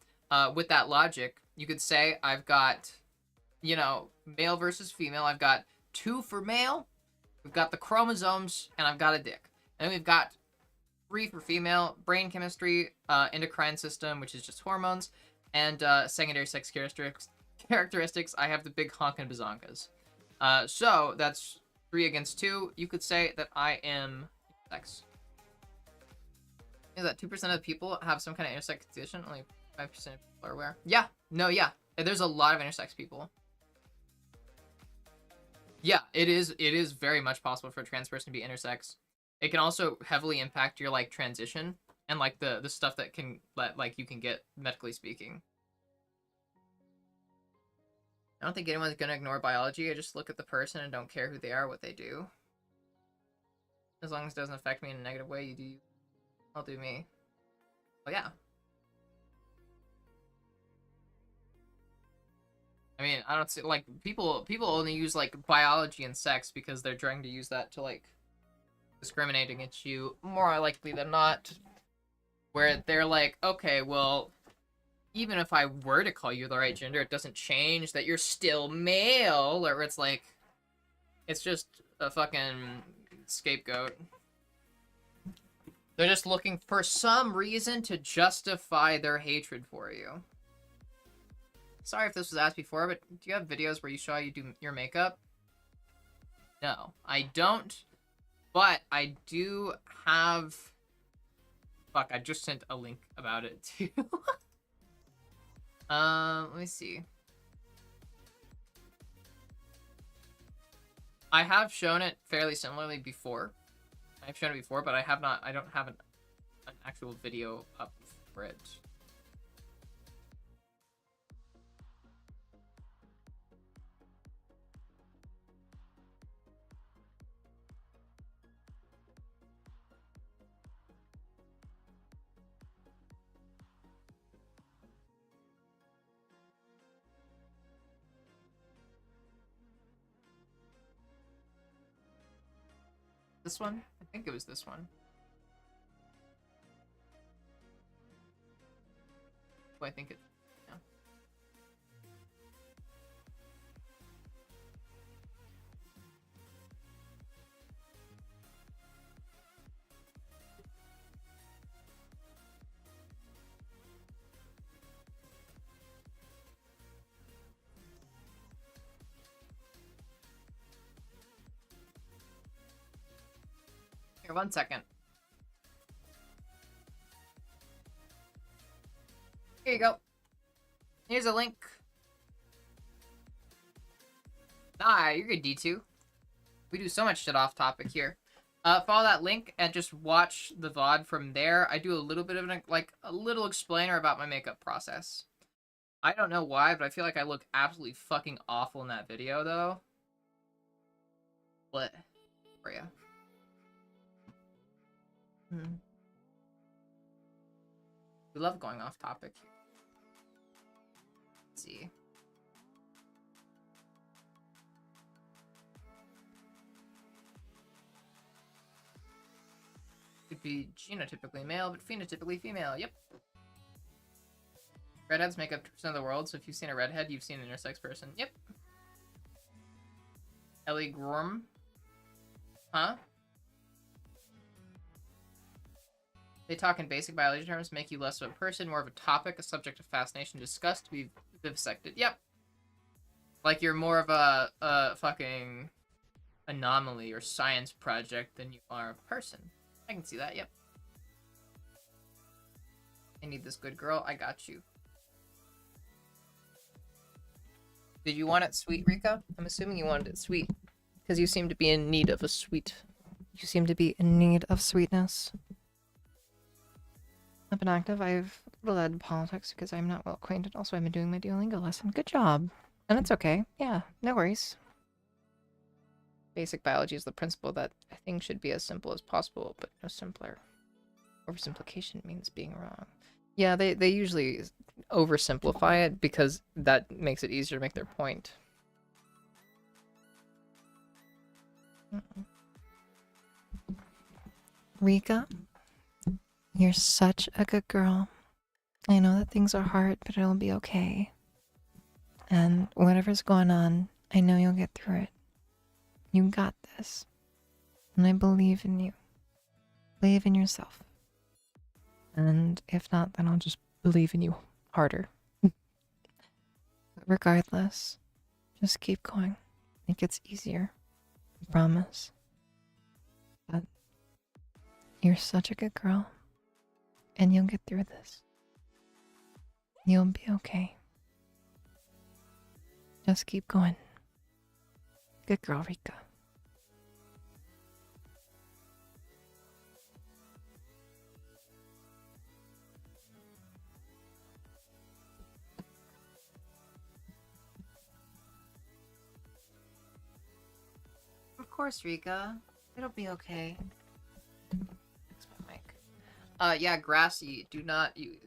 with that logic, you could say I've got, you know, male versus female. I've got 2 for male, we've got the chromosomes, and I've got a dick. And we've got 3 for female, brain chemistry, endocrine system, which is just hormones, and secondary sex characteristics. I have the big honkin' bazonkas. So that's 3 against 2. You could say that I am sex. Is that 2% of people have some kind of intersex condition? Only 5% of people are aware. Yeah. No, yeah. There's a lot of intersex people. Yeah, it is very much possible for a trans person to be intersex. It can also heavily impact your like transition and like the stuff that can let like you can get medically speaking. I don't think anyone's gonna ignore biology. I just look at the person and don't care who they are, what they do. As long as it doesn't affect me in a negative way, you do you. I'll do me. Oh yeah. I mean, I don't see like people only use like biology and sex because they're trying to use that to like discriminate against you more likely than not. Where they're like, okay, well, even if I were to call you the right gender, it doesn't change that you're still male. Or it's like, it's just a fucking scapegoat. They're just looking for some reason to justify their hatred for you. Sorry if this was asked before, but do you have videos where you show how you do your makeup? No, I don't. But I do have... Fuck, I just sent a link about it, too. Let me see. I have shown it fairly similarly before. I've shown it before, but I don't have an actual video up for it. This one? I think it was this one. Oh, I think it... Yeah. Here, 1 second. Here you go. Here's a link. Ah, you're good, D2. We do so much shit off topic here. Follow that link and just watch the VOD from there. I do a little bit of a little explainer about my makeup process. I don't know why, but I feel like I look absolutely fucking awful in that video, though. What? For you. We love going off topic. Let's see. Could be genotypically male, but phenotypically female. Yep. Redheads make up 2% of the world, so if you've seen a redhead, you've seen an intersex person. Yep. Ellie Gorm. Huh? They talk in basic biology terms, make you less of a person, more of a topic, a subject of fascination, discussed, to be vivisected. Yep. Like you're more of a fucking anomaly or science project than you are a person. I can see that, yep. I need this good girl, I got you. Did you want it sweet, Rika? I'm assuming you wanted it sweet. Because you seem to be in need of a sweet. You seem to be in need of sweetness. I've been active. I've led politics because I'm not well acquainted. Also, I've been doing my Duolingo lesson. Good job. And it's okay. Yeah, no worries. Basic biology is the principle that a thing should be as simple as possible, but no simpler. Oversimplification means being wrong. Yeah, they usually oversimplify it because that makes it easier to make their point. Rika, you're such a good girl. I know that things are hard, but it'll be okay. And whatever's going on, I know you'll get through it. You got this. And I believe in you. Believe in yourself. And if not, then I'll just believe in you harder. But regardless, just keep going. It gets easier. I promise. But you're such a good girl. And you'll get through this. You'll be okay. Just keep going. Good girl, Rika. Of course, Rika. It'll be okay. Fix my mic. Yeah, Grassy, do not you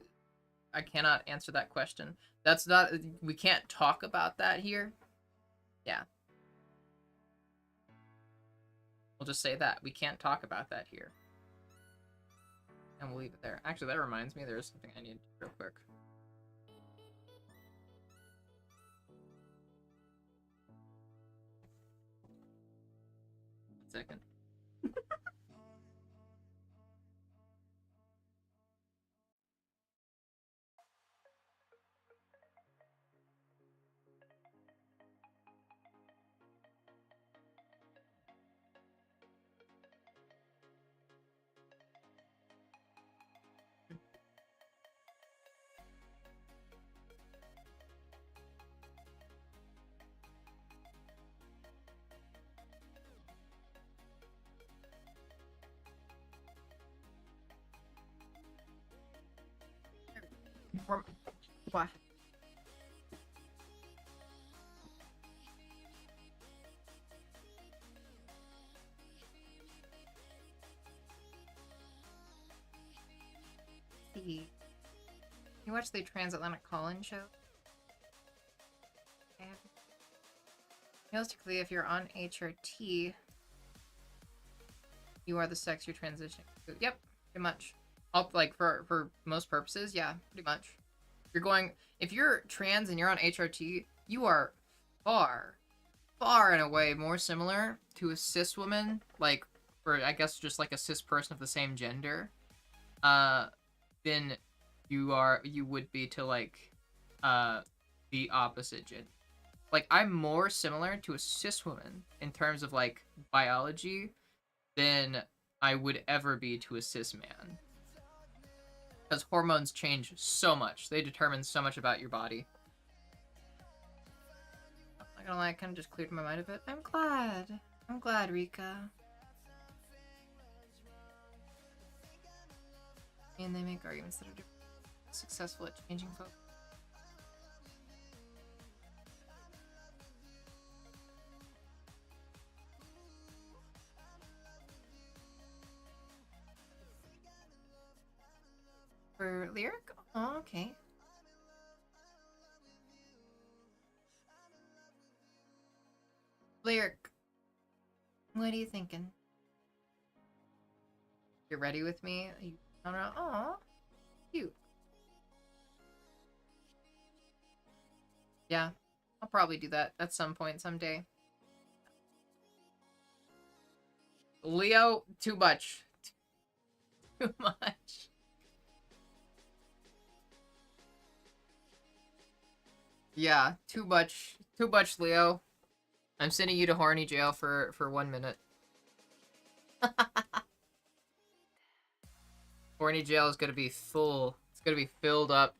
I cannot answer that question. That's not we can't talk about that here. Yeah. We'll just say that. We can't talk about that here. And we'll leave it there. Actually, that reminds me, there's something I need to do real quick. Second. What? You watch the Transatlantic Call-In show? Realistically, if you're on HRT, you are the sex you're transitioning to. Yep, pretty much. Like, for most purposes, yeah, pretty much. If you're trans and you're on HRT, you are far and away more similar to a cis woman, like, or I guess just like a cis person of the same gender, than you would be to, like, the opposite gender. Like, I'm more similar to a cis woman in terms of, like, biology than I would ever be to a cis man. Because hormones change so much. They determine so much about your body. I'm not gonna lie, I kind of just cleared my mind a bit. I'm glad. I'm glad, Rika. And they make arguments that are successful at changing folks. For lyric? Oh, okay. Lyric. What are you thinking? You're ready with me? You don't know? Aw. Cute. Yeah. I'll probably do that at some point someday. Leo, too much. Too much. Yeah, too much. Too much, Leo. I'm sending you to horny jail for 1 minute. Horny jail is gonna be full. It's gonna be filled up.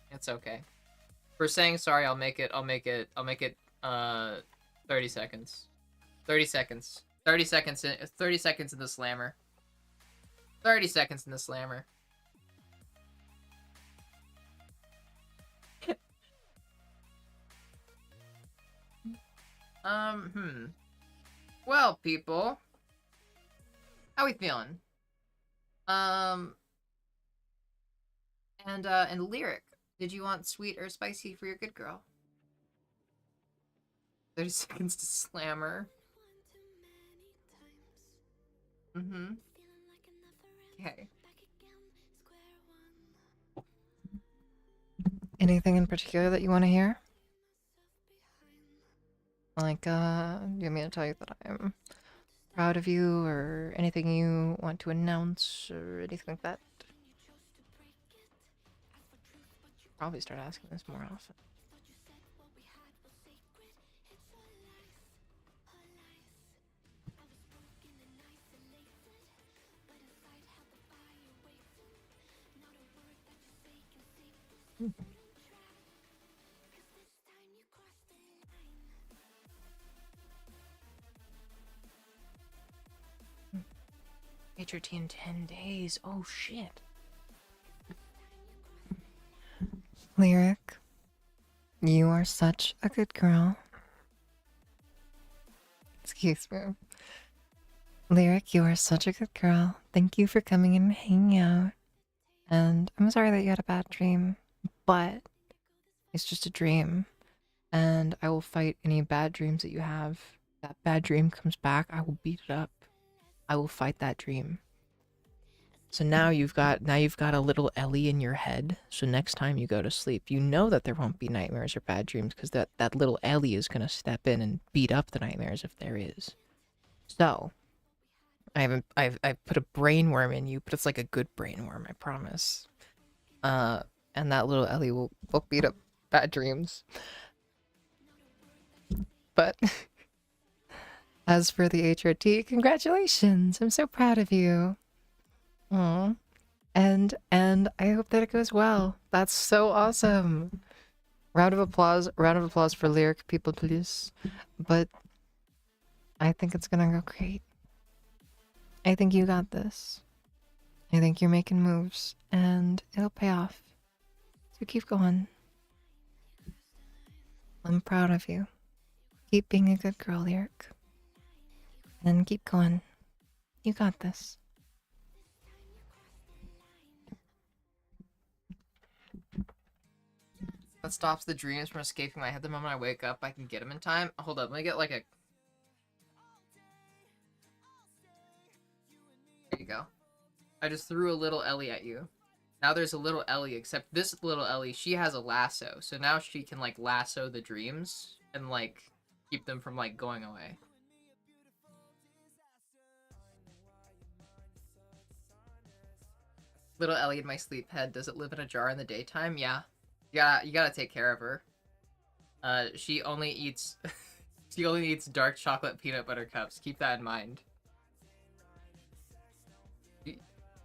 It's okay. For saying sorry, I'll make it 30 seconds. 30 seconds. 30 seconds in 30 seconds in the slammer. 30 seconds in the slammer. Well, people. How we feeling? And lyric. Did you want sweet or spicy for your good girl? 30 seconds to slammer. Mm-hmm. Okay. Anything in particular that you want to hear? Like, do you want me to tell you that I'm proud of you, or anything you want to announce, or anything like that? Probably start asking this more often. HRT in 10 days. Oh shit. Lyric, you are such a good girl. Excuse me. Lyric, you are such a good girl. Thank you for coming in and hanging out. And I'm sorry that you had a bad dream, but it's just a dream. And I will fight any bad dreams that you have. That bad dream comes back, I will beat it up. I will fight that dream. So now you've got a little Ellie in your head. So next time you go to sleep, you know that there won't be nightmares or bad dreams because that little Ellie is gonna step in and beat up the nightmares if there is. So I've put a brain worm in you, but it's like a good brain worm, I promise. And that little Ellie will beat up bad dreams. But as for the HRT, congratulations! I'm so proud of you. Aww. And I hope that it goes well. That's so awesome. Round of applause for Lyric, people, please. But I think it's gonna go great. I think you got this. I think you're making moves, and it'll pay off. So keep going. I'm proud of you. Keep being a good girl, Lyric. And keep going. You got this. That stops the dreams from escaping my head the moment I wake up. I can get them in time. Hold up, let me get like a... There you go. I just threw a little Ellie at you. Now there's a little Ellie, except this little Ellie, she has a lasso. So now she can, like, lasso the dreams and, like, keep them from, like, going away. Little Ellie in my sleep head. Does it live in a jar in the daytime? Yeah. You gotta take care of her. She only eats... she only eats dark chocolate peanut butter cups. Keep that in mind.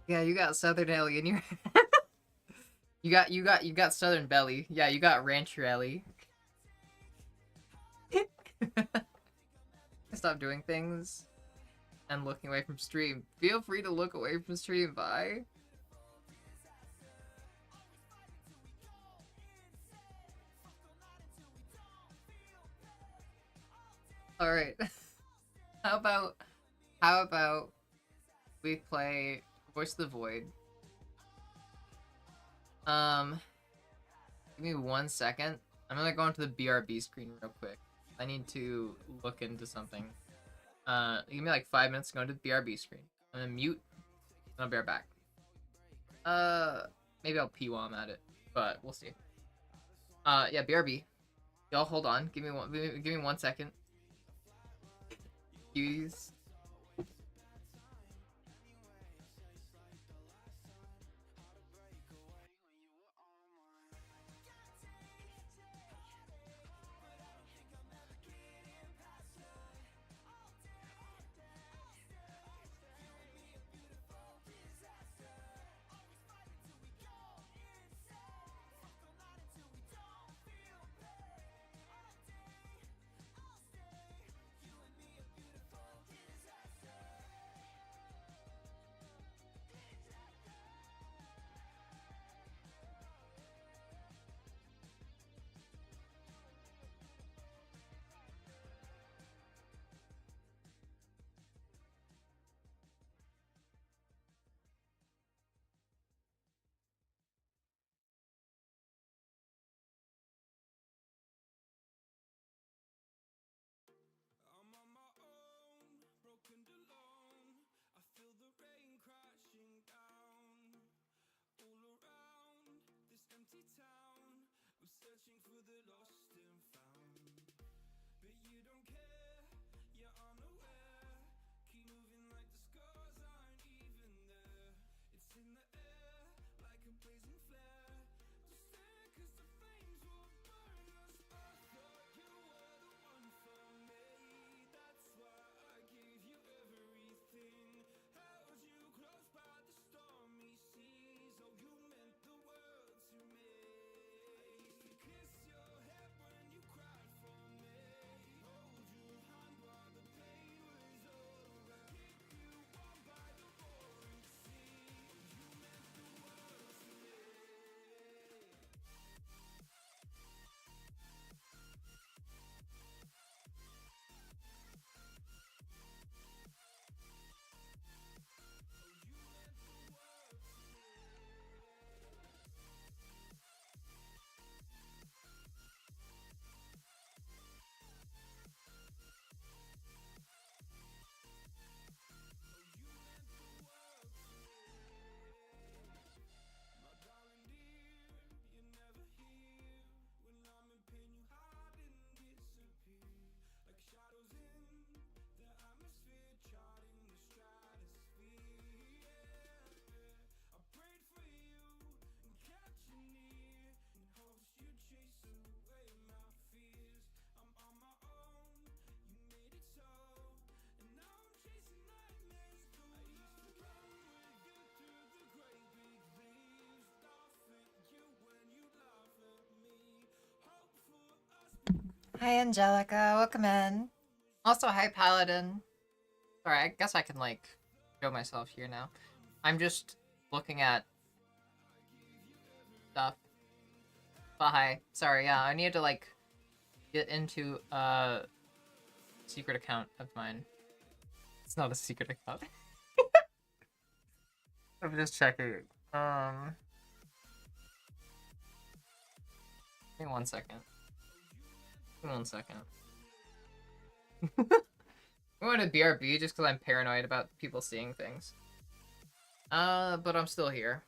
Yeah, you got Southern Ellie in your... you got Southern Belly. Yeah, you got Rancher Ellie. Stop doing things and looking away from stream. Feel free to look away from stream. Bye. All right. How about we play Voice of the Void? Give me 1 second. I'm gonna go into the BRB screen real quick. I need to look into something. Give me like 5 minutes to go into the BRB screen. I'm gonna mute, and I'll be right back. Maybe I'll pee while I'm at it, but we'll see. Yeah, BRB. Y'all hold on. Give me 1 second. Cuties. Hi, Angelica. Welcome in. Also, hi, Paladin. Sorry, I guess I can, like, show myself here now. I'm just looking at stuff. But hi. Sorry, yeah, I need to, like, get into a secret account of mine. It's not a secret account. I'm just checking. Give me 1 second. Give me 1 second. I went to BRB just because I'm paranoid about people seeing things. But I'm still here.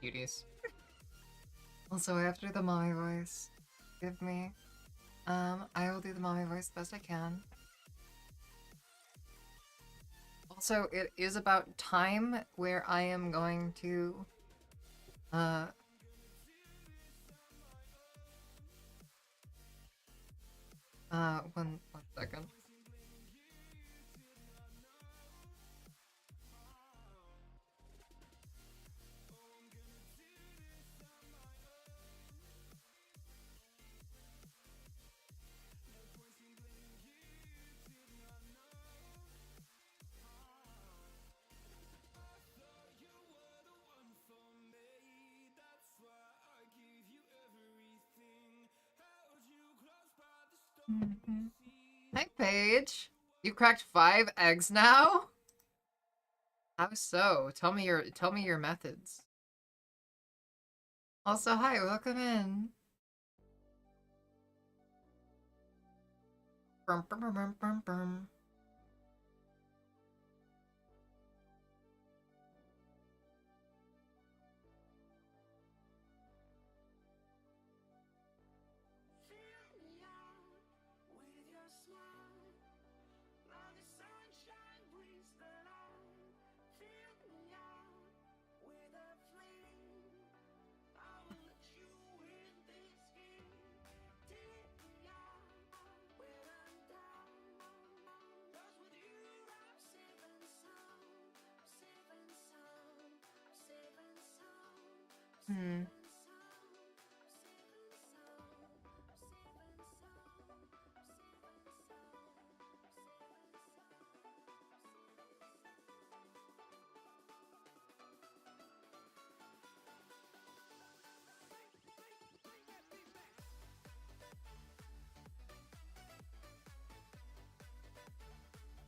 Cuties. Also, I have to do the mommy voice. Give me. I will do the mommy voice the best I can. Also, it is about time where I am going to, one second. Hi, Paige. You cracked 5 eggs now? How so? Tell me your methods. Also, hi, welcome in. Brum, brum, brum, brum, brum, brum.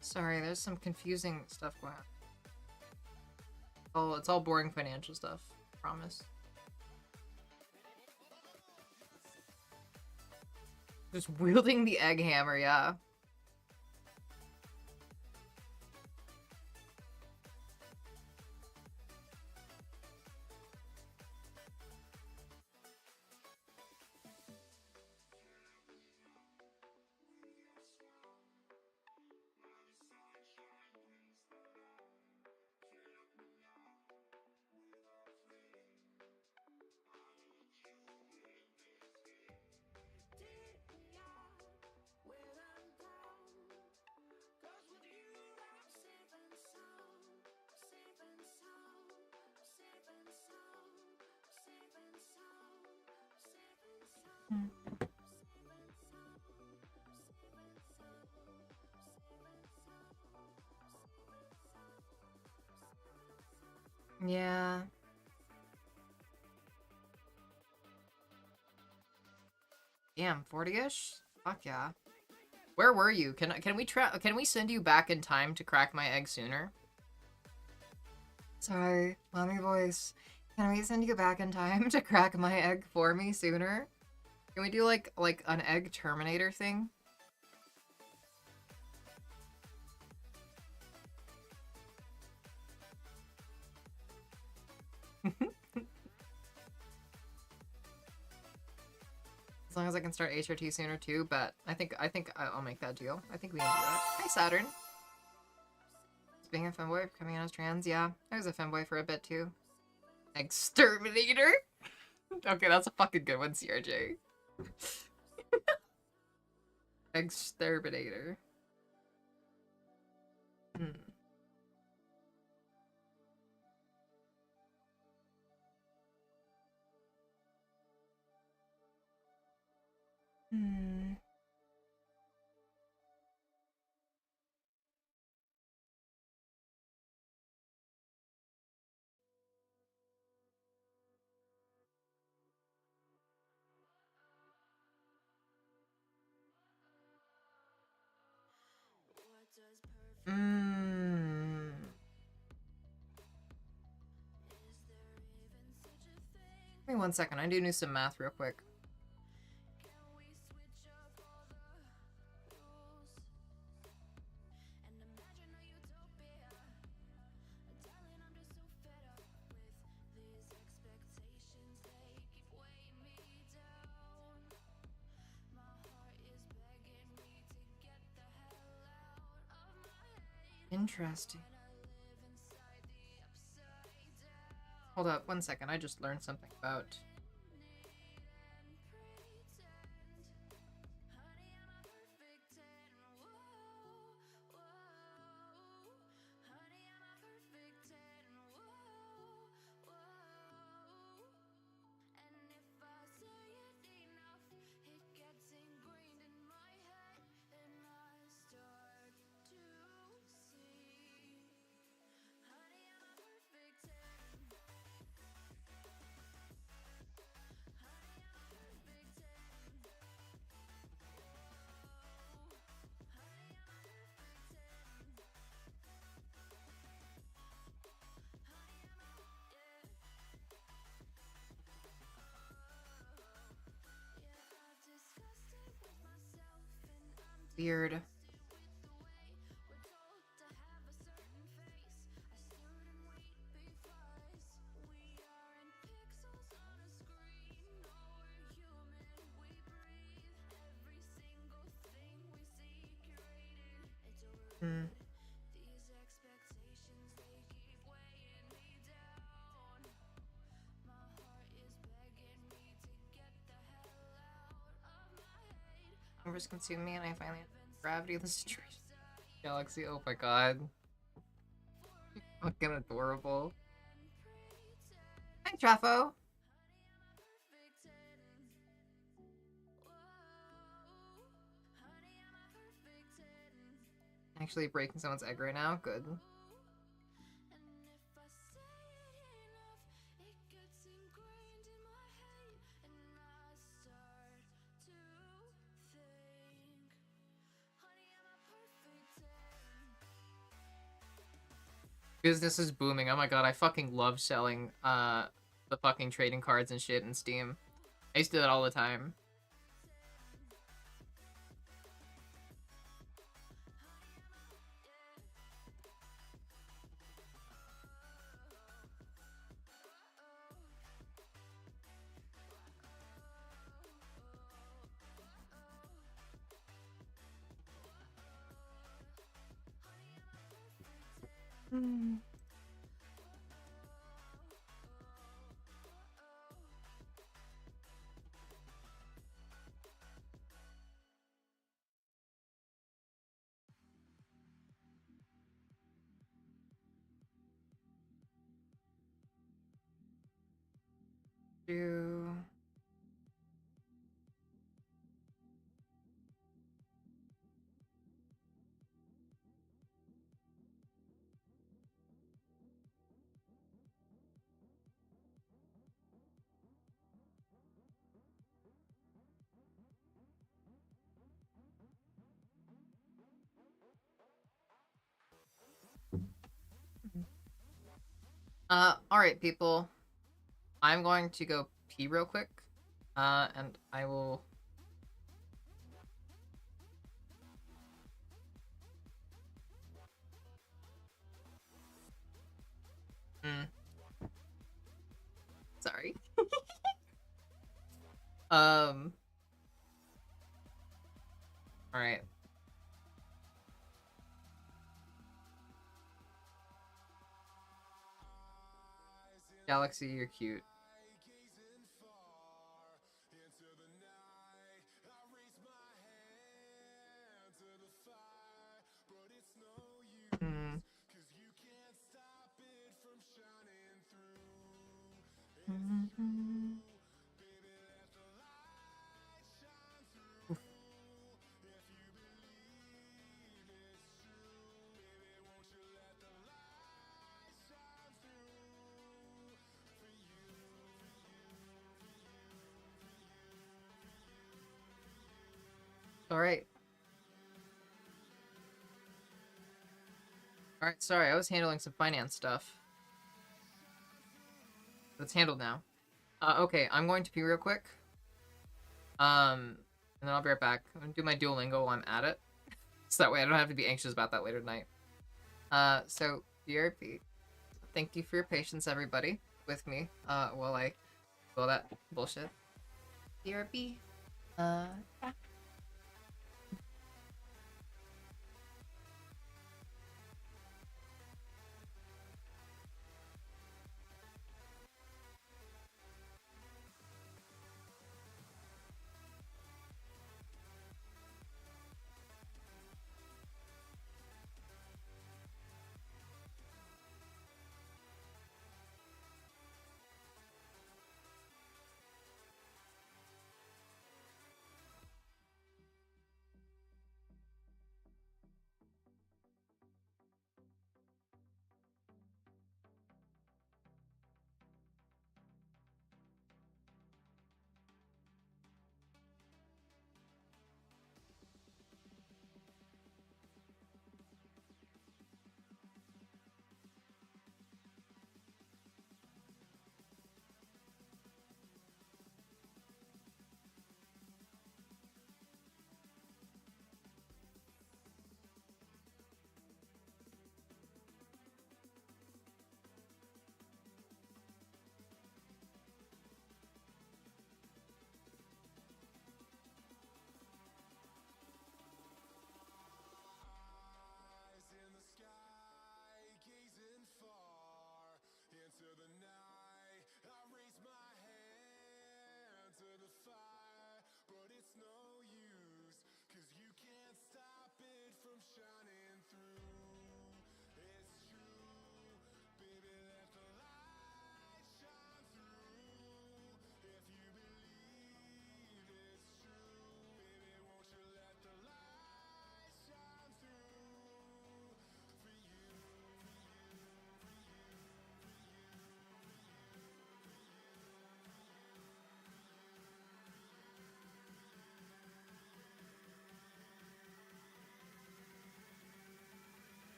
Sorry, there's some confusing stuff going on. Oh, it's all boring financial stuff. Promise. Just wielding the egg hammer, yeah. Yeah. Damn, 40-ish? Fuck yeah. Where were you? Can we send you back in time to crack my egg sooner? Sorry, mommy voice. Can we send you back in time to crack my egg for me sooner? Can we do like an egg Terminator thing? As long as I can start HRT sooner too, but I think I'll make that deal. I think we can do that. Hi Saturn. Being a femboy, coming out as trans, yeah. I was a femboy for a bit too. Exterminator? Okay, that's a fucking good one, CRJ. Exterminator. Hmm. Hmm. Mm. Give me 1 second. I do need some math real quick. Interesting. Hold up, 1 second. I just learned something about. Weird. Hmm. Numbers consume me and I finally gravity of the situation. Galaxy, oh my god. Fucking adorable. Hi, Trafo. Actually breaking someone's egg right now. Good. Business is booming. Oh my god, I fucking love selling the fucking trading cards and shit in Steam. I used to do that all the time. Hmm. Do... Alright, people. I'm going to go pee real quick. And I will... Sorry. Alright. Galaxy, you're cute. Mm. Oof. Alright. Alright, sorry, I was handling some finance stuff. It's handled now. Okay, I'm going to pee real quick. And then I'll be right back. I'm gonna do my Duolingo while I'm at it. So that way I don't have to be anxious about that later tonight. So, BRB. Thank you for your patience, everybody, with me, while I do all that bullshit. BRB. Yeah.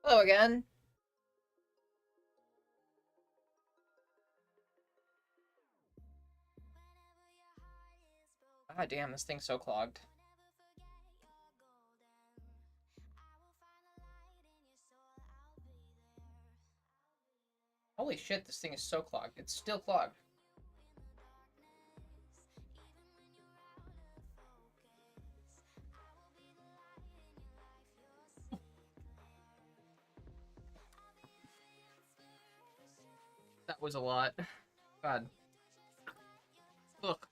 Hello again. God damn, this thing's so clogged. Holy shit, this thing is so clogged. It's still clogged. That was a lot. God. Look.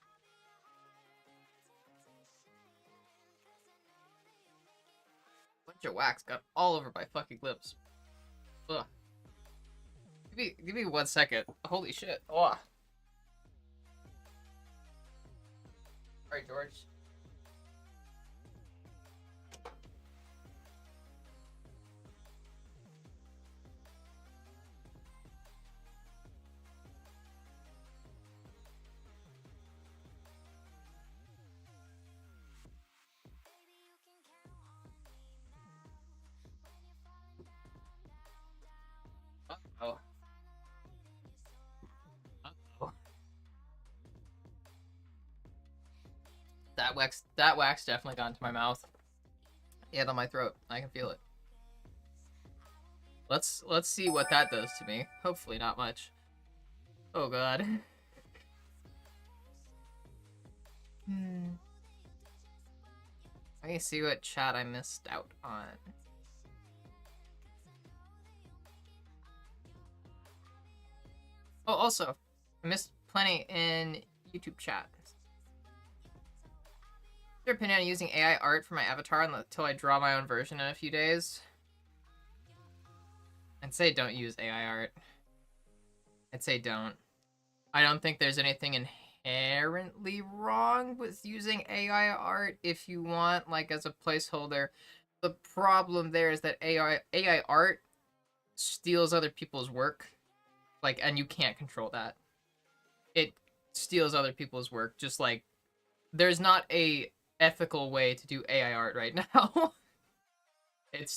Bunch of wax got all over my fucking lips. Ugh. Give me 1 second. Holy shit. Oh. Alright, George. Uh-oh. Uh-oh. That wax definitely got into my mouth. And on my throat. I can feel it. Let's see what that does to me. Hopefully not much. Oh god. Let me see what chat I missed out on. Oh, also, I missed plenty in YouTube chat. What's your opinion on using AI art for my avatar until I draw my own version in a few days? I'd say don't use AI art. I'd say don't. I don't think there's anything inherently wrong with using AI art if you want, like, as a placeholder. The problem there is that AI art steals other people's work. Like, and you can't control that. It steals other people's work. Just like, there's not a ethical way to do AI art right now. It's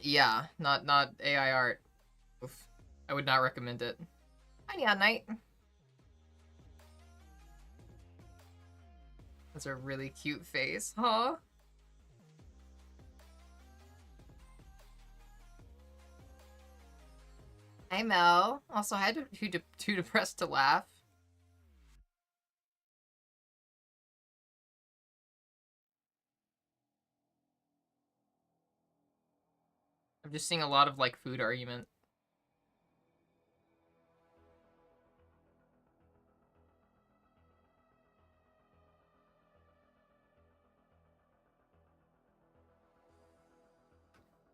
yeah, not AI art. Oof. I would not recommend it. Hi, Neon Knight. That's a really cute face, huh? Hi, Mel. Also, I had too depressed to laugh. I'm just seeing a lot of, like, food argument.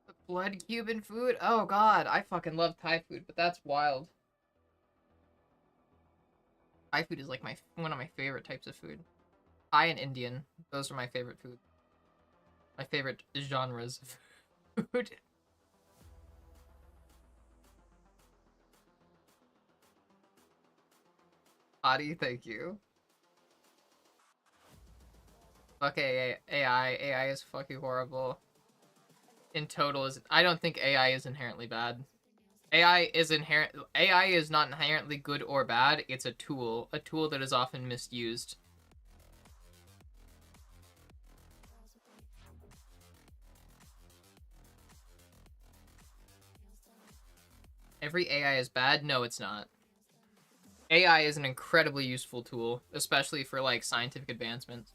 The blood Cuban food? Oh, God. I fucking love Thai food, but that's wild. Thai food is, like, one of my favorite types of food. Thai and Indian. Those are my favorite food. My favorite genres of food. Adi, thank you. Fuck AI. AI is fucking horrible. In total, I don't think AI is inherently bad. AI is not inherently good or bad. It's a tool that is often misused. Every AI is bad? No, it's not. AI is an incredibly useful tool, especially for, like, scientific advancements.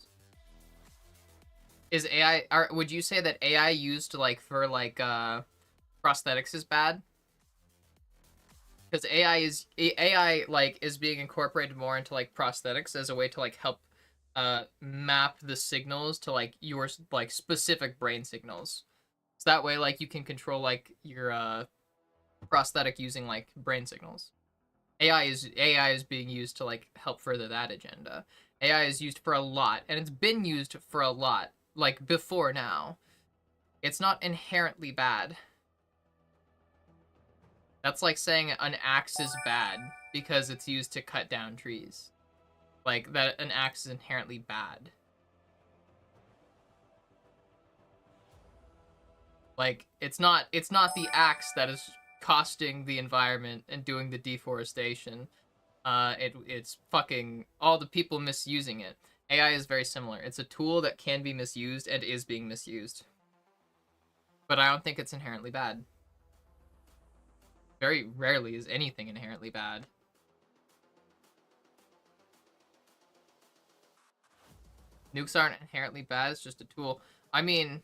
Would you say that AI used, like, for, like, prosthetics is bad? Because AI, like, is being incorporated more into, like, prosthetics as a way to, like, help map the signals to, like, your, like, specific brain signals. So that way, like, you can control, like, your prosthetic using, like, brain signals. AI is being used to, like, help further that agenda. AI is used for a lot, and it's been used for a lot, like, before now. It's not inherently bad. That's like saying an axe is bad because it's used to cut down trees. Like, that an axe is inherently bad. Like, it's not the axe that is costing the environment and doing the deforestation. It's fucking all the people misusing it. AI is very similar. It's a tool that can be misused and is being misused. But I don't think it's inherently bad. Very rarely is anything inherently bad. Nukes aren't inherently bad, it's just a tool. I mean,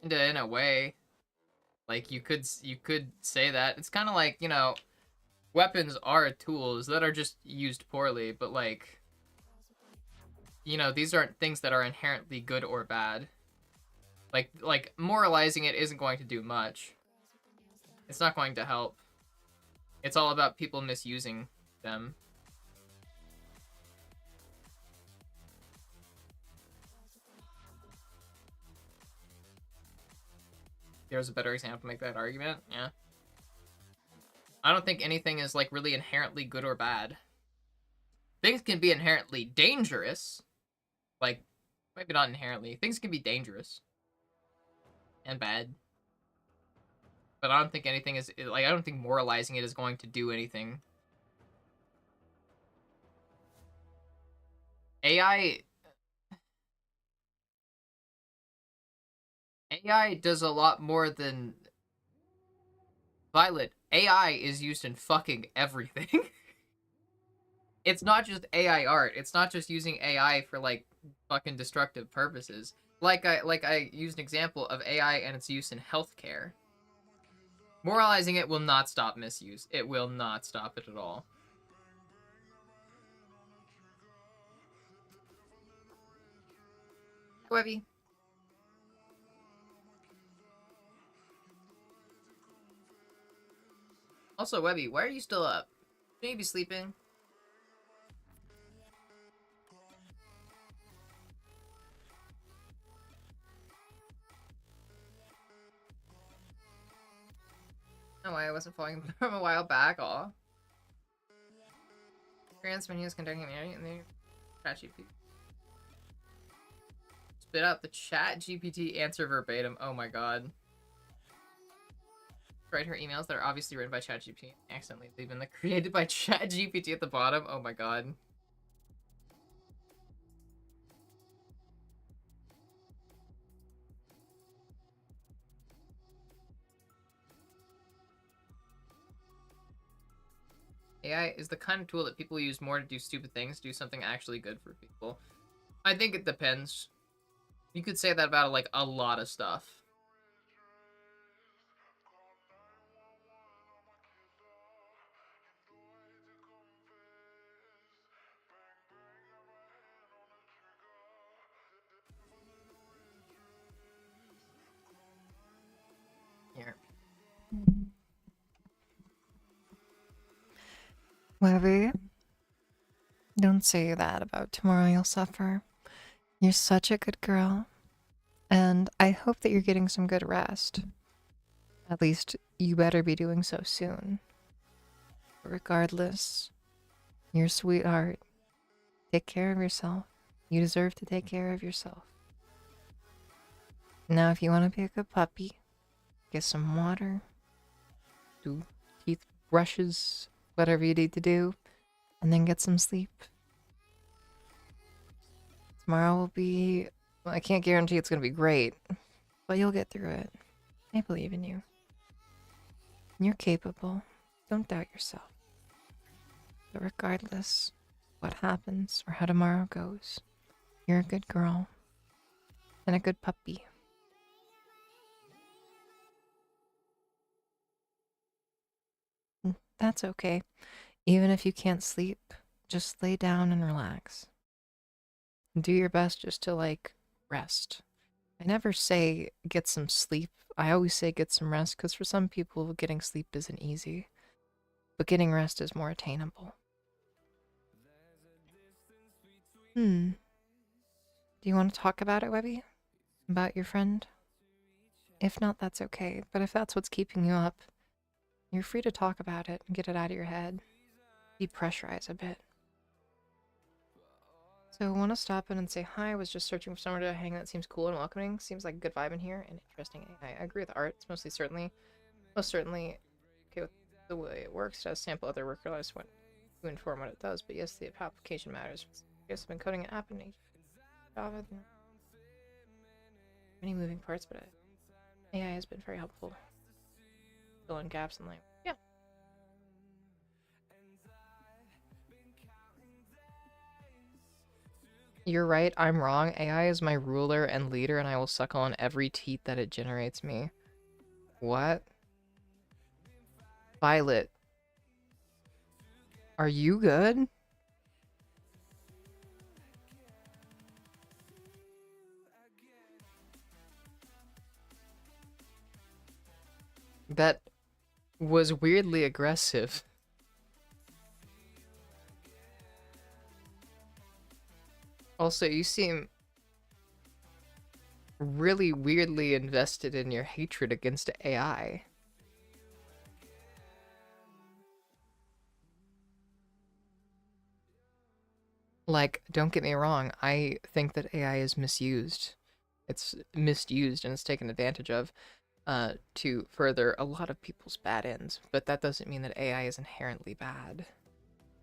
kinda in a way. Like, you could say that. It's kind of like, you know, weapons are tools that are just used poorly, but like, you know, these aren't things that are inherently good or bad. Like moralizing it isn't going to do much. It's not going to help. It's all about people misusing them. There's a better example to make that argument. Yeah. I don't think anything is like really inherently good or bad. Things can be inherently dangerous. Like, maybe not inherently. Things can be dangerous and bad. But I don't think anything is like, I don't think moralizing it is going to do anything. AI does a lot more than Violet. AI is used in fucking everything. It's not just AI art. It's not just using AI for like fucking destructive purposes. Like I used an example of AI and its use in healthcare. Moralizing it will not stop misuse. It will not stop it at all. Webby. Also, Webby, why are you still up? Shouldn't you be sleeping? No, why I wasn't following from a while back. Aw. Trans menus conducting and the chat GPT. Spit out the chat GPT answer verbatim. Oh my god. Write her emails that are obviously written by ChatGPT. Accidentally leaving the created by ChatGPT at the bottom. Oh my god. AI is the kind of tool that people use more to do stupid things, do something actually good for people. I think it depends. You could say that about like a lot of stuff. Here. Webby, don't say that about tomorrow you'll suffer. You're such a good girl. And I hope that you're getting some good rest. At least you better be doing so soon. But regardless, you're a sweetheart. Take care of yourself. You deserve to take care of yourself. Now, if you want to be a good puppy, get some water, do teeth brushes, whatever you need to do, and then get some sleep. Tomorrow will be... Well, I can't guarantee it's going to be great, but you'll get through it. I believe in you. You're capable. Don't doubt yourself. But regardless what happens or how tomorrow goes, you're a good girl and a good puppy. That's okay. Even if you can't sleep, just lay down and relax. Do your best just to, like, rest. I never say get some sleep. I always say get some rest, because for some people, getting sleep isn't easy. But getting rest is more attainable. Do you want to talk about it, Webby? About your friend? If not, that's okay. But if that's what's keeping you up, you're free to talk about it and get it out of your head. Depressurize a bit. So, want to stop in and say hi. I was just searching for somewhere to hang that seems cool and welcoming. Seems like a good vibe in here and interesting AI. I agree with art. It's most certainly okay with the way it works. It does sample other work lives when to inform what it does. But yes, the application matters. Yes, I've been coding an app in Java. Many moving parts, but AI has been very helpful. Fill in gaps in language. Yeah. You're right, I'm wrong. AI is my ruler and leader, and I will suckle on every teat that it generates me. What? Violet. Are you good? That was weirdly aggressive. Also, you seem really weirdly invested in your hatred against AI. Like, don't get me wrong, I think that AI is misused. It's misused and it's taken advantage of to further a lot of people's bad ends. But that doesn't mean that AI is inherently bad.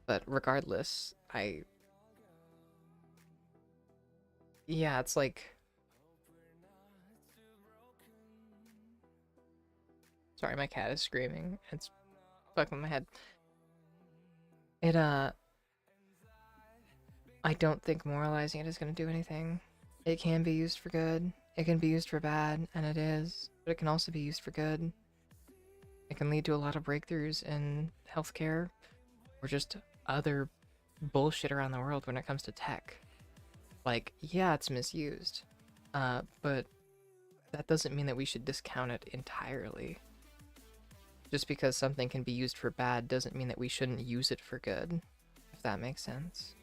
But regardless, yeah, it's like... Sorry, my cat is screaming. It's fucking my head. I don't think moralizing it is going to do anything. It can be used for good, it can be used for bad, and it is, but it can also be used for good. It can lead to a lot of breakthroughs in healthcare, or just other bullshit around the world when it comes to tech. Like, yeah, it's misused, but that doesn't mean that we should discount it entirely. Just because something can be used for bad doesn't mean that we shouldn't use it for good, if that makes sense.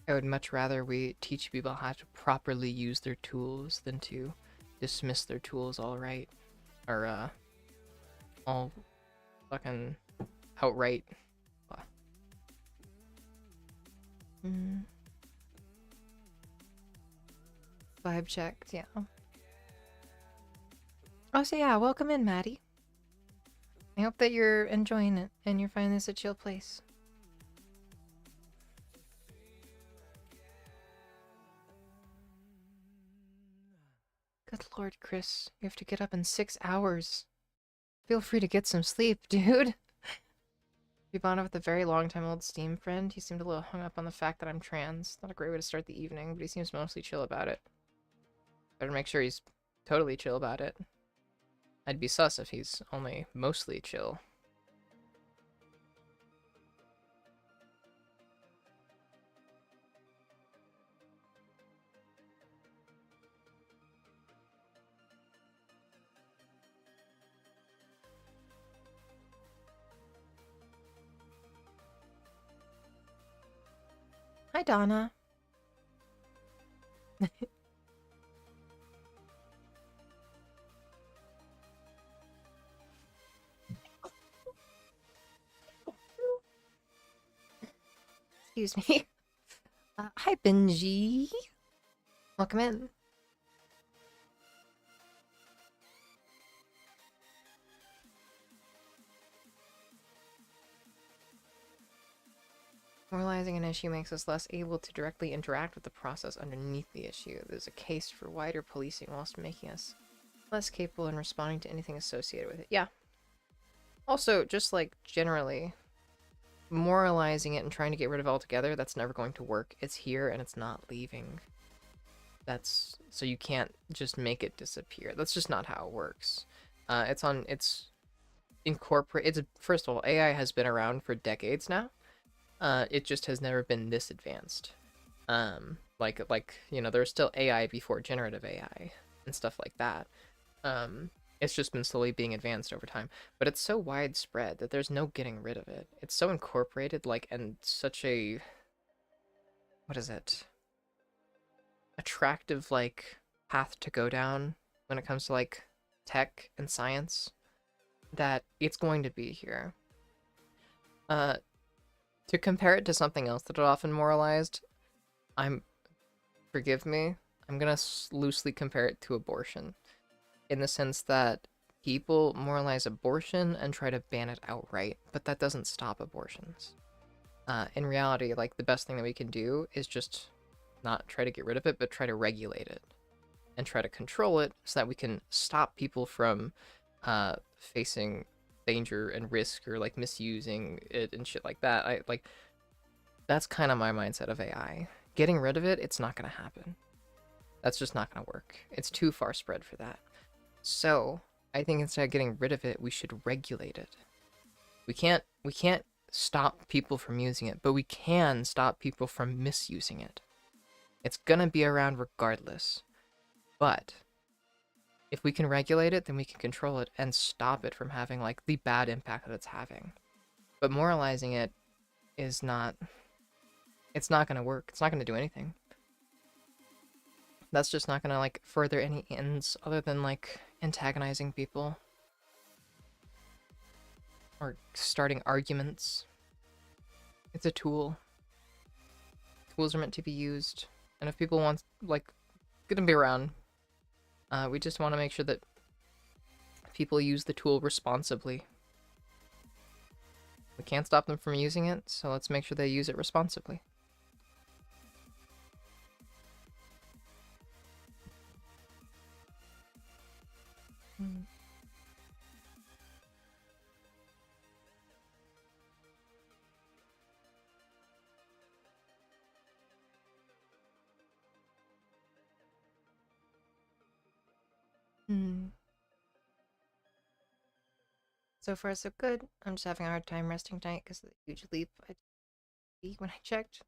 I would much rather we teach people how to properly use their tools than to dismiss their tools outright. Or, all fucking outright. Vibe checked, yeah. Oh, so yeah, welcome in, Maddie. I hope that you're enjoying it and you're finding this a chill place. Good lord, Chris. You have to get up in 6 hours. Feel free to get some sleep, dude. We bonded with a very long-time old Steam friend. He seemed a little hung up on the fact that I'm trans. Not a great way to start the evening, but he seems mostly chill about it. Better make sure he's totally chill about it. I'd be sus if he's only mostly chill. Hi, Donna. Excuse me. Hi, Benji. Welcome in. Moralizing an issue makes us less able to directly interact with the process underneath the issue. There's a case for wider policing whilst making us less capable in responding to anything associated with it. Yeah. Also, just like generally, moralizing it and trying to get rid of it altogether, that's never going to work. It's here and it's not leaving. So you can't just make it disappear. That's just not how it works. First of all, AI has been around for decades now. It just has never been this advanced. There's still AI before generative AI and stuff like that. It's just been slowly being advanced over time, but it's so widespread that there's no getting rid of it. It's so incorporated, and such a, what is it? Attractive, path to go down when it comes to, tech and science, that it's going to be here. To compare it to something else that are often moralized, forgive me, I'm gonna loosely compare it to abortion, in the sense that people moralize abortion and try to ban it outright, but that doesn't stop abortions. In reality, like, the best thing that we can do is just not try to get rid of it, but try to regulate it and try to control it so that we can stop people from facing danger and risk or like misusing it and shit like that. That's kind of my mindset of AI. Getting rid of it, it's not gonna happen. That's just not gonna work. It's too far spread for that. So I think instead of getting rid of it, we should regulate it. We can't stop people from using it, but we can stop people from misusing it. It's gonna be around regardless. But if we can regulate it, then we can control it and stop it from having like the bad impact that it's having. But moralizing it is not, it's not gonna work. It's not gonna do anything. That's just not gonna like further any ends other than like antagonizing people or starting arguments. It's a tool. Tools are meant to be used, and if people want like gonna be around, we just want to make sure that people use the tool responsibly. We can't stop them from using it, so let's make sure they use it responsibly. So far, so good. I'm just having a hard time resting tonight because of the huge leap I did when I checked.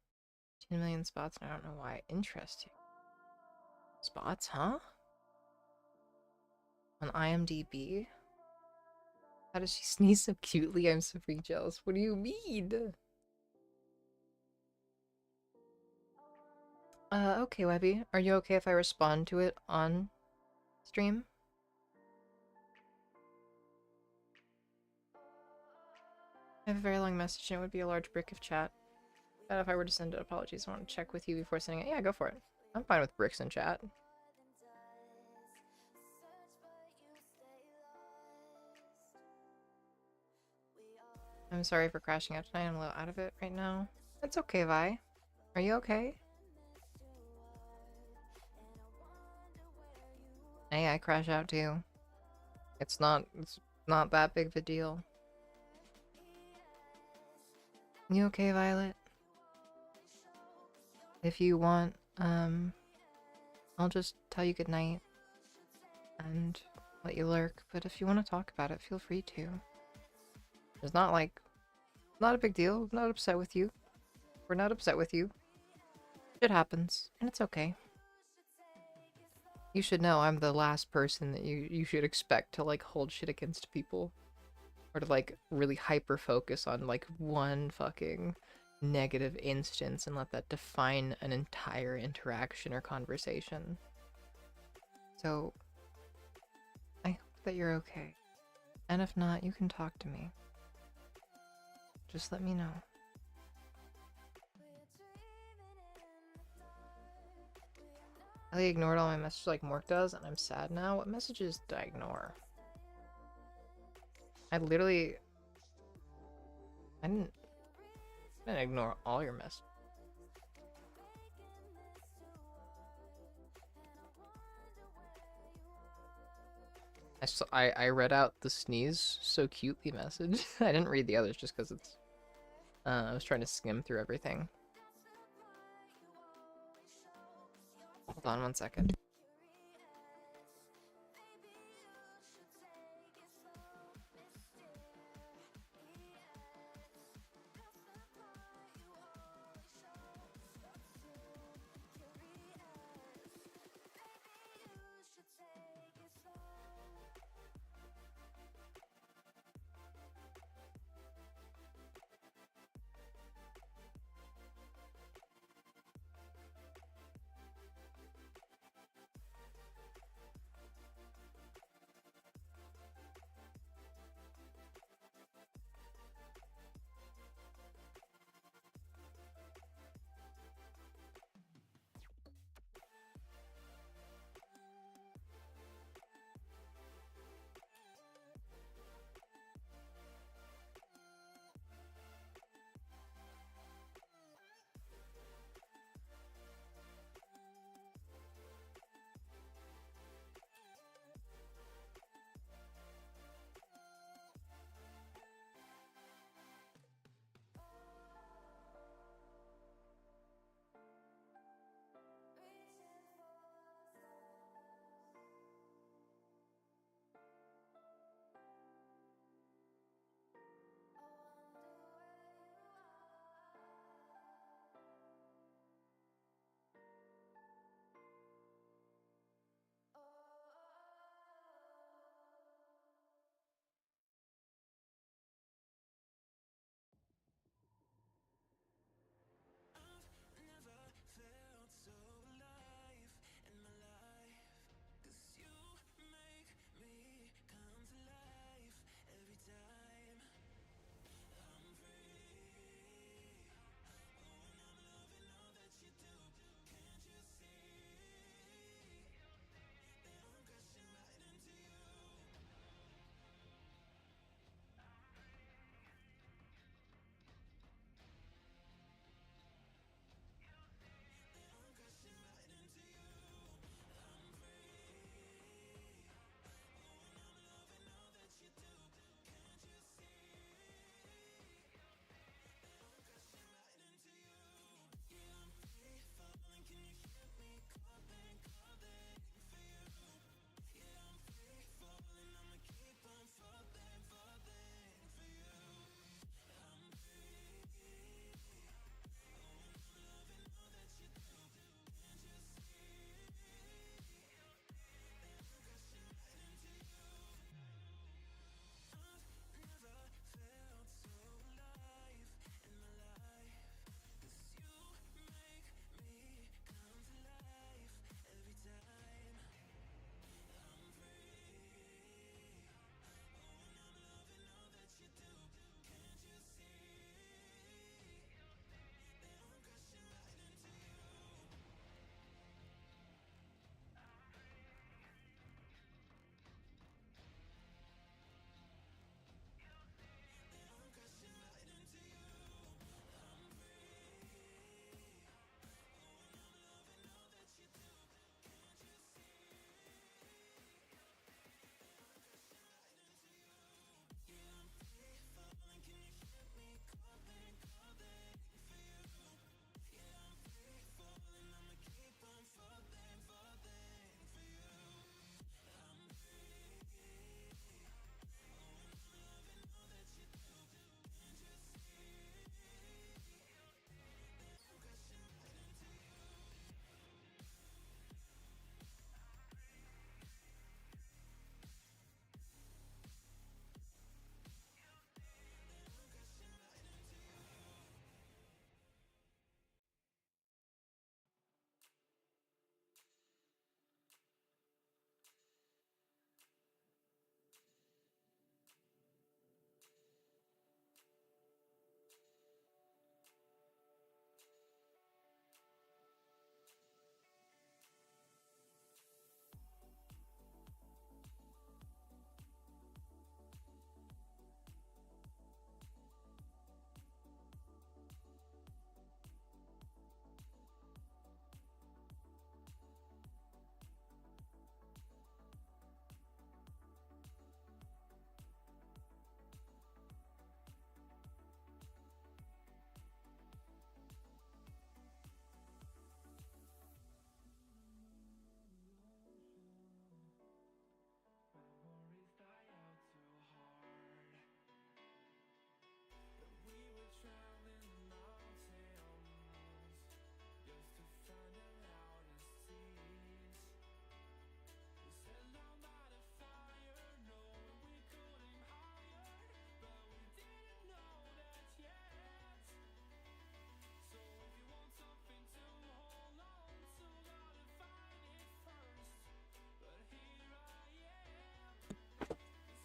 10 million spots, and I don't know why. Interesting. Spots, huh? On IMDb? How does she sneeze so cutely? I'm so freaking jealous. What do you mean? Okay, Webby. Are you okay if I respond to it on stream? I have a very long message and it would be a large brick of chat. But if I were to send it, apologies. I want to check with you before sending it. Yeah, go for it. I'm fine with bricks in chat. I'm sorry for crashing out tonight. I'm a little out of it right now. It's okay, Vi. Are you okay? Hey, I crash out too. It's not that big of a deal. You okay, Violet? If you want, I'll just tell you goodnight and let you lurk, but if you want to talk about it, feel free to. It's not like, not a big deal. I'm not upset with you. We're not upset with you. Shit happens, and it's okay. You should know I'm the last person that you should expect to like hold shit against people. Or to like really hyper focus on like one fucking negative instance and let that define an entire interaction or conversation. So I hope that you're okay. And if not, you can talk to me. Just let me know. I ignored all my messages like Mork does, and I'm sad now. What messages did I ignore? I didn't ignore all your messages. I read out the sneeze so cutely message. I didn't read the others just because it's I was trying to skim through everything. Hold on one second.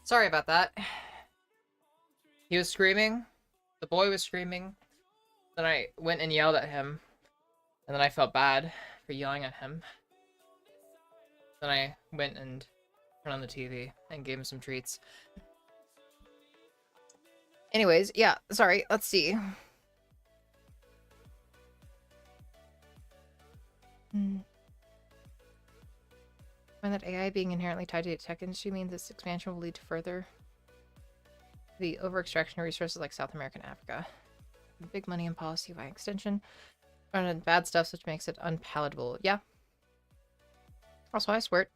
Sorry about that. He was screaming. The boy was screaming. Then I went and yelled at him. And then I felt bad for yelling at him. Then I went and turned on the TV and gave him some treats. Anyways, yeah, sorry, let's see. When that AI being inherently tied to the tech industry means this expansion will lead to further the over-extraction of resources like South America and Africa. Big money and policy by extension. And bad stuff which makes it unpalatable. Yeah. Also, I swear.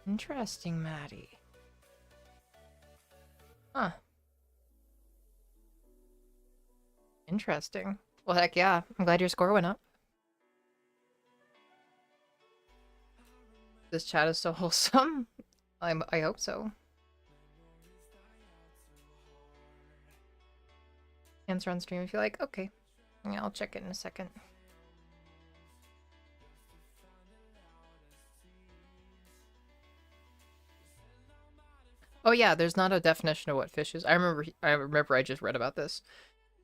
Interesting, Maddie. Huh. Interesting. Well, heck yeah. I'm glad your score went up. This chat is so wholesome. I hope so. Answer on stream if you like. Okay. Yeah, I'll check it in a second. Oh yeah, there's not a definition of what fish is. I remember I just read about this.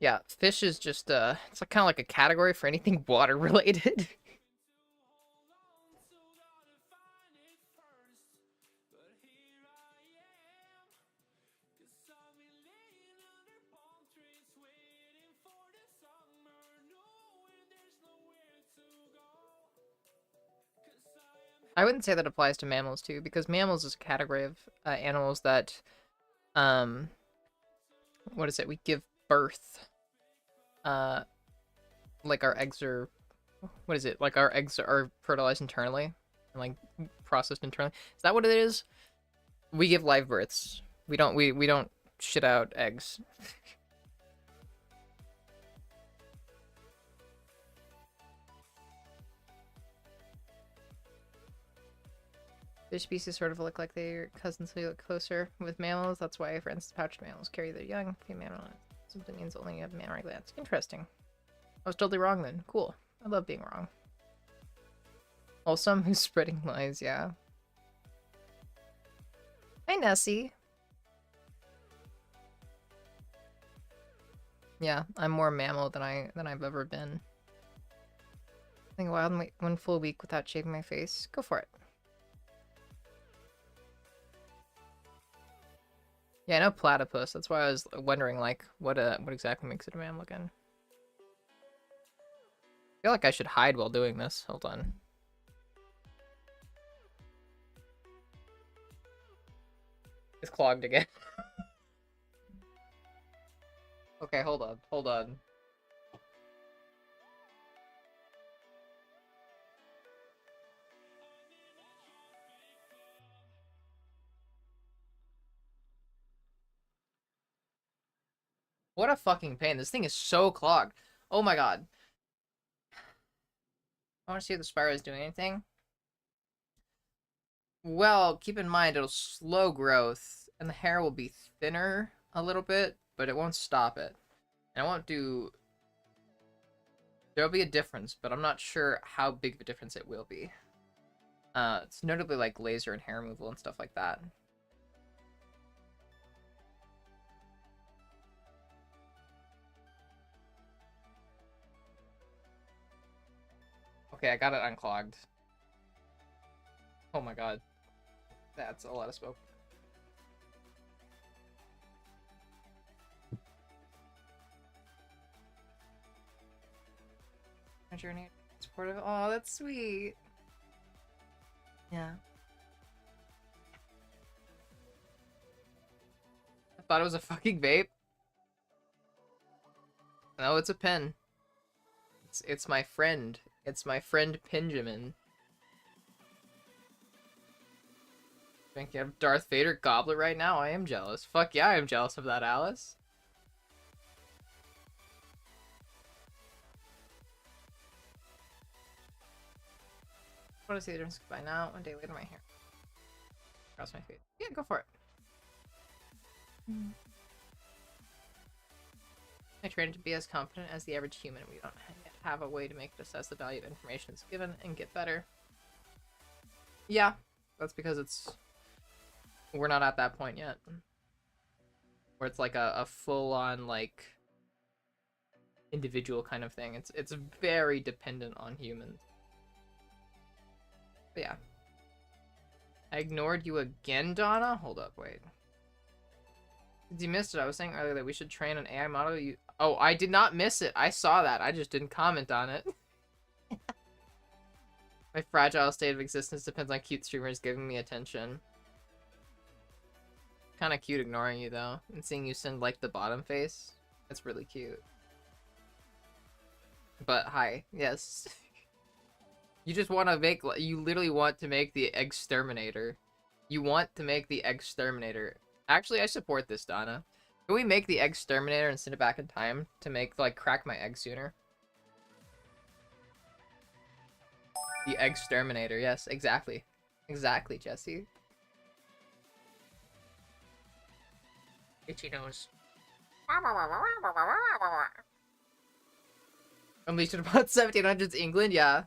Yeah, fish is just it's like kind of like a category for anything water related. I wouldn't say that applies to mammals too, because mammals is a category of animals that, what is it? We give birth. Like our eggs are, what is it? Like our eggs are fertilized internally and like processed internally. Is that what it is? We give live births. We don't shit out eggs. Fish species sort of look like their cousins who look closer with mammals. That's why, for instance, pouched mammals carry their young. Female simply means only have mammary glands. Interesting. I was totally wrong then. Cool. I love being wrong. Wholesome who's spreading lies, yeah. Hi, Nessie. Yeah, I'm more mammal than I've ever been. I think a wild one full week without shaving my face. Go for it. Yeah, I know platypus. That's why I was wondering, like, what exactly makes it a mammal again. I feel like I should hide while doing this. Hold on. It's clogged again. Okay, hold on. Hold on. What a fucking pain. This thing is so clogged. Oh my god. I want to see if the spiral is doing anything. Well, keep in mind it'll slow growth, and the hair will be thinner a little bit, but it won't stop it. And I won't do... There'll be a difference, but I'm not sure how big of a difference it will be. It's notably like laser and hair removal and stuff like that. Okay, I got it unclogged. Oh my god. That's a lot of smoke. My journey supportive. Oh, that's sweet. Yeah. I thought it was a fucking vape. No, it's a pen. It's my friend. It's my friend Benjamin. Think you have Darth Vader goblet right now? I am jealous. Fuck yeah, I am jealous of that, Alice. What is the difference by now? One day later, my hair across my face. Yeah, go for it. I train to be as confident as the average human. We don't yet have a way to make it assess the value of information it's given and get better. Yeah, that's because we're not at that point yet. Where it's like a full-on, like, individual kind of thing. It's very dependent on humans. But yeah. I ignored you again, Donna? Hold up, wait. You missed it. I was saying earlier that we should train an AI model. Oh, I did not miss it. I saw that. I just didn't comment on it. My fragile state of existence depends on cute streamers giving me attention. Kind of cute ignoring you, though. And seeing you send, like, the bottom face. That's really cute. But, hi. Yes. You just want to make... You literally want to make the exterminator. You want to make the exterminator. Actually, I support this, Donna. Can we make the exterminator and send it back in time to make, like, crack my egg sooner? The exterminator, yes, exactly. Exactly, Jesse. Itchy nose. Unleashed upon 1700s England, yeah.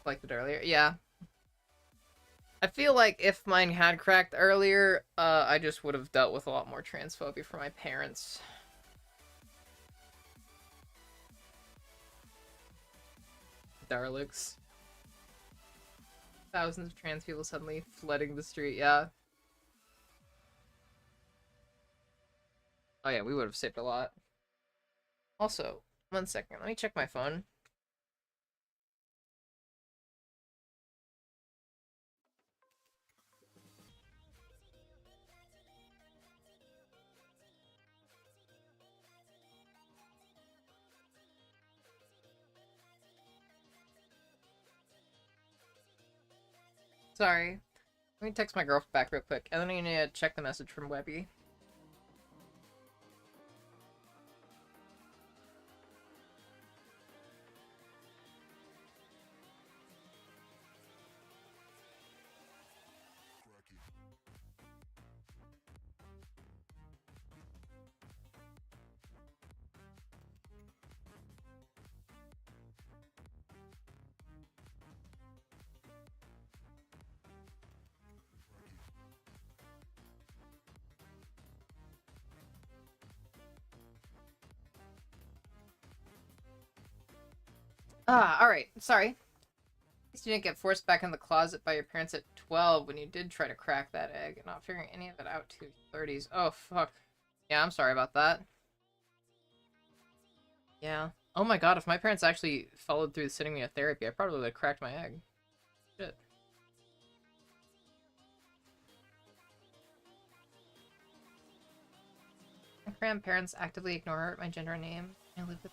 Like it earlier, yeah. I feel like if mine had cracked earlier, I just would have dealt with a lot more transphobia from my parents. Darlix. Thousands of trans people suddenly flooding the street, yeah. Oh yeah, we would have saved a lot. Also, 1 second, let me check my phone. Sorry. Let me text my girlfriend back real quick, and then I need to check the message from Webby. Alright, sorry. At least you didn't get forced back in the closet by your parents at 12 when you did try to crack that egg and not figuring any of it out to 30s. Oh, fuck. Yeah, I'm sorry about that. Yeah. Oh my god, if my parents actually followed through sending me a therapy, I probably would have cracked my egg. Shit. My grandparents actively ignore my gender name. I live with...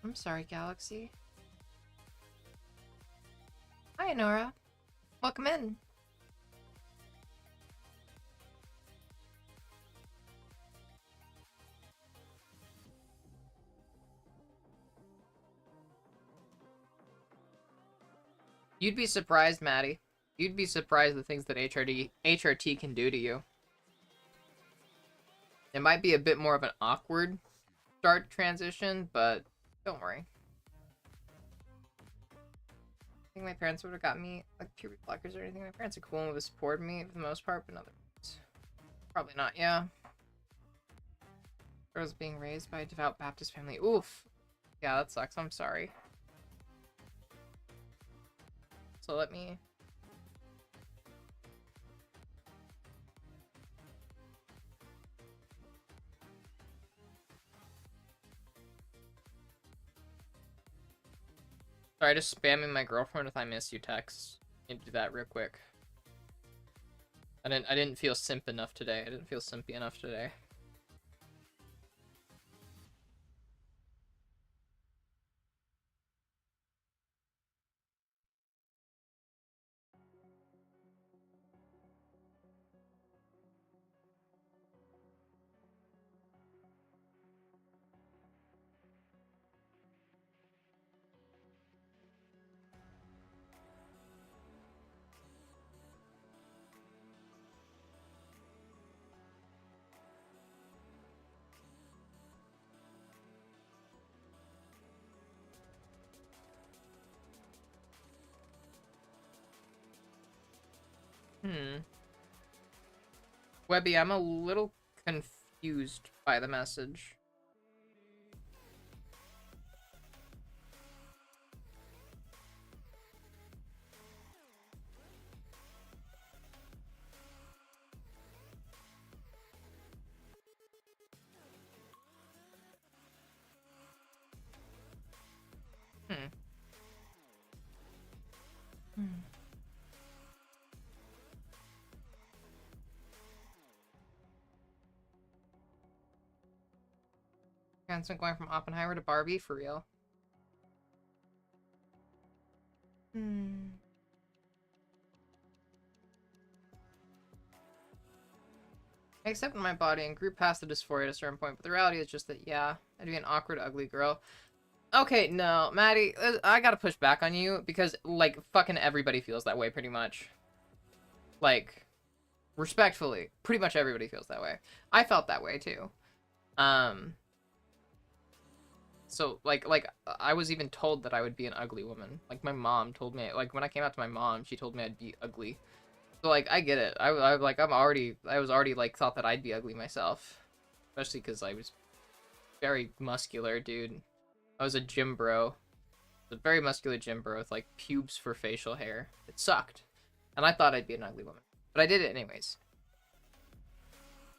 I'm sorry, Galaxy. Hi, Nora. Welcome in. You'd be surprised, Maddie. You'd be surprised the things that HRT can do to you. It might be a bit more of an awkward start transition, but don't worry. I think my parents would have got me like puberty blockers or anything. My parents are cool and would have supported me for the most part, but probably not, yeah. I was being raised by a devout Baptist family. Oof. Yeah, that sucks. I'm sorry. So let me... Sorry, just spamming my girlfriend with I miss you texts. I need to do that real quick. I didn't feel simp enough today. I didn't feel simpy enough today. Webby, I'm a little confused by the message. Hanson going from Oppenheimer to Barbie, for real. I accept my body and grew past the dysphoria at a certain point, but the reality is just that, yeah, I'd be an awkward, ugly girl. Okay, no, Maddie, I gotta push back on you, because, like, fucking everybody feels that way, pretty much. Like, respectfully, pretty much everybody feels that way. I felt that way, too. So, like, I was even told that I would be an ugly woman. Like, my mom told me, like, when I came out to my mom, she told me I'd be ugly. So, like, I get it. I was already, like, thought that I'd be ugly myself. Especially because I was very muscular, dude. I was a gym bro. A very muscular gym bro with, like, pubes for facial hair. It sucked. And I thought I'd be an ugly woman. But I did it anyways.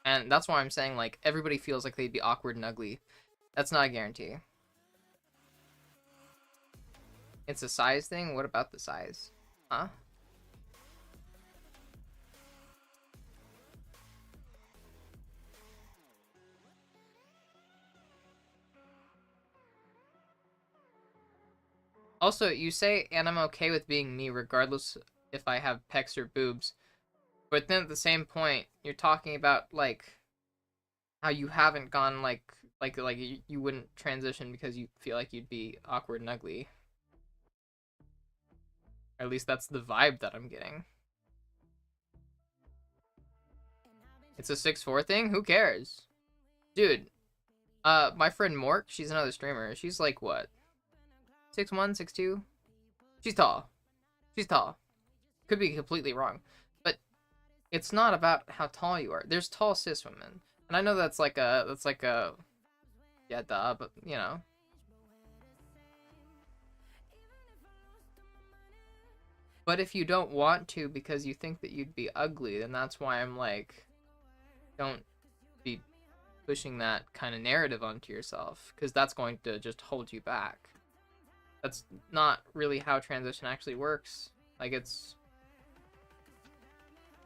And that's why I'm saying, like, everybody feels like they'd be awkward and ugly. That's not a guarantee. It's a size thing? What about the size? Huh? Also, you say, and I'm okay with being me regardless if I have pecs or boobs. But then at the same point, you're talking about, like, how you haven't gone, like you wouldn't transition because you feel like you'd be awkward and ugly. Or at least that's the vibe that I'm getting. It's a 6'4" thing? Who cares? Dude, my friend Mork, she's another streamer. She's like, what? 6'1", 6'2"? She's tall. She's tall. Could be completely wrong. But it's not about how tall you are. There's tall cis women. And I know that's like a, yeah, duh, but, you know. But if you don't want to because you think that you'd be ugly, then that's why I'm like, don't be pushing that kind of narrative onto yourself, because that's going to just hold you back. That's not really how transition actually works. Like, it's...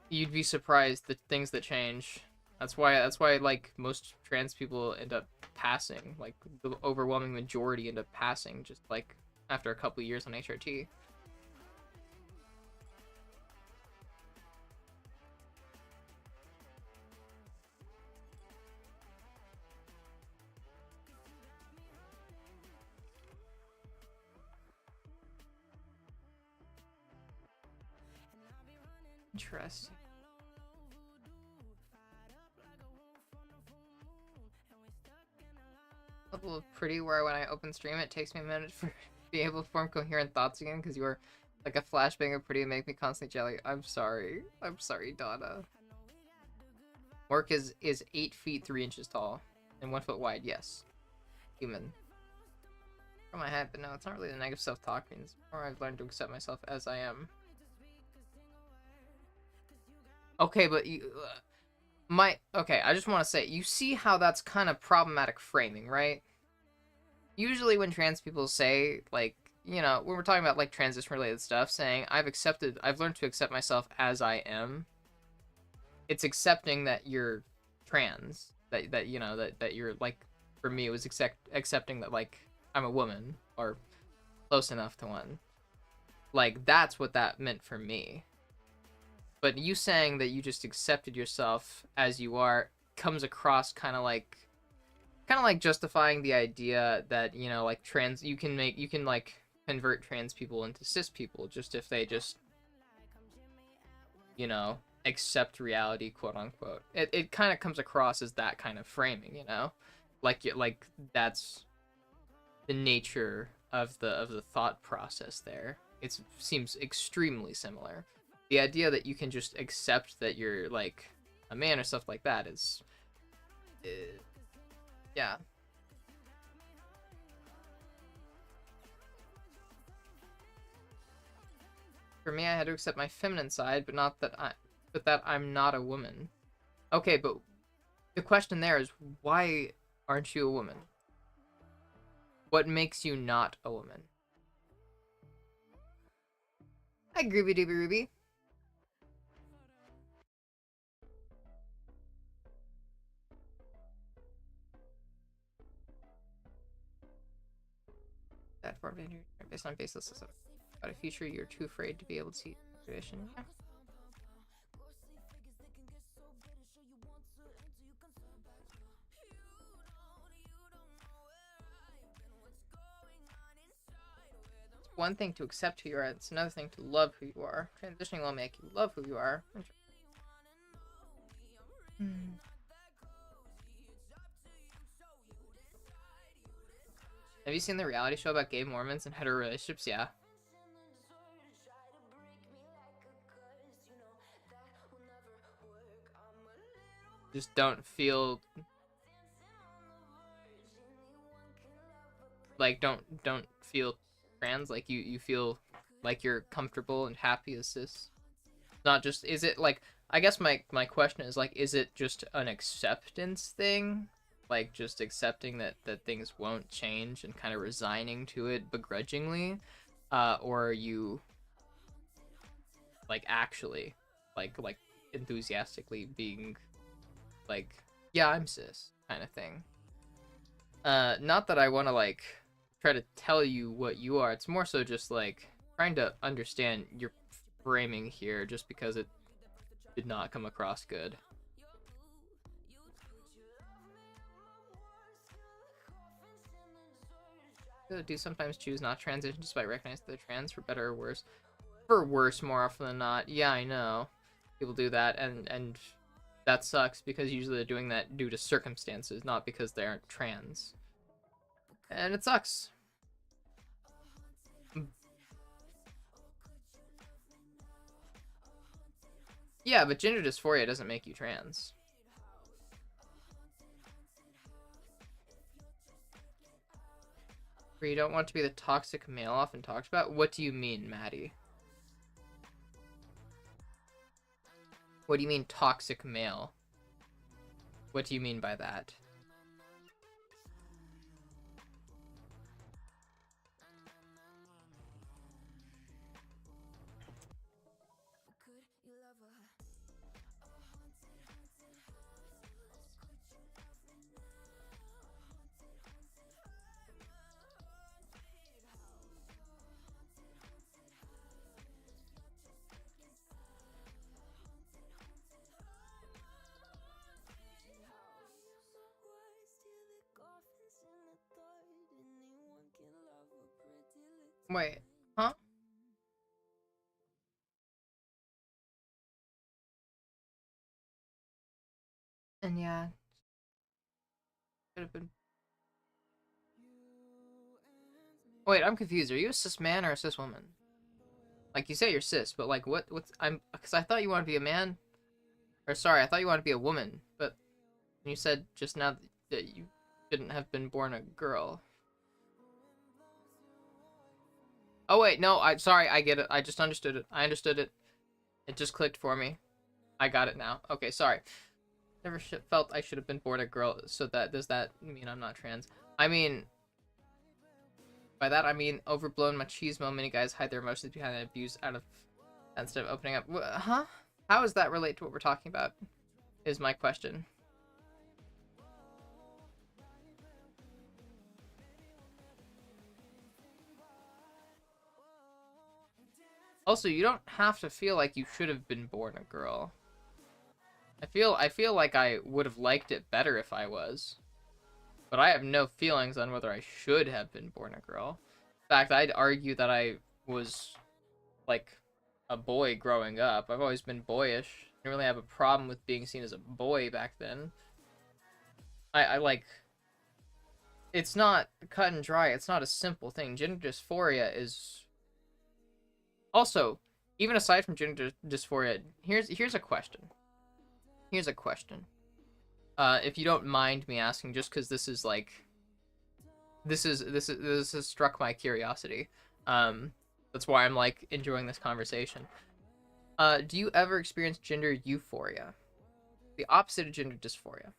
You'd be surprised the things that change. That's why, like, most trans people end up passing. Like, the overwhelming majority end up passing just, like, after a couple of years on HRT. Interesting. Level of pretty where when I open stream it takes me a minute for be able to form coherent thoughts again because you are like a flashbang of pretty and make me constantly jelly. I'm sorry. I'm sorry, Donna. Mork is 8 feet 3 inches tall and 1 foot wide, yes. Human. From my head, but no, it's not really the negative self-talk means more I've learned to accept myself as I am. Okay, but you... okay, I just want to say, you see how that's kind of problematic framing, right? Usually when trans people say, like, you know, when we're talking about, like, transition-related stuff, saying, I've learned to accept myself as I am, it's accepting that you're trans. That you know, that you're, like, for me, it was accepting that, like, I'm a woman, or close enough to one. Like, that's what that meant for me. But you saying that you just accepted yourself as you are comes across kind of like justifying the idea that, you know, like you can like convert trans people into cis people just if they just, you know, accept reality, quote unquote. It kind of comes across as that kind of framing, you know, like that's the nature of the thought process there. It seems extremely similar. the idea that you can just accept that you're like a man or stuff like that is, yeah. For me, I had to accept my feminine side, but that I'm not a woman. Okay, but the question there is, why aren't you a woman? What makes you not a woman? Hi, Groovy Dooby Ruby. That form based on baseless about a future you're too afraid to be able to see tradition. Yeah. It's one thing to accept who you are, it's another thing to love who you are. Transitioning will make you love who you are. Have you seen the reality show about gay Mormons and hetero relationships? Yeah. Just don't feel like don't feel trans, like you feel like you're comfortable and happy as cis. Not just, is it like, I guess my question is like, is it just an acceptance thing, like just accepting that things won't change and kind of resigning to it begrudgingly, or are you like actually like enthusiastically being like, yeah, I'm cis kind of thing. Not that I want to like try to tell you what you are, it's more so just like trying to understand your framing here, just because it did not come across good. I do sometimes choose not transition despite recognizing they're trans, for better or worse. For worse more often than not. Yeah, I know. People do that, and that sucks, because usually they're doing that due to circumstances, not because they aren't trans. And it sucks. Yeah, but gender dysphoria doesn't make you trans. Where you don't want to be the toxic male often talked about? What do you mean, Maddie? What do you mean toxic male? What do you mean by that? Wait, huh? And yeah, could have been. Wait, I'm confused. Are you a cis man or a cis woman? Like, you say you're cis, but like, what's because I thought you want to be a man, or sorry, I thought you want to be a woman, but you said just now that you shouldn't have been born a girl. Oh wait, no, sorry, I get it. I just understood it. I understood it. It just clicked for me. I got it now. Okay, sorry. Never felt I should have been born a girl, so does that mean I'm not trans? I mean, by that I mean overblown machismo. Many guys hide their emotions behind abuse out of instead of opening up. Huh? How does that relate to what we're talking about? Is my question. Also, you don't have to feel like you should have been born a girl. I feel like I would have liked it better if I was. But I have no feelings on whether I should have been born a girl. In fact, I'd argue that I was like a boy growing up. I've always been boyish. Didn't really have a problem with being seen as a boy back then. I like, it's not cut and dry. It's not a simple thing. Gender dysphoria is also, even aside from gender dysphoria, here's a question. Here's a question. If you don't mind me asking, just because this is like, this has struck my curiosity. That's why I'm like enjoying this conversation. Do you ever experience gender euphoria? The opposite of gender dysphoria.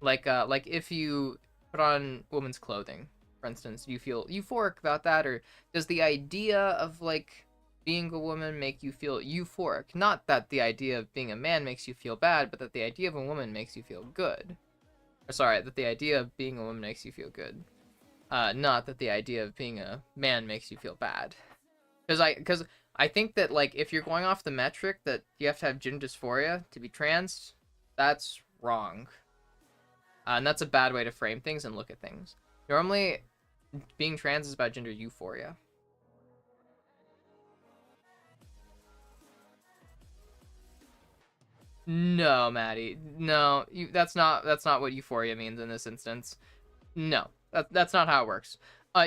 Like if you put on women's clothing, for instance, do you feel euphoric about that, or does the idea of like being a woman make you feel euphoric? Not that the idea of being a man makes you feel bad, but that the idea of a woman makes you feel good. Or sorry, that the idea of being a woman makes you feel good. Not that the idea of being a man makes you feel bad. Because I think that like if you're going off the metric that you have to have gender dysphoria to be trans, that's wrong. And that's a bad way to frame things and look at things. Normally, being trans is about gender euphoria. No, Maddie. No, that's not what euphoria means in this instance. No, that's not how it works.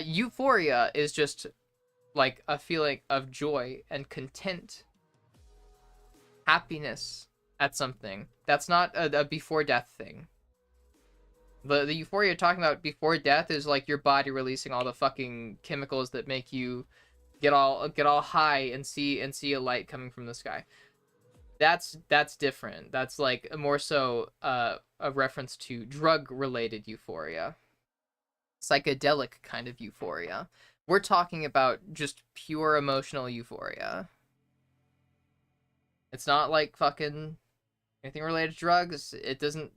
Euphoria is just like a feeling of joy and content, happiness at something. That's not a before death thing. The euphoria you're talking about before death is like your body releasing all the fucking chemicals that make you get all high and see a light coming from the sky. That's different. That's like more so a reference to drug related euphoria, psychedelic kind of euphoria. We're talking about just pure emotional euphoria. It's not like fucking anything related to drugs. It doesn't.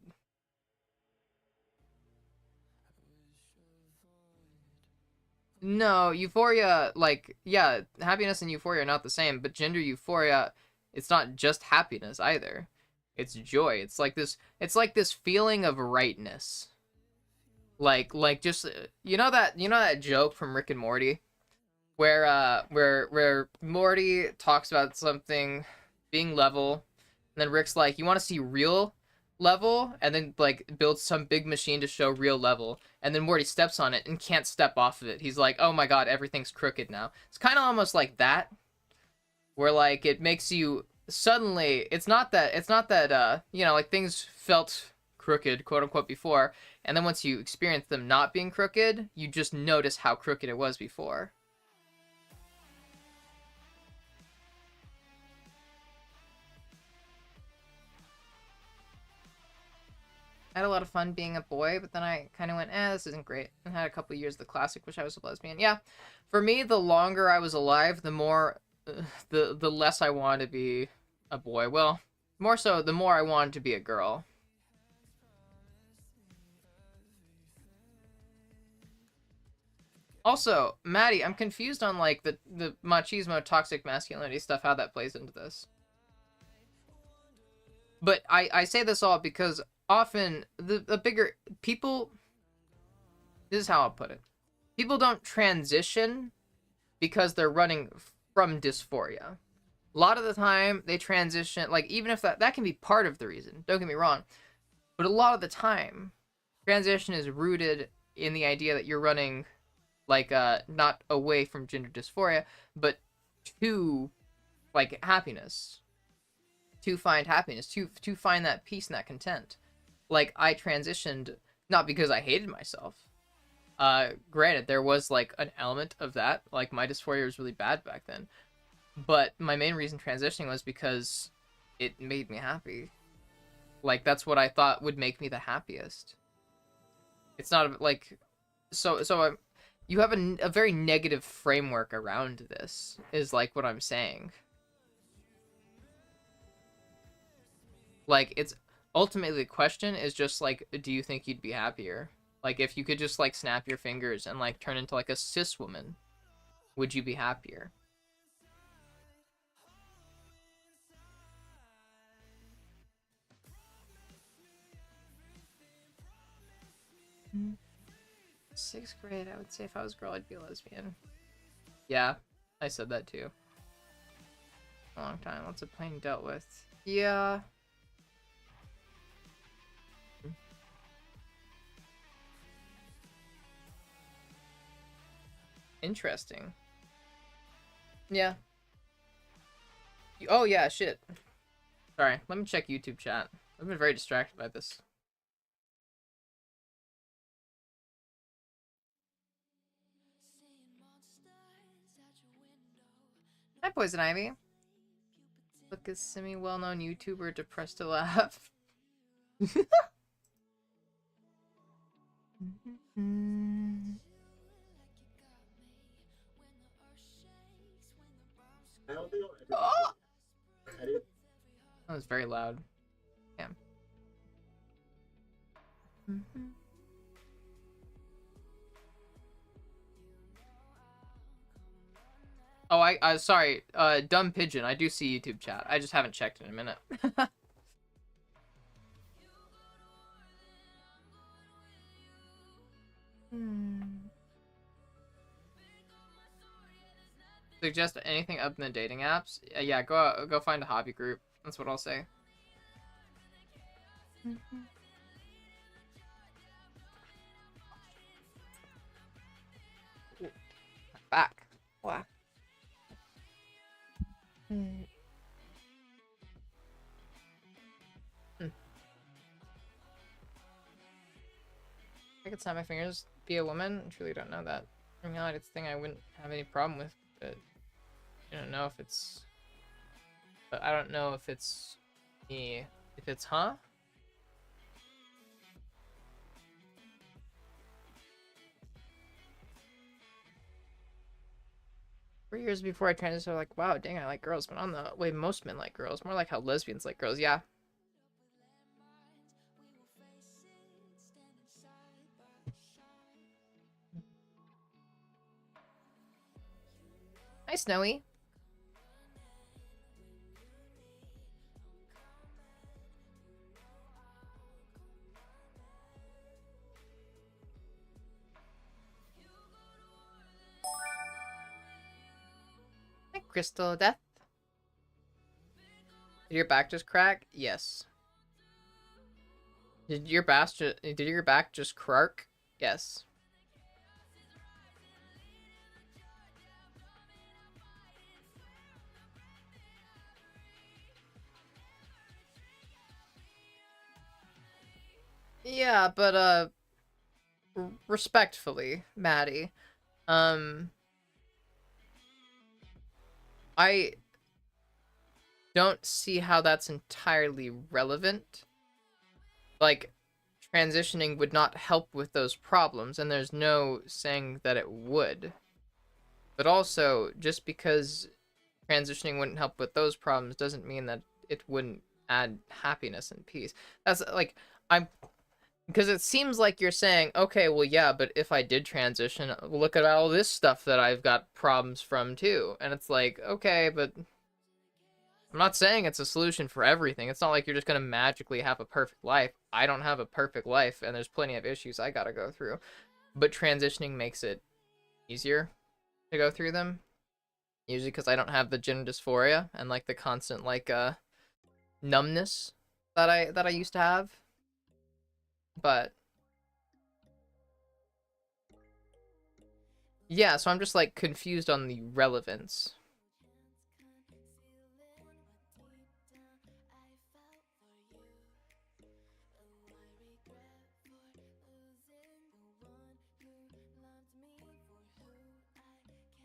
No, euphoria, like, yeah, happiness and euphoria are not the same, but gender euphoria, it's not just happiness either. It's joy. It's like this feeling of rightness. Like just you know that joke from Rick and Morty where Morty talks about something being level, and then Rick's like, "You want to see real level?" and then like builds some big machine to show real level, and then Morty steps on it and can't step off of it. He's like, "Oh my god, everything's crooked now." It's kind of almost like that, where like it makes you suddenly. It's not that like things felt crooked, quote unquote, before, and then once you experience them not being crooked, you just notice how crooked it was before. I had a lot of fun being a boy, but then I kind of went, this isn't great. And had a couple years of the classic, which I was a lesbian. Yeah, for me, the longer I was alive, the more, the less I wanted to be a boy. Well, more so, the more I wanted to be a girl. Also, Maddie, I'm confused on like the machismo, toxic masculinity stuff, how that plays into this. But I say this all because often the bigger people, this is how I'll put it. People don't transition because they're running from dysphoria. A lot of the time they transition, like even if that can be part of the reason, don't get me wrong, but a lot of the time transition is rooted in the idea that you're running like not away from gender dysphoria, but to like happiness, to find happiness, to find that peace and that content. Like I transitioned not because I hated myself. Granted, there was like an element of that. Like my dysphoria was really bad back then, but my main reason transitioning was because it made me happy. Like that's what I thought would make me the happiest. It's not like so you have a very negative framework around this is like what I'm saying. Like it's ultimately the question is just like, do you think you'd be happier? Like if you could just like snap your fingers and like turn into like a cis woman, would you be happier? Sixth grade, I would say if I was a girl, I'd be a lesbian. Yeah, I said that too. A long time. Lots of pain dealt with. Yeah. Interesting. Yeah. Oh, yeah, shit. Sorry, let me check YouTube chat. I've been very distracted by this. Hi, Poison Ivy. Look, a semi-well-known YouTuber depressed to laugh. Oh! That was very loud. Damn. Oh, I sorry, dumb pigeon. I do see YouTube chat. I just haven't checked in a minute. Suggest anything up in the dating apps? Yeah, go find a hobby group. That's what I'll say. Back. Wow. I could snap my fingers, be a woman. I truly don't know that. I mean, it's a thing I wouldn't have any problem with, but I don't know if it's. But I don't know if it's me. If it's huh? 3 years before I transitioned, I was like, wow, dang, I like girls, but on the way most men like girls, more like how lesbians like girls. Yeah. Hi, Snowy. Hi, Crystal Death. Did your back just crack? Yes. Did your back just crack? Yes. Yeah, but respectfully, Maddie, I don't see how that's entirely relevant. Like, transitioning would not help with those problems, and there's no saying that it would. But also, just because transitioning wouldn't help with those problems doesn't mean that it wouldn't add happiness and peace. That's like, I'm because it seems like you're saying, okay, well, yeah, but if I did transition, look at all this stuff that I've got problems from too. And it's like, okay, but I'm not saying it's a solution for everything. It's not like you're just going to magically have a perfect life. I don't have a perfect life, and there's plenty of issues I got to go through. But transitioning makes it easier to go through them. Usually because I don't have the gender dysphoria and like the constant like numbness that I used to have. But yeah, so I'm just like confused on the relevance.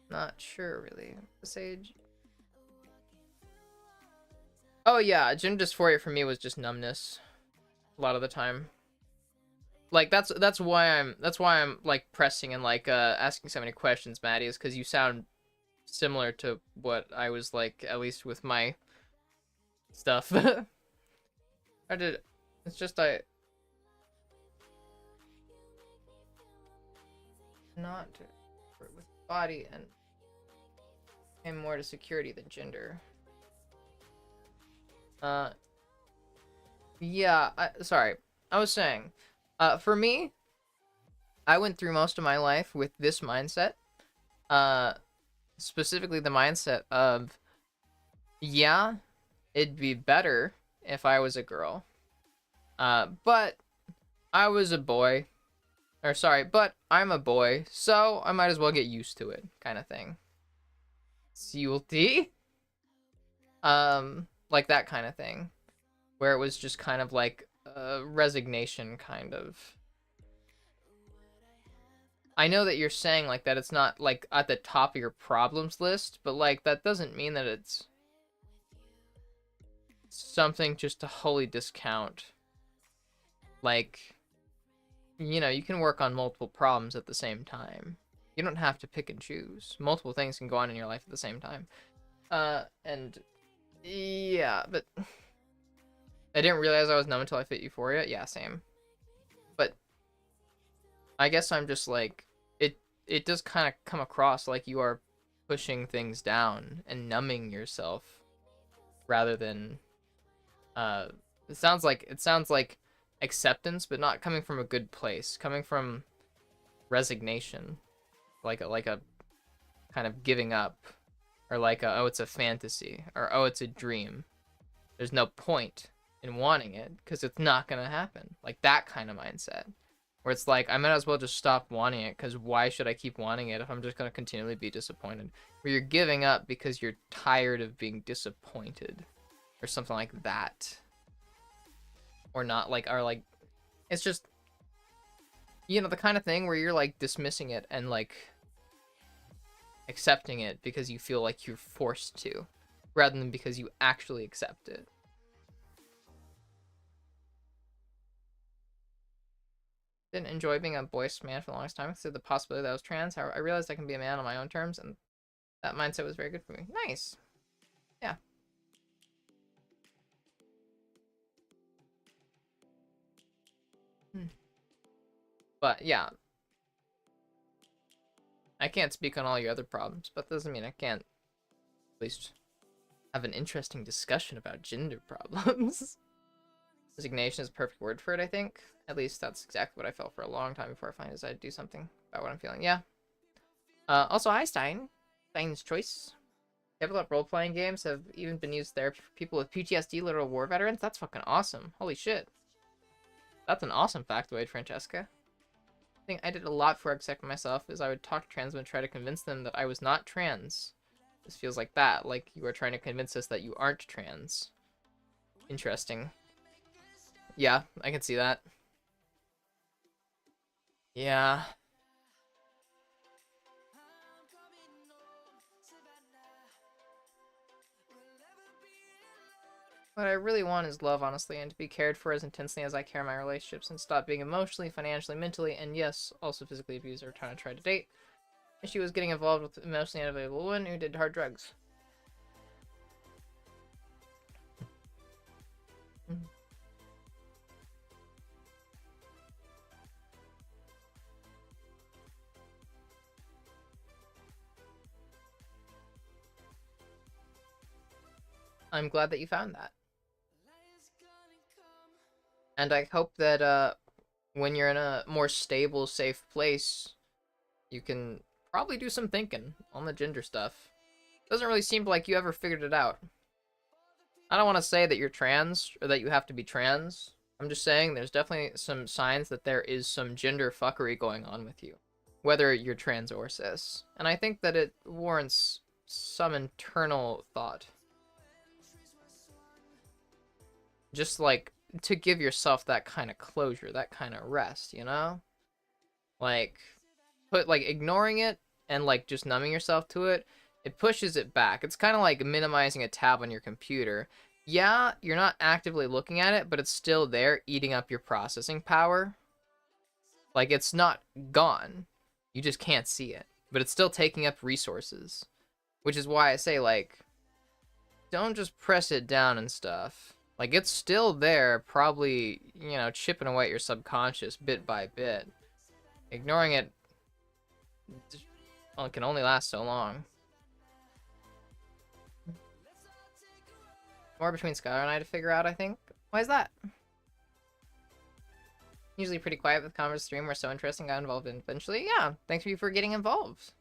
Not sure really. Sage. Oh yeah, gender dysphoria for me was just numbness a lot of the time. Like that's why I'm like pressing and like asking so many questions, Maddie, is because you sound similar to what I was like, at least with my stuff. I did. It's just I not with body and more to security than gender. Yeah. Sorry. I was saying, for me, I went through most of my life with this mindset. Specifically the mindset of, yeah, it'd be better if I was a girl. But I was a boy, Or sorry, but I'm a boy, so I might as well get used to it, kind of thing. Cruelty? Like that kind of thing. Where it was just kind of like a resignation, kind of. I know that you're saying like that it's not like at the top of your problems list, but like that doesn't mean that it's something just to wholly discount. Like, you know, you can work on multiple problems at the same time. You don't have to pick and choose. Multiple things can go on in your life at the same time. And yeah, but I didn't realize I was numb until I fit Euphoria. Yeah, same. But I guess I'm just like, it does kind of come across like you are pushing things down and numbing yourself rather than it sounds like acceptance, but not coming from a good place, coming from resignation, like a kind of giving up, or like a, oh, it's a fantasy, or oh, it's a dream. There's no point in wanting it because it's not gonna happen. Like that kind of mindset, where it's like I might as well just stop wanting it because why should I keep wanting it if I'm just gonna continually be disappointed? Where you're giving up because you're tired of being disappointed, or something like that, or not like, or like, it's just, you know, the kind of thing where you're like dismissing it and like accepting it because you feel like you're forced to, rather than because you actually accept it. Didn't enjoy being a boyish man for the longest time. Considered the possibility that I was trans. However, I realized I can be a man on my own terms, and that mindset was very good for me. Nice. Yeah. But yeah, I can't speak on all your other problems, but that doesn't mean I can't at least have an interesting discussion about gender problems. Resignation is a perfect word for it, I think. At least that's exactly what I felt for a long time before I finally decided to do something about what I'm feeling. Yeah. Also, hi, Stein. Stein's Choice. Tabletop role-playing games have even been used therapy for people with PTSD, literal war veterans. That's fucking awesome. Holy shit. That's an awesome factoid, Francesca. I think I did a lot for accepting myself is I would talk to trans men and try to convince them that I was not trans. This feels like that, like you are trying to convince us that you aren't trans. Interesting. Yeah, I can see that. Yeah. What I really want is love, honestly, and to be cared for as intensely as I care in my relationships and stop being emotionally, financially, mentally, and yes, also physically abused or trying to try to date. And she was getting involved with emotionally unavailable women who did hard drugs. I'm glad that you found that. And I hope that when you're in a more stable, safe place, you can probably do some thinking on the gender stuff. Doesn't really seem like you ever figured it out. I don't want to say that you're trans or that you have to be trans. I'm just saying there's definitely some signs that there is some gender fuckery going on with you, whether you're trans or cis. And I think that it warrants some internal thought. Just like to give yourself that kind of closure, that kind of rest, you know? Like ignoring it and like just numbing yourself to it, it pushes it back. It's kind of like minimizing a tab on your computer. Yeah, you're not actively looking at it, but it's still there eating up your processing power. Like it's not gone. You just can't see it, but it's still taking up resources. Which is why I say like don't just press it down and stuff. Like it's still there, probably, you know, chipping away at your subconscious bit by bit. Ignoring it, well, it can only last so long. More between Skylar and I to figure out, I think. Why is that? Usually pretty quiet with Converse stream. We're so interesting, got involved in eventually. Yeah, thanks for you for getting involved.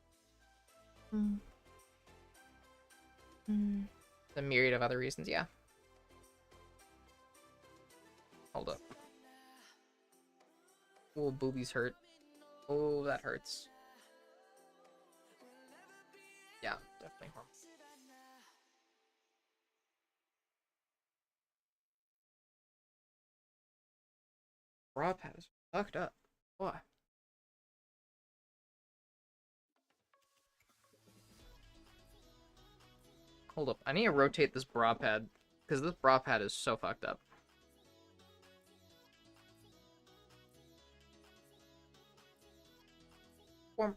The myriad of other reasons, yeah. Hold up. Ooh, boobies hurt. Oh, that hurts. Yeah, definitely harm. Bra pad is fucked up. Why? Hold up. I need to rotate this bra pad because this bra pad is so fucked up. Whomp.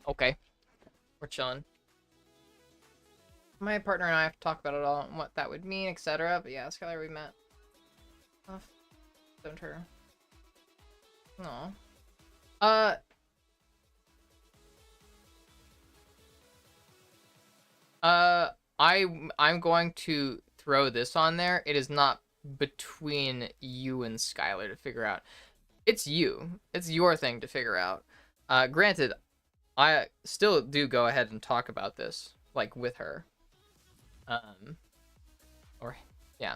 Okay, we're chilling. My partner and I have to talk about it all and what that would mean, etc. But yeah, Skylar, we met. Oh, don't her. No. Uh. I'm going to throw this on there. It is not between you and Skylar to figure out. It's you. It's your thing to figure out. Granted, I still do go ahead and talk about this, like, with her. Or, yeah.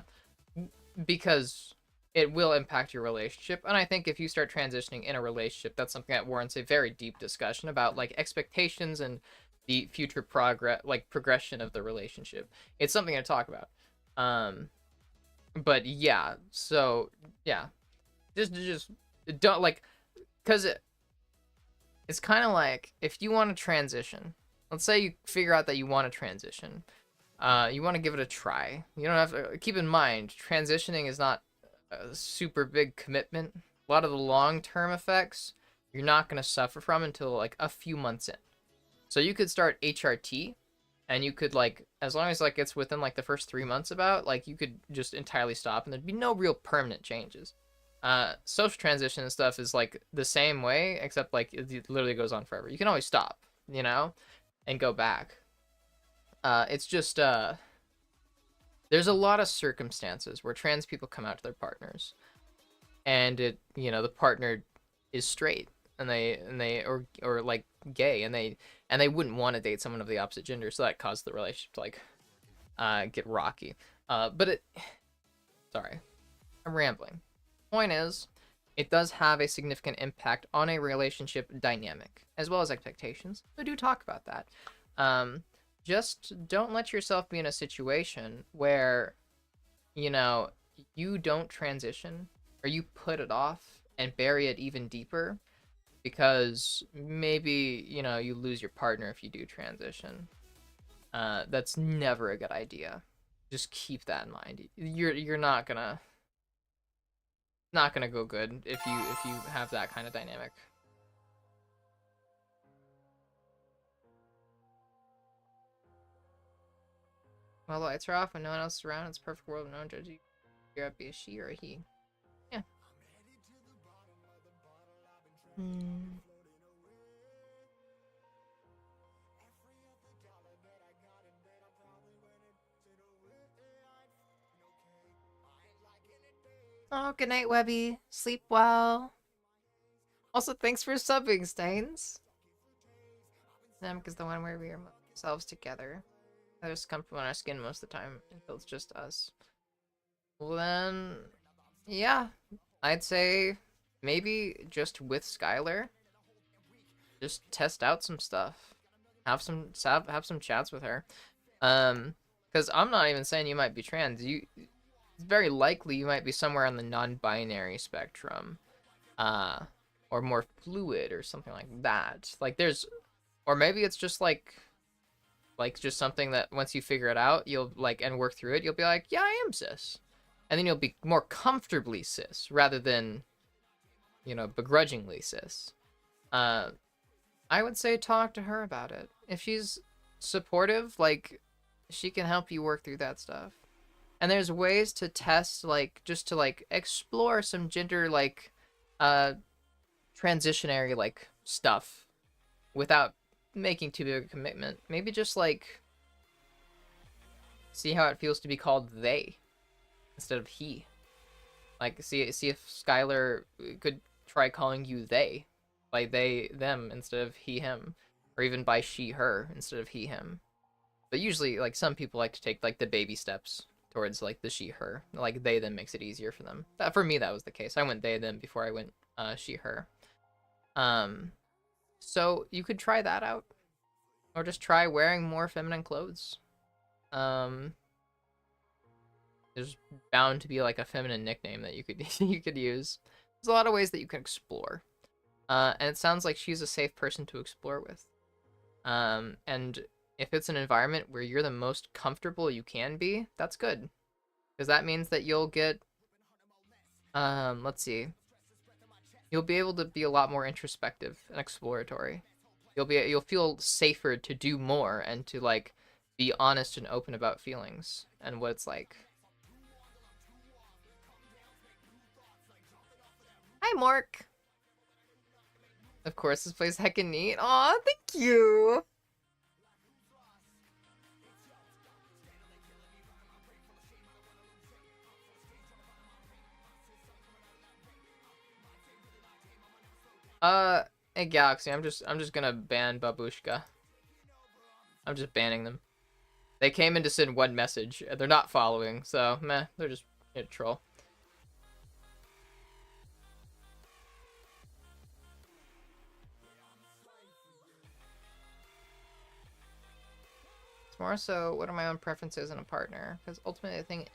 Because it will impact your relationship. And I think if you start transitioning in a relationship, that's something that warrants a very deep discussion about, like, expectations and the future progression of the relationship. It's something to talk about. But yeah, so, yeah. Just don't, like, because it's kind of like, if you want to transition, let's say you figure out that you want to transition, you want to give it a try. You don't have to keep in mind transitioning is not a super big commitment. A lot of the long-term effects you're not going to suffer from until like a few months in. So you could start HRT, and you could, like, as long as like it's within like the first 3 months, about, like, you could just entirely stop and there'd be no real permanent changes. Social transition and stuff is like the same way, except like it literally goes on forever. You can always stop, and go back. It's just there's a lot of circumstances where trans people come out to their partners, and the partner is straight, and they or like gay, and they wouldn't want to date someone of the opposite gender, so that caused the relationship to like get rocky. Sorry, I'm rambling. Point is, it does have a significant impact on a relationship dynamic as well as expectations. So do talk about that. Just don't let yourself be in a situation where, you don't transition, or you put it off and bury it even deeper, because maybe, you lose your partner if you do transition. That's never a good idea. Just keep that in mind. You're not gonna go good if you have that kind of dynamic. Well, the lights are off when no one else is around. It's a perfect world. No one judges you. You're be a she or a he. Yeah. Hmm. Oh, good night, Webby. Sleep well. Also, thanks for subbing, Stains. Them is the one where we are ourselves together. Others come from on our skin most of the time until it's just us. Well then, yeah, I'd say maybe just with Skylar, just test out some stuff. Have some chats with her. Because I'm not even saying you might be trans. It's very likely you might be somewhere on the non-binary spectrum, or more fluid or something like that. Like or maybe it's just like just something that once you figure it out, you'll like and work through it, you'll be like, yeah, I am cis, and then you'll be more comfortably cis rather than, begrudgingly cis. I would say talk to her about it. If she's supportive, like, she can help you work through that stuff. And there's ways to test, like, just to like explore some gender, like, transitionary, like, stuff without making too big a commitment. Maybe just like see how it feels to be called they instead of he. Like, see if Skylar could try calling you they, like they them instead of he him. or even by she her instead of he him. But usually, like, some people like to take like the baby steps towards like the she her, like they them makes it easier for them. For me, that was the case. I went they them before I went she her. So you could try that out, or just try wearing more feminine clothes. There's bound to be like a feminine nickname that you could you could use. There's a lot of ways that you can explore, and it sounds like she's a safe person to explore with. And if it's an environment where you're the most comfortable you can be, that's good, because that means that you'll get, let's see, you'll be able to be a lot more introspective and exploratory. You'll feel safer to do more and to like be honest and open about feelings and what it's like. Hi, Mark. Of course, this place heckin' neat. Aw, thank you. Hey Galaxy, I'm just gonna ban Babushka. I'm just banning them. They came in to send one message, and they're not following, so meh, they're just a troll. It's more so, what are my own preferences in a partner? Because ultimately, the thing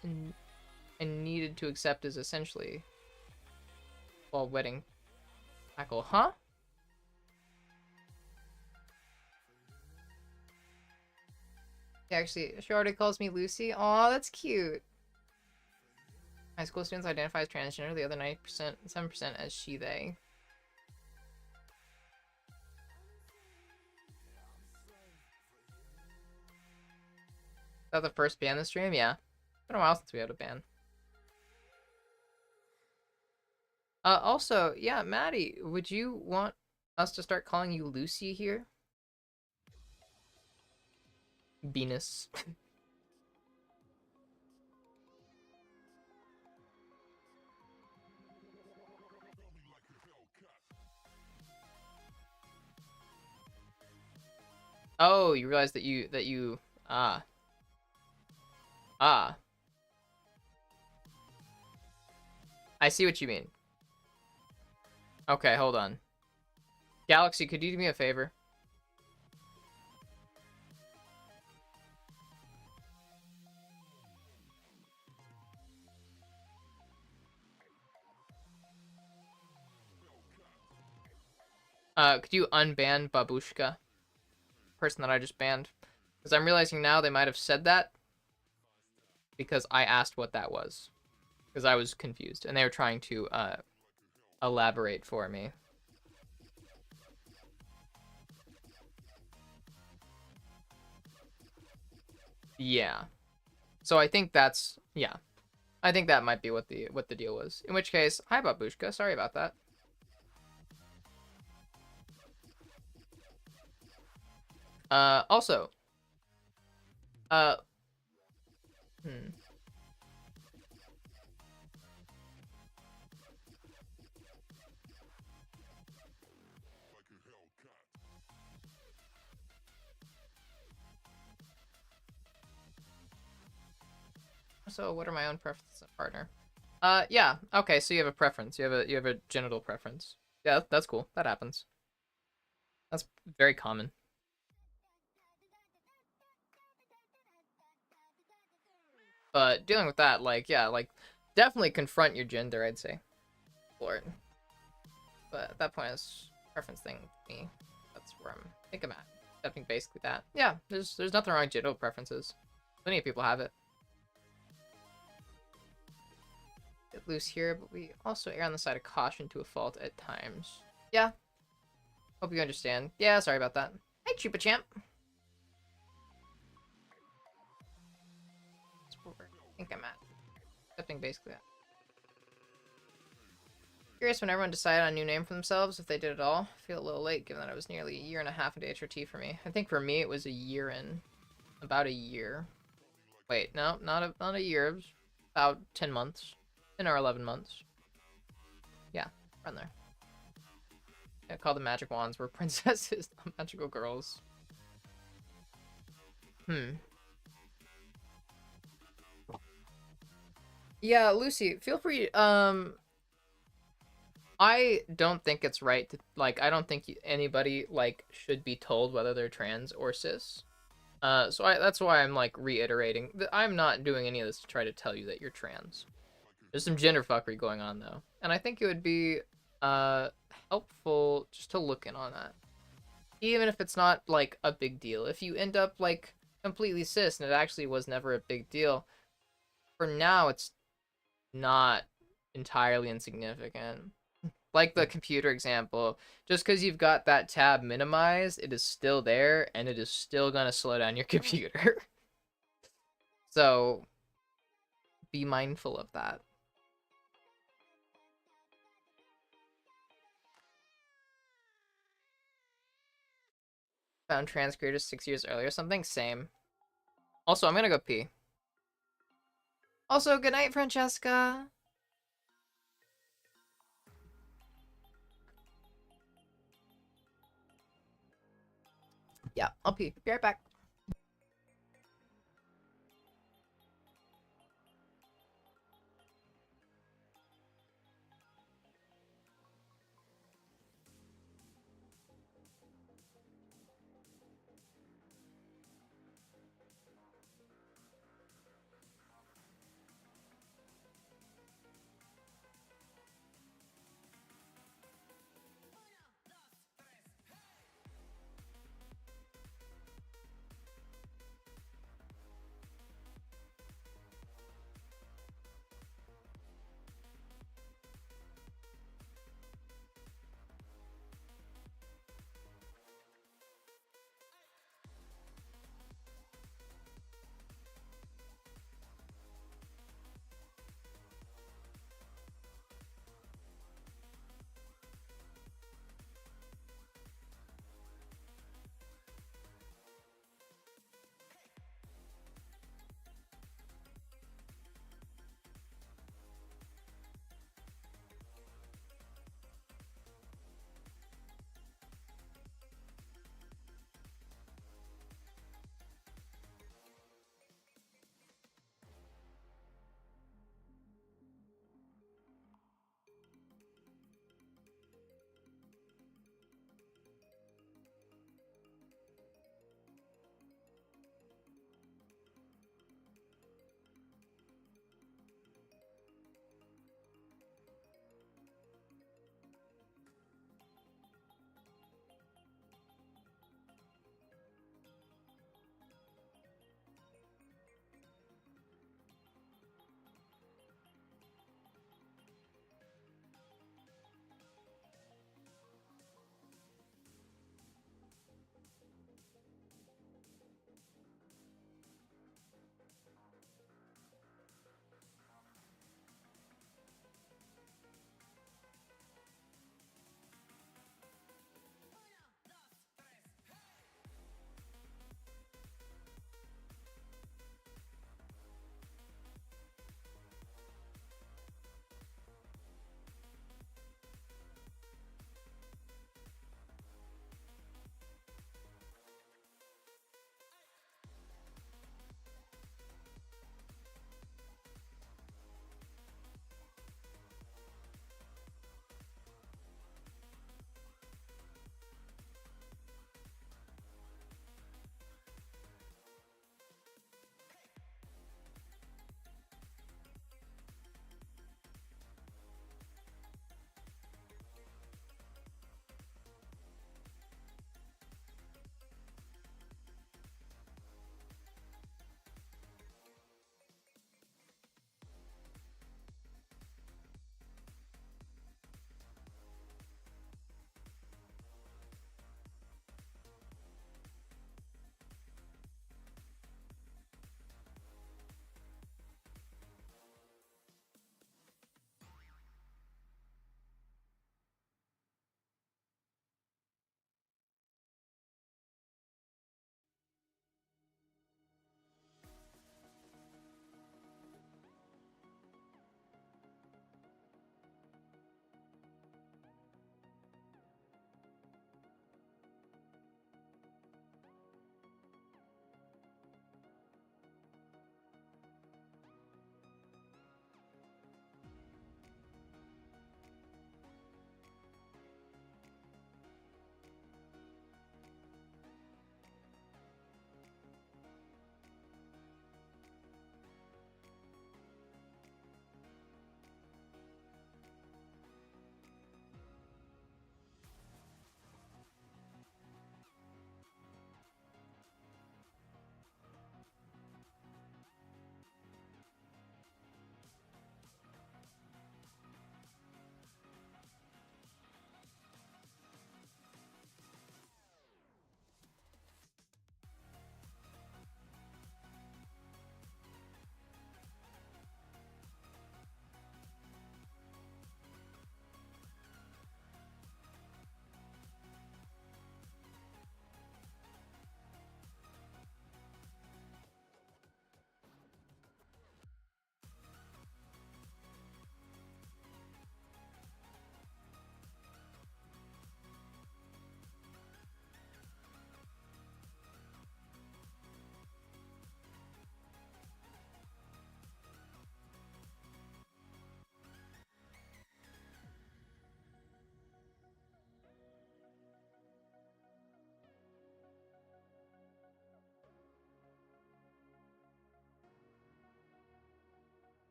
I needed to accept is essentially, well, wedding tackle, huh? Actually, she already calls me Lucy. Aw, that's cute. High school students identify as transgender, the other 90%, 7% as she, they. Is that the first ban this stream? Yeah. It's been a while since we had a ban. Also, yeah, Maddie, would you want us to start calling you Lucy here? Venus. Oh, you realize that you ah. Ah. I see what you mean. Okay, hold on. Galaxy, could you do me a favor? Could you unban Babushka? Person that I just banned. Because I'm realizing now they might have said that because I asked what that was. Because I was confused. And they were trying to, elaborate for me. Yeah. So I think that's, yeah. I think that might be what the deal was. In which case, hi Babushka, sorry about that. Also, So what are my own preferences as a partner? Yeah. Okay, so you have a preference. You have a genital preference. Yeah, that's cool. That happens. That's very common. But dealing with that, like, yeah, like, definitely confront your gender, I'd say. Lord. But at that point, it's a preference thing with me. That's where I think I'm at. Accepting basically that. Yeah, there's nothing wrong with genital preferences. Plenty of people have it. Get loose here, but we also err on the side of caution to a fault at times. Yeah. Hope you understand. Yeah, sorry about that. Hi, Chupa Champ. That's where I think I'm at. Accepting basically that. Curious when everyone decided on a new name for themselves, if they did at all. I feel a little late, given that it was nearly a year and a half into HRT for me. I think for me, it was a year in. About a year. Wait, no, not a year. It was about 10 months. 10 or 11 months. Yeah, around there. Yeah, call the magic wands were princesses, not magical girls. Yeah, Lucy, feel free. I don't think it's right to like. I don't think anybody like should be told whether they're trans or cis. That's why I'm like reiterating that I'm not doing any of this to try to tell you that you're trans. There's some gender fuckery going on though, and I think it would be helpful just to look in on that, even if it's not like a big deal. If you end up like completely cis and it actually was never a big deal, for now it's not entirely insignificant. Like the computer example, just because you've got that tab minimized, it is still there and it is still gonna slow down your computer. So be mindful of that. Found trans creators 6 years earlier, something same. Also, I'm gonna go pee. Also, good night, Francesca. Yeah, I'll pee. Be right back.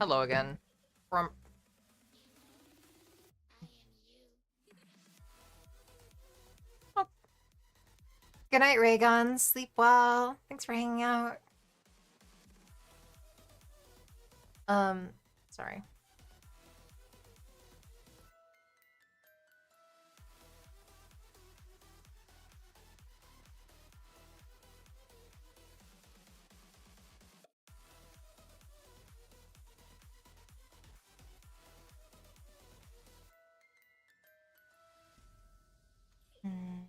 Hello again. From Good night, Raygon. Sleep well. Thanks for hanging out. Sorry. Hmm.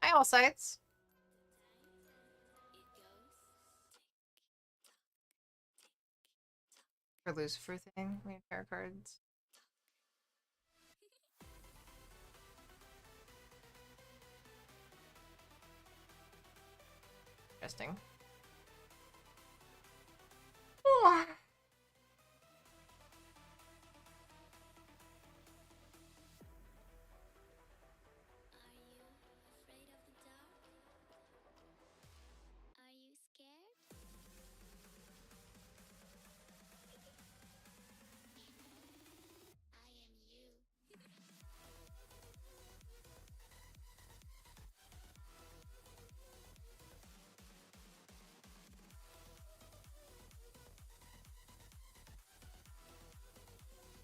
Hi, all sites. For Lucifer thing, we have pair cards. Interesting.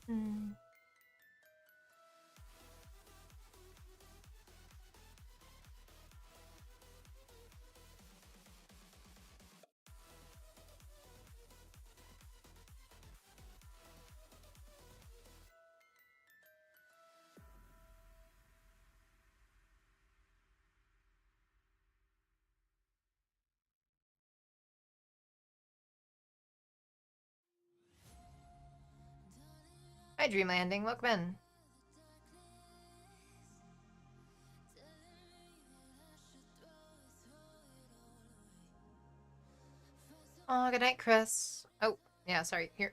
Hmm. Hi, Dream Landing. Welcome in. Oh, good night, Chris. Oh, yeah, sorry. Here.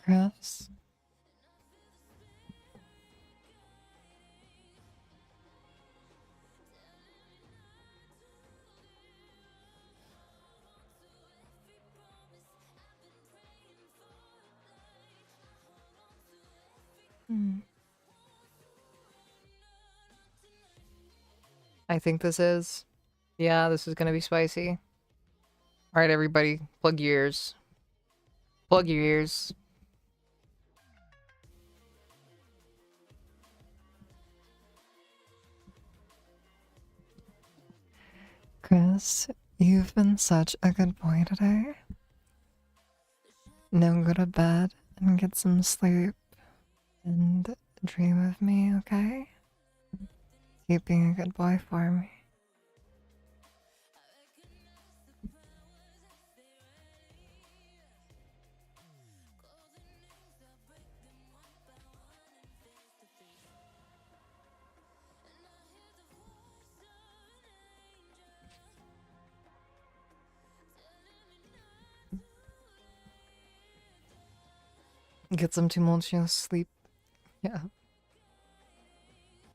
Chris. I think this is. Yeah, this is gonna be spicy. Alright, everybody, plug your ears. Plug your ears. Chris, you've been such a good boy today. Now go to bed and get some sleep and dream of me, okay? Keep being a good boy for me. Get some tumultuous sleep. Yeah.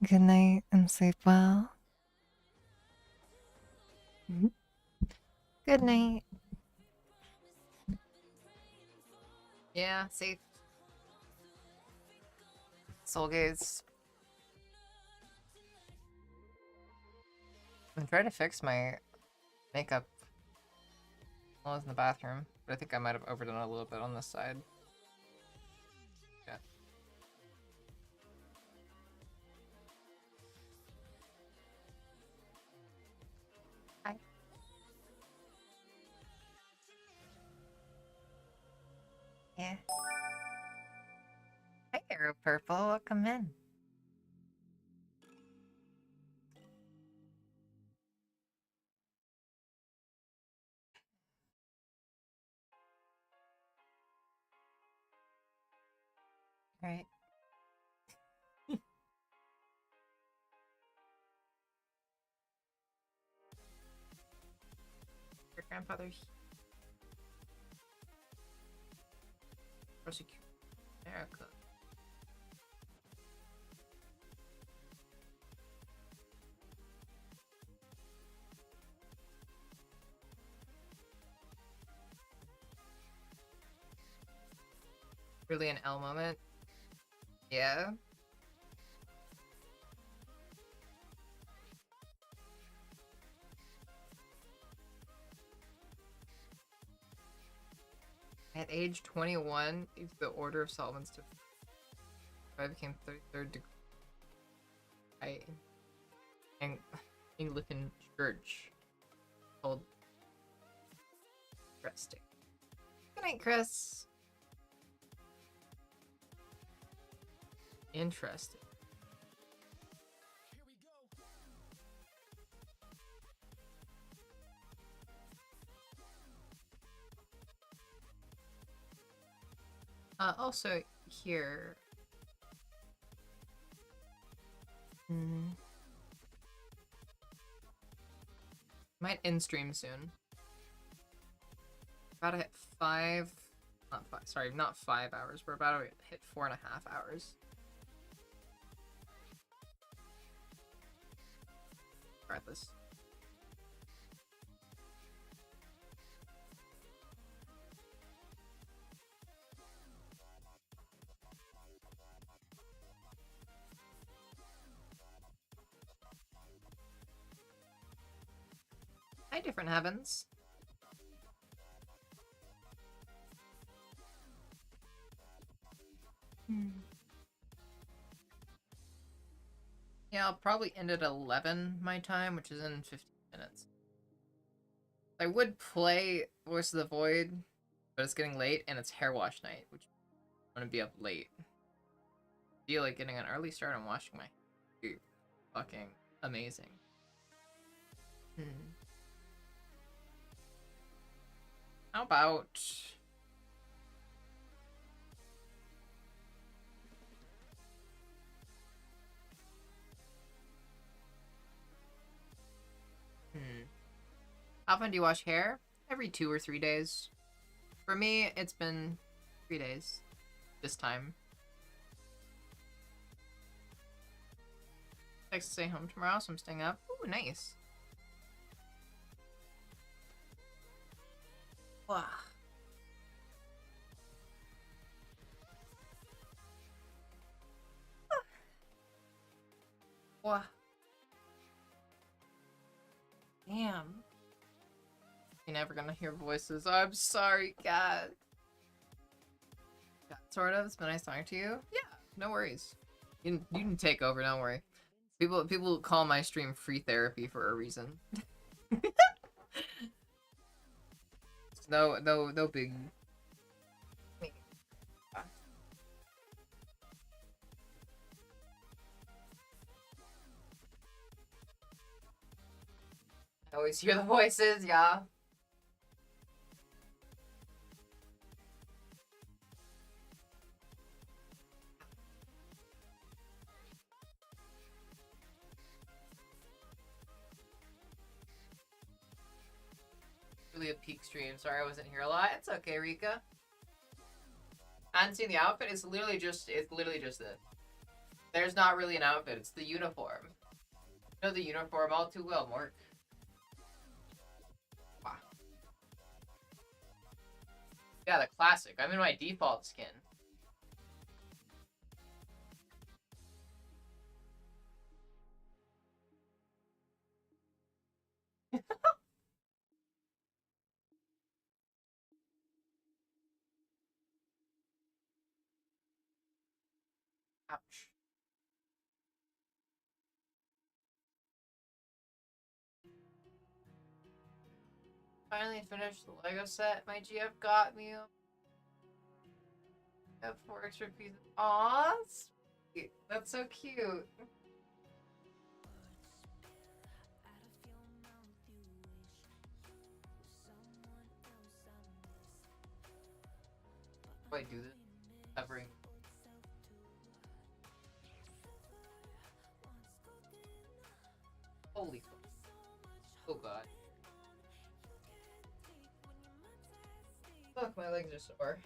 Good night and sleep well. Good night. Yeah, safe. Soul gaze. I'm trying to fix my makeup while I was in the bathroom, but I think I might have overdone it a little bit on this side. Yeah. Hi. Yeah. Hi, Arrow Purple. Welcome in. grandfather prosecute America. Really an L moment? Yeah. At age 21, the Order of Solomons to I became 33rd degree Anglican Church. Called Interesting. Good night, Chris. Interesting. Also here. Might end stream soon. About to hit 5. Not 5. Sorry, not 5 hours. We're about to hit 4.5 hours. Regardless. Hi, different heavens. Yeah, I'll probably end at 11 my time, which is in 15 minutes. I would play Voice of the Void, but it's getting late and it's hair wash night, which I'm gonna be up late. I feel like getting an early start on washing my hair. Fucking amazing. How about how often do you wash hair? Every 2 or 3 days. For me, it's been 3 days this time. Likes to stay home tomorrow, so I'm staying up. Ooh, nice. Wow. Wow. Damn. You're never gonna hear voices. Oh, I'm sorry, Cat. Sort of. It's been nice talking to you. Yeah, no worries. You can take over. Don't worry. People call my stream free therapy for a reason. no big. I always hear the voices. Yeah. Really a peak stream. Sorry I wasn't here a lot. It's okay, Rika. I hadn't seen the outfit. It's literally just this. There's not really an outfit. It's the uniform. You know the uniform all too well, Mork. Wow. Yeah, the classic. I'm in my default skin. Ouch. Finally finished the Lego set my GF got me. I have 4 extra pieces. Aw, sweet. That's so cute. How do I do this? Covering. Holy fuck. Oh god. Fuck, my legs are sore.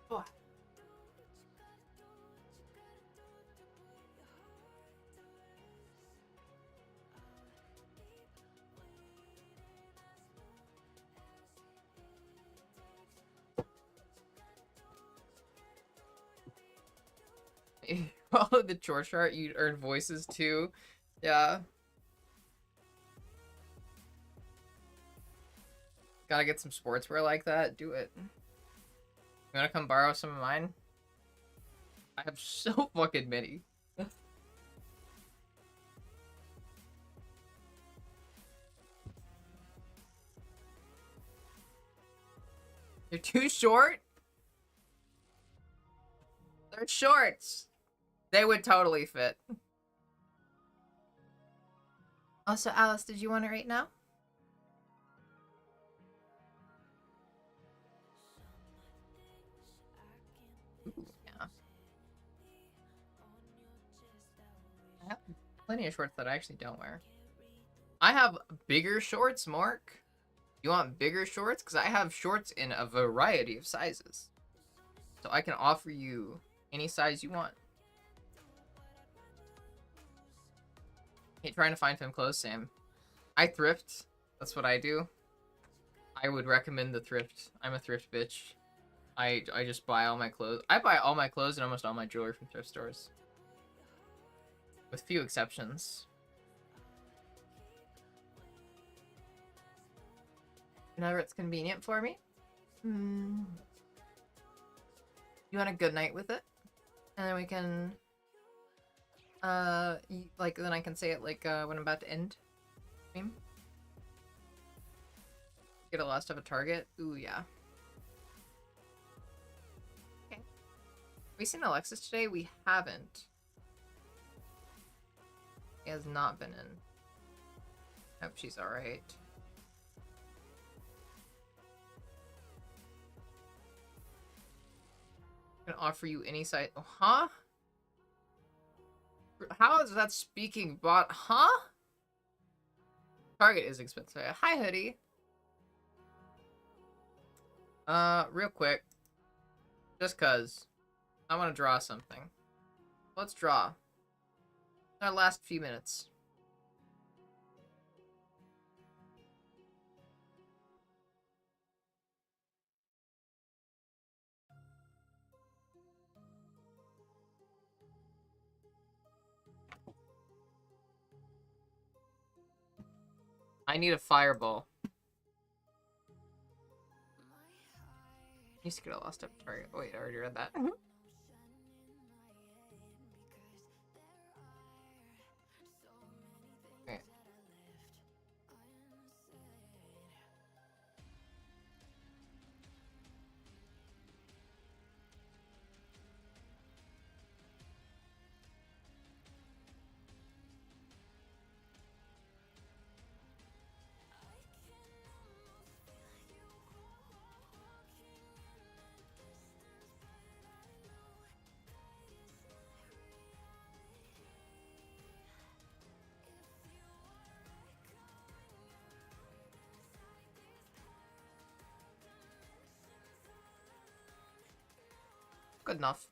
Oh. If you follow the chore chart, you earn voices too. Yeah. Gotta get some sportswear like that. Do it. You wanna come borrow some of mine? I have so fucking many. They're too short? They're shorts. They would totally fit. Also, Alice, did you want it right now? Ooh, yeah. I have plenty of shorts that I actually don't wear. I have bigger shorts, Mark. You want bigger shorts? Because I have shorts in a variety of sizes. So I can offer you any size you want. Hey, trying to find femme clothes, Sam. I thrift. That's what I do. I would recommend the thrift. I'm a thrift bitch. I just buy all my clothes. I buy all my clothes and almost all my jewelry from thrift stores. With few exceptions. Whenever it's convenient for me. You want a good night with it? And then we can... like, then I can say it, like, when I'm about to end. Get a last of a target? Ooh, yeah. Okay. Have we seen Alexis today? We haven't. He has not been in. Hope she's alright. I'm gonna offer you any size. Oh, huh? How is that speaking bot? Huh? Target is expensive. Hi, Hoodie. Real quick. Just cause. I want to draw something. Let's draw. Our last few minutes. I need a fireball. Needs to get a last step target. Oh, wait, I already read that. Okay. Good enough.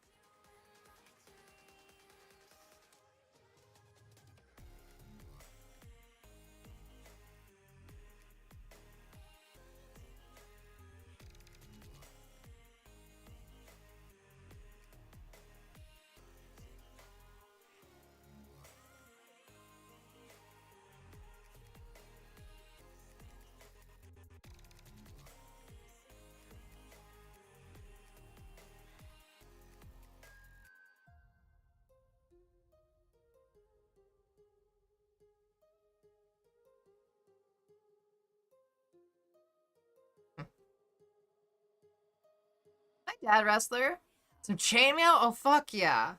Hi, Dad Wrestler. Some chainmail? Oh, fuck yeah.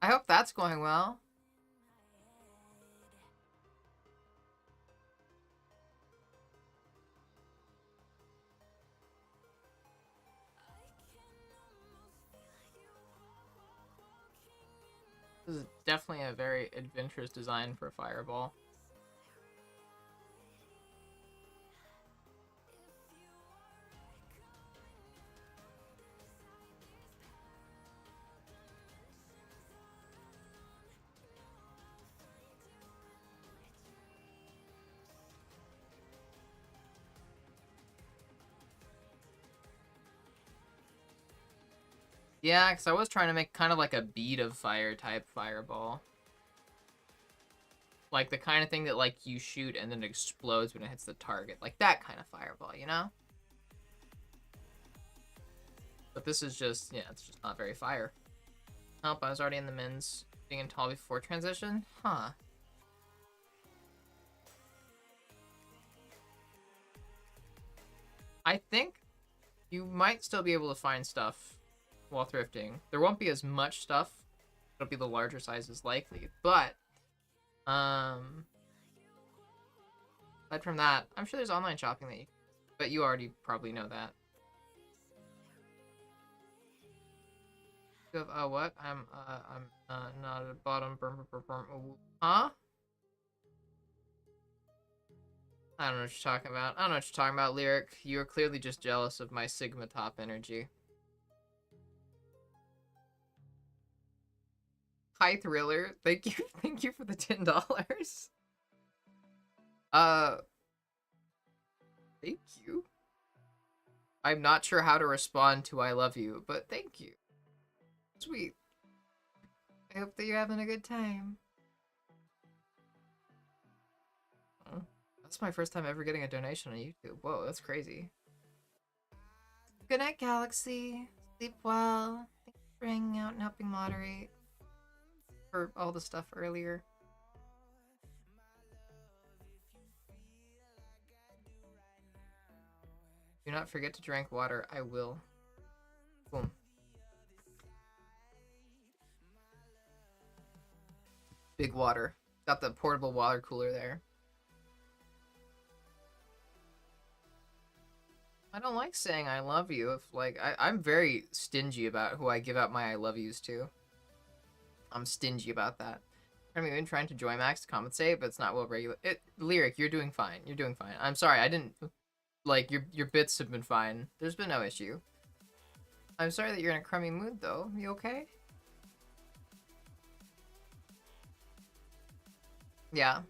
I hope that's going well. This is definitely a very adventurous design for a fireball. Yeah, because I was trying to make kind of like a bead of fire type fireball. Like the kind of thing that like you shoot and then it explodes when it hits the target. Like that kind of fireball, you know? But this is just, yeah, it's just not very fire. Nope, I was already in the men's. Being in tall before transition? Huh. I think you might still be able to find stuff while thrifting. There won't be as much stuff. It'll be the larger sizes likely, but aside from that, I'm sure there's online shopping that you, but you already probably know that. You have, what? I'm not at the bottom. Huh? I don't know what you're talking about. I don't know what you're talking about, Lyric. You are clearly just jealous of my Sigma top energy. Hi, Thriller. Thank you, thank you for the $10. Thank you. I'm not sure how to respond to I love you, but thank you. Sweet. I hope that you're having a good time. Oh, that's my first time ever getting a donation on YouTube. Whoa, that's crazy. Good night, Galaxy. Sleep well. Thanks for hanging out and helping moderate for all the stuff earlier. Do not forget to drink water. I will. Boom. Big water. Got the portable water cooler there. I don't like saying I love you if, like, I'm very stingy about who I give out my I love yous to. I'm stingy about that. I'm even trying to join Max to compensate, but it's not well regulated. Lyric, you're doing fine. You're doing fine. I'm sorry, I didn't, like, your bits have been fine. There's been no issue. I'm sorry that you're in a crummy mood, though. You okay? Yeah.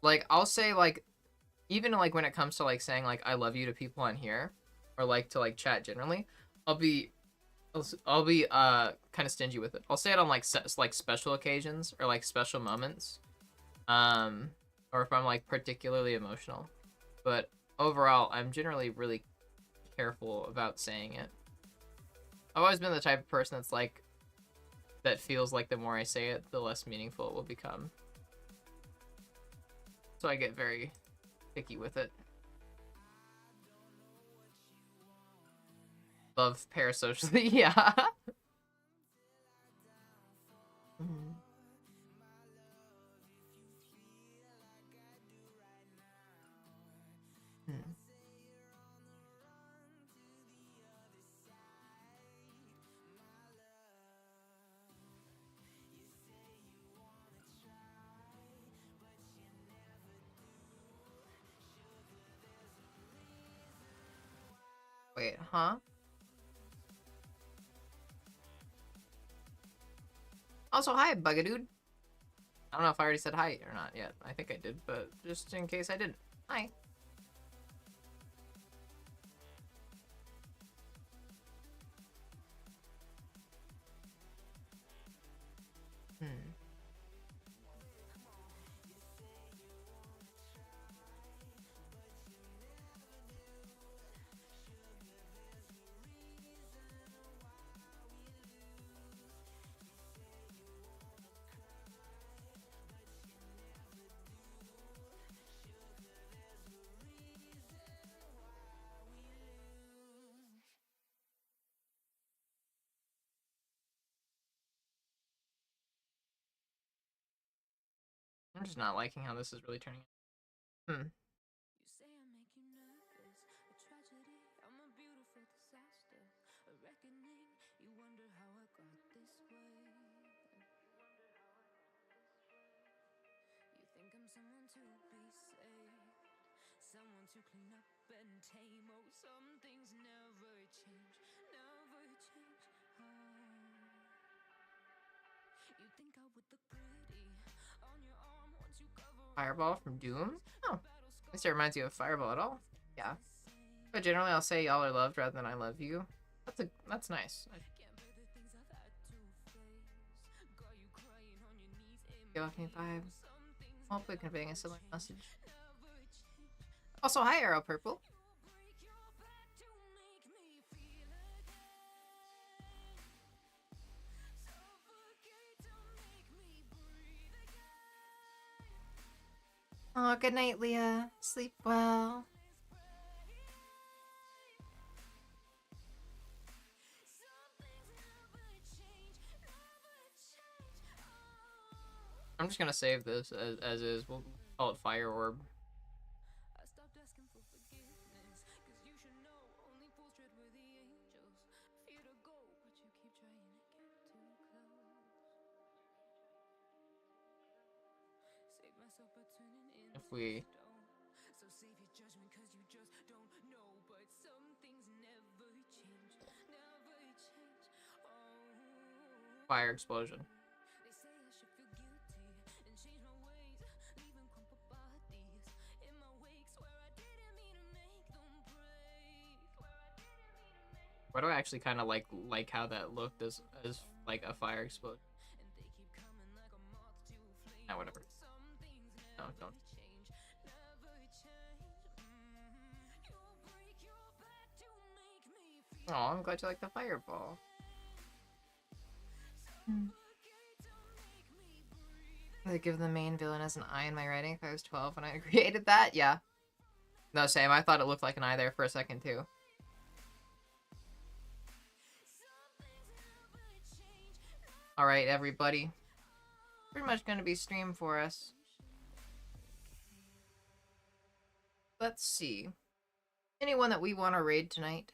Like, I'll say, like, even, like, when it comes to, like, saying, like, I love you to people on here, or, like, to, like, chat generally, I'll be kind of stingy with it. I'll say it on, like, like, special occasions, or, like, special moments. Or if I'm, like, particularly emotional. But overall, I'm generally really careful about saying it. I've always been the type of person that's, like, that feels like the more I say it, the less meaningful it will become. So I get very picky with it. Love parasocially, yeah. Mm. Hmm. Wait, huh? Also, hi, Bugadude. I don't know if I already said hi or not yet. I think I did, but just in case I didn't. Hi. Hmm. I'm just not liking how this is really turning out. Hmm. You say I make you nervous, a tragedy, I'm a beautiful disaster, a reckoning, you wonder how I got this way. someone to be saved, someone to clean up and tame. Oh, some things never change, never change. You think I would look pretty on your arm once you cover Fireball from Doom? Oh. At least it reminds you of Fireball at all? Yeah. But generally I'll say y'all are loved rather than I love you. That's nice. Give off me vibe. Hopefully conveying a similar message. Also, hi Arrow Purple. Oh, good night, Leah. Sleep well. I'm just gonna save this as is. We'll call it Fire Orb. I stopped asking for forgiveness, cause you should know only fools tread where the angels fear to go, but you keep trying to get too close. Save myself by turning in If we stone. So save your judgment cause you just don't know. But some things never change, never change. Oh, Fire Explosion. they say I should feel guilty and change my ways, leaving crumpled bodies in my wake. Swear I didn't mean to make them break. Swear I didn't mean to make. Why do I actually kind of like how that looked as like a fire explosion? And they keep coming like a moth to flame. Nah, whatever. Some things No, never don't. change, never change. You'll break your back to make me feel. Oh, I'm glad you like the fireball. I give the main villain as an eye in my writing if I was 12 when I created that? Yeah. No, same. I thought it looked like an eye there for a second, too. Alright, everybody. Pretty much going to be stream for us. Let's see. Anyone that we want to raid tonight?